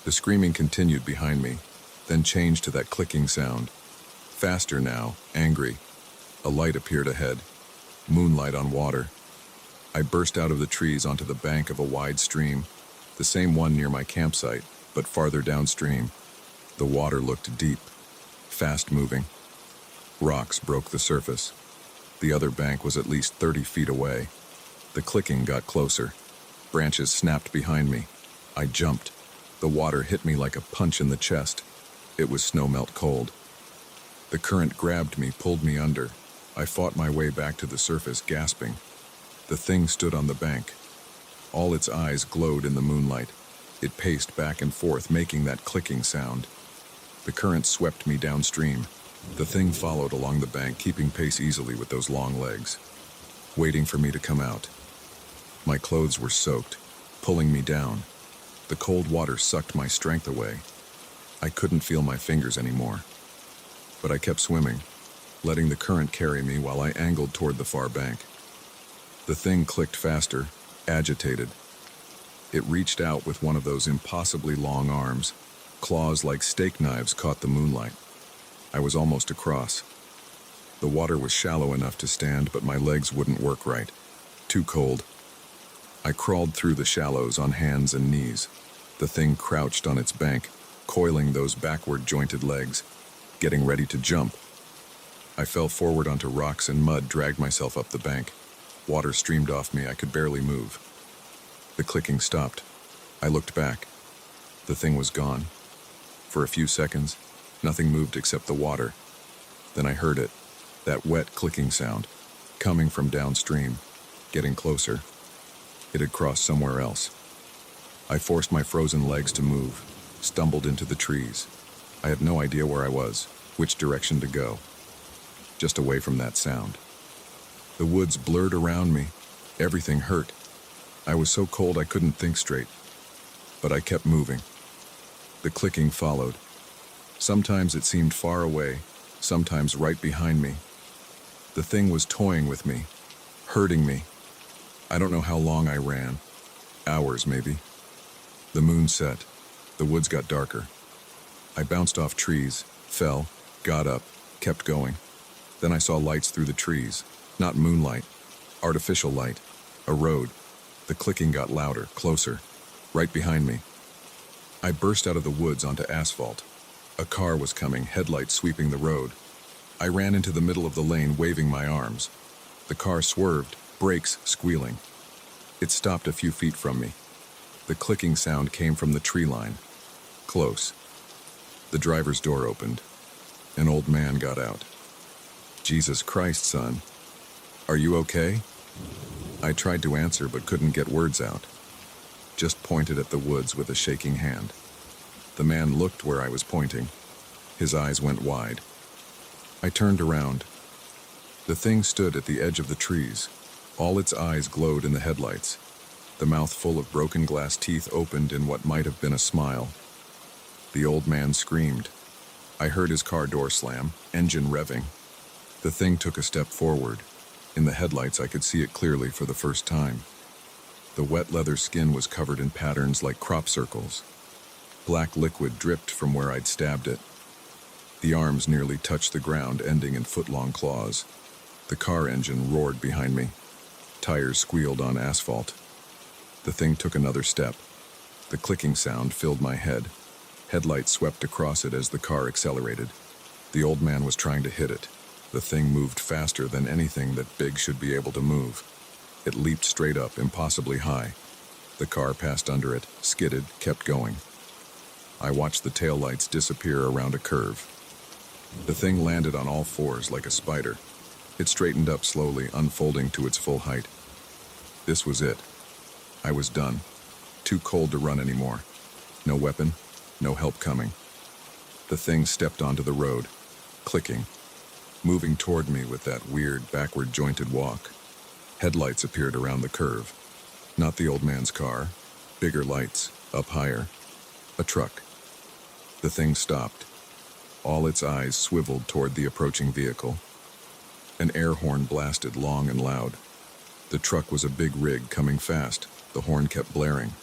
The screaming continued behind me, then changed to that clicking sound. Faster now, angry. A light appeared ahead. Moonlight on water. I burst out of the trees onto the bank of a wide stream, the same one near my campsite, but farther downstream. The water looked deep, fast-moving. Rocks broke the surface. The other bank was at least 30 feet away. The clicking got closer. Branches snapped behind me. I jumped. The water hit me like a punch in the chest. It was snow-melt cold. The current grabbed me, pulled me under. I fought my way back to the surface, gasping. The thing stood on the bank. All its eyes glowed in the moonlight. It paced back and forth, making that clicking sound. The current swept me downstream. The thing followed along the bank, keeping pace easily with those long legs, waiting for me to come out. My clothes were soaked, pulling me down. The cold water sucked my strength away. I couldn't feel my fingers anymore. But I kept swimming, letting the current carry me while I angled toward the far bank. The thing clicked faster, agitated. It reached out with one of those impossibly long arms. Claws like steak knives caught the moonlight. I was almost across. The water was shallow enough to stand, but my legs wouldn't work right. Too cold. I crawled through the shallows on hands and knees. The thing crouched on its bank, coiling those backward-jointed legs, getting ready to jump. I fell forward onto rocks and mud, dragged myself up the bank. Water streamed off me. I could barely move. The clicking stopped. I looked back. The thing was gone. For a few seconds, nothing moved except the water. Then I heard it, that wet clicking sound, coming from downstream, getting closer. It had crossed somewhere else. I forced my frozen legs to move, stumbled into the trees. I had no idea where I was, which direction to go. Just away from that sound. The woods blurred around me. Everything hurt. I was so cold I couldn't think straight. But I kept moving. The clicking followed. Sometimes it seemed far away, sometimes right behind me. The thing was toying with me, hurting me. I don't know how long I ran. Hours, maybe. The moon set. The woods got darker. I bounced off trees, fell, got up, kept going. Then I saw lights through the trees. Not moonlight, artificial light. A road. The clicking got louder, closer, right behind me. I burst out of the woods onto asphalt. A car was coming, headlights sweeping the road. I ran into the middle of the lane, waving my arms. The car swerved, brakes squealing. It stopped a few feet from me. The clicking sound came from the tree line. Close. The driver's door opened. An old man got out. "Jesus Christ, son. Are you okay?" I tried to answer but couldn't get words out. Just pointed at the woods with a shaking hand. The man looked where I was pointing. His eyes went wide. I turned around. The thing stood at the edge of the trees. All its eyes glowed in the headlights. The mouth full of broken glass teeth opened in what might have been a smile. The old man screamed. I heard his car door slam, engine revving. The thing took a step forward. In the headlights, I could see it clearly for the first time. The wet leather skin was covered in patterns like crop circles. Black liquid dripped from where I'd stabbed it. The arms nearly touched the ground, ending in foot-long claws. The car engine roared behind me. Tires squealed on asphalt. The thing took another step. The clicking sound filled my head. Headlights swept across it as the car accelerated. The old man was trying to hit it. The thing moved faster than anything that big should be able to move. It leaped straight up, impossibly high. The car passed under it, skidded, kept going. I watched the taillights disappear around a curve. The thing landed on all fours like a spider. It straightened up slowly, unfolding to its full height. This was it. I was done. Too cold to run anymore. No weapon, no help coming. The thing stepped onto the road, clicking, moving toward me with that weird, backward-jointed walk. Headlights appeared around the curve. Not the old man's car. Bigger lights, up higher. A truck. The thing stopped. All its eyes swiveled toward the approaching vehicle. An air horn blasted long and loud. The truck was a big rig coming fast. The horn kept blaring.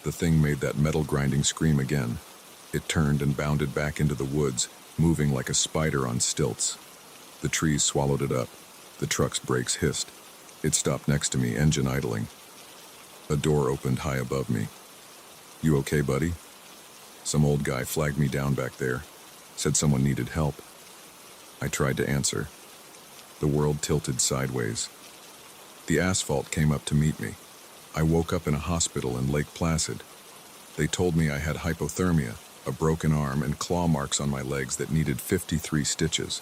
The thing made that metal-grinding scream again. It turned and bounded back into the woods, moving like a spider on stilts. The trees swallowed it up. The truck's brakes hissed. It stopped next to me, engine idling. A door opened high above me. "You okay, buddy?" Some old guy flagged me down back there. Said someone needed help. I tried to answer. The world tilted sideways. The asphalt came up to meet me. I woke up in a hospital in Lake Placid. They told me I had hypothermia, a broken arm, and claw marks on my legs that needed 53 stitches.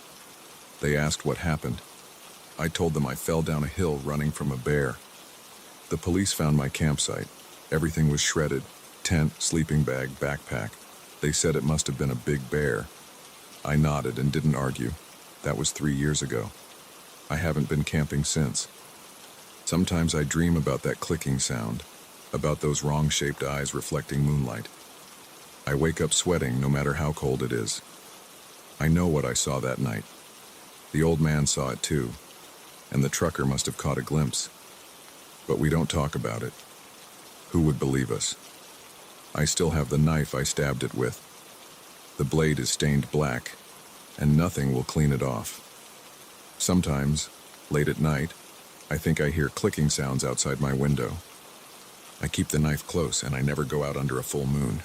They asked what happened. I told them I fell down a hill running from a bear. The police found my campsite. Everything was shredded: tent, sleeping bag, backpack. They said it must have been a big bear. I nodded and didn't argue. That was 3 years ago. I haven't been camping since. Sometimes I dream about that clicking sound, about those wrong-shaped eyes reflecting moonlight. I wake up sweating no matter how cold it is. I know what I saw that night. The old man saw it too, and the trucker must have caught a glimpse. But we don't talk about it. Who would believe us? I still have the knife I stabbed it with. The blade is stained black, and nothing will clean it off. Sometimes, late at night, I think I hear clicking sounds outside my window. I keep the knife close, and I never go out under a full moon.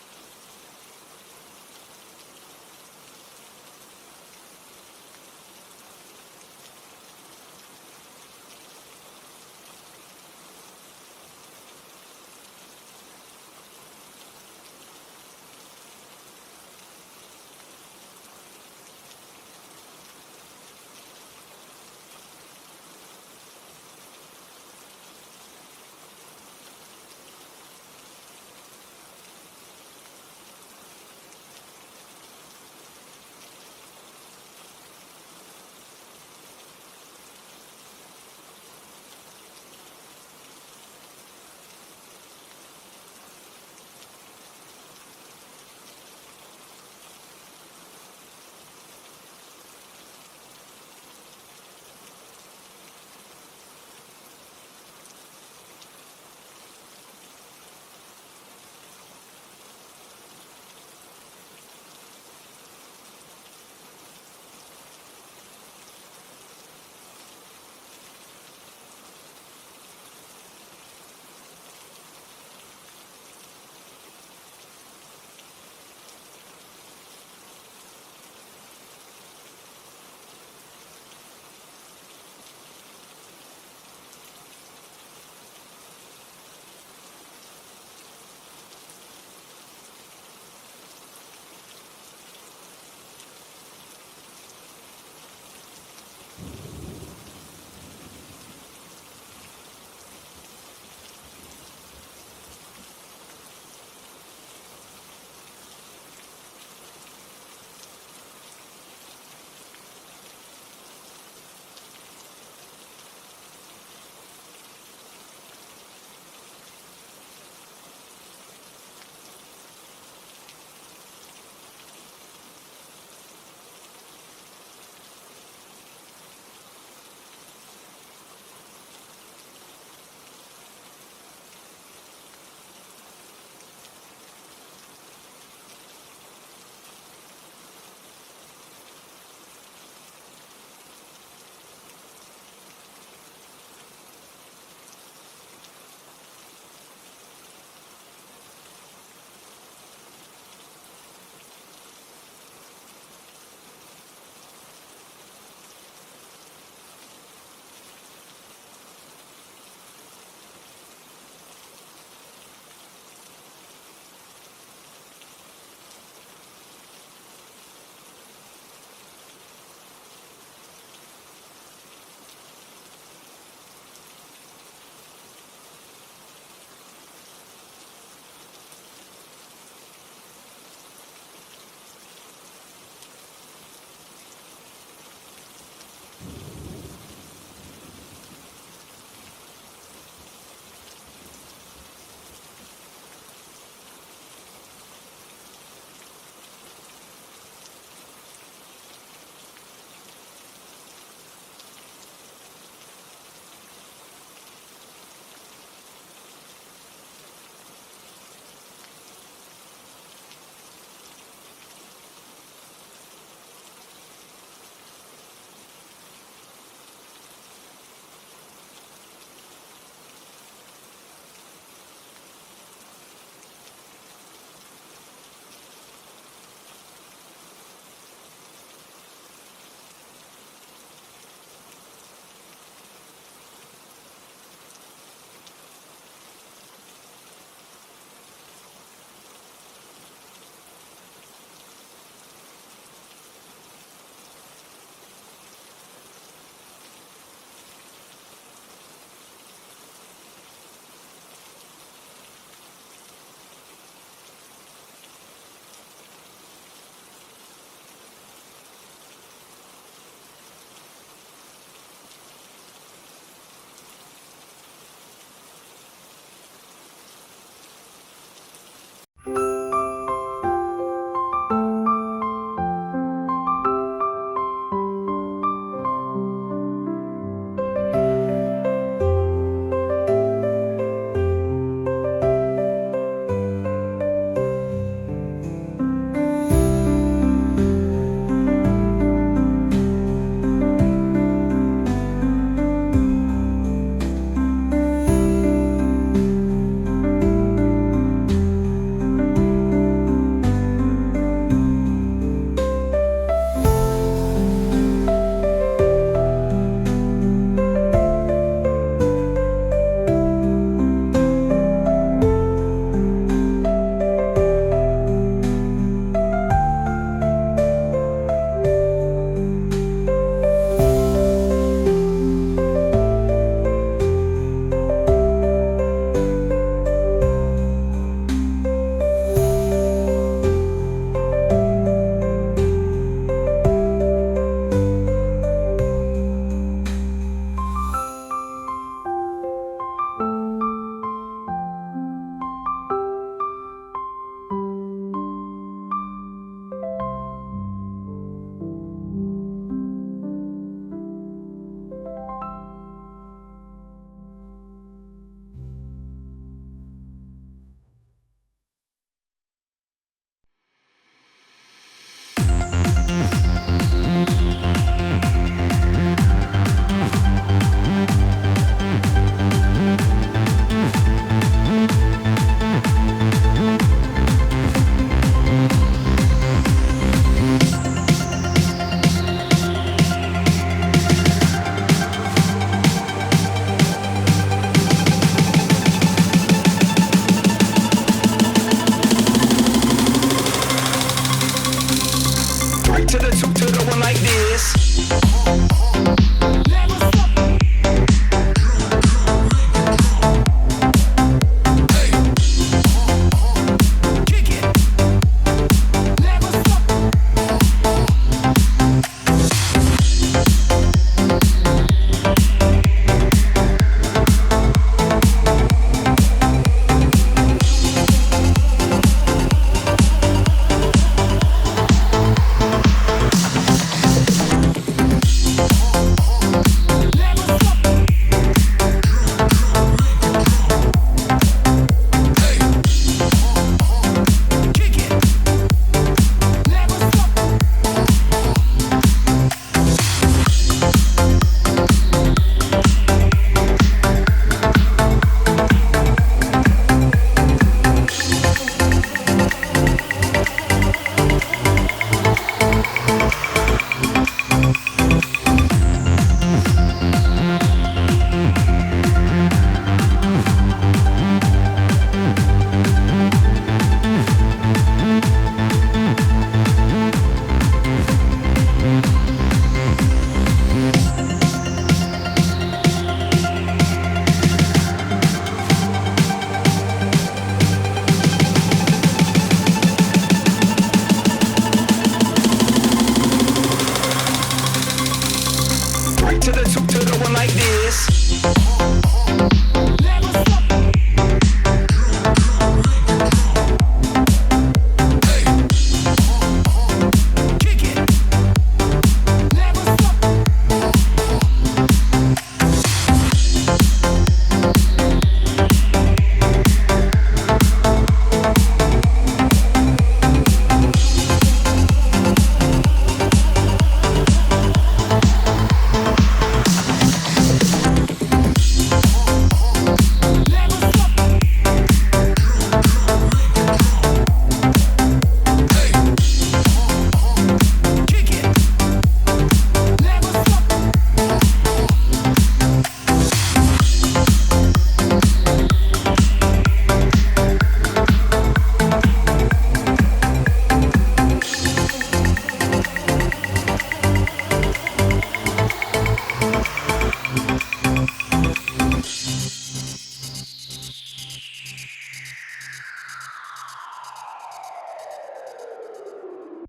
this.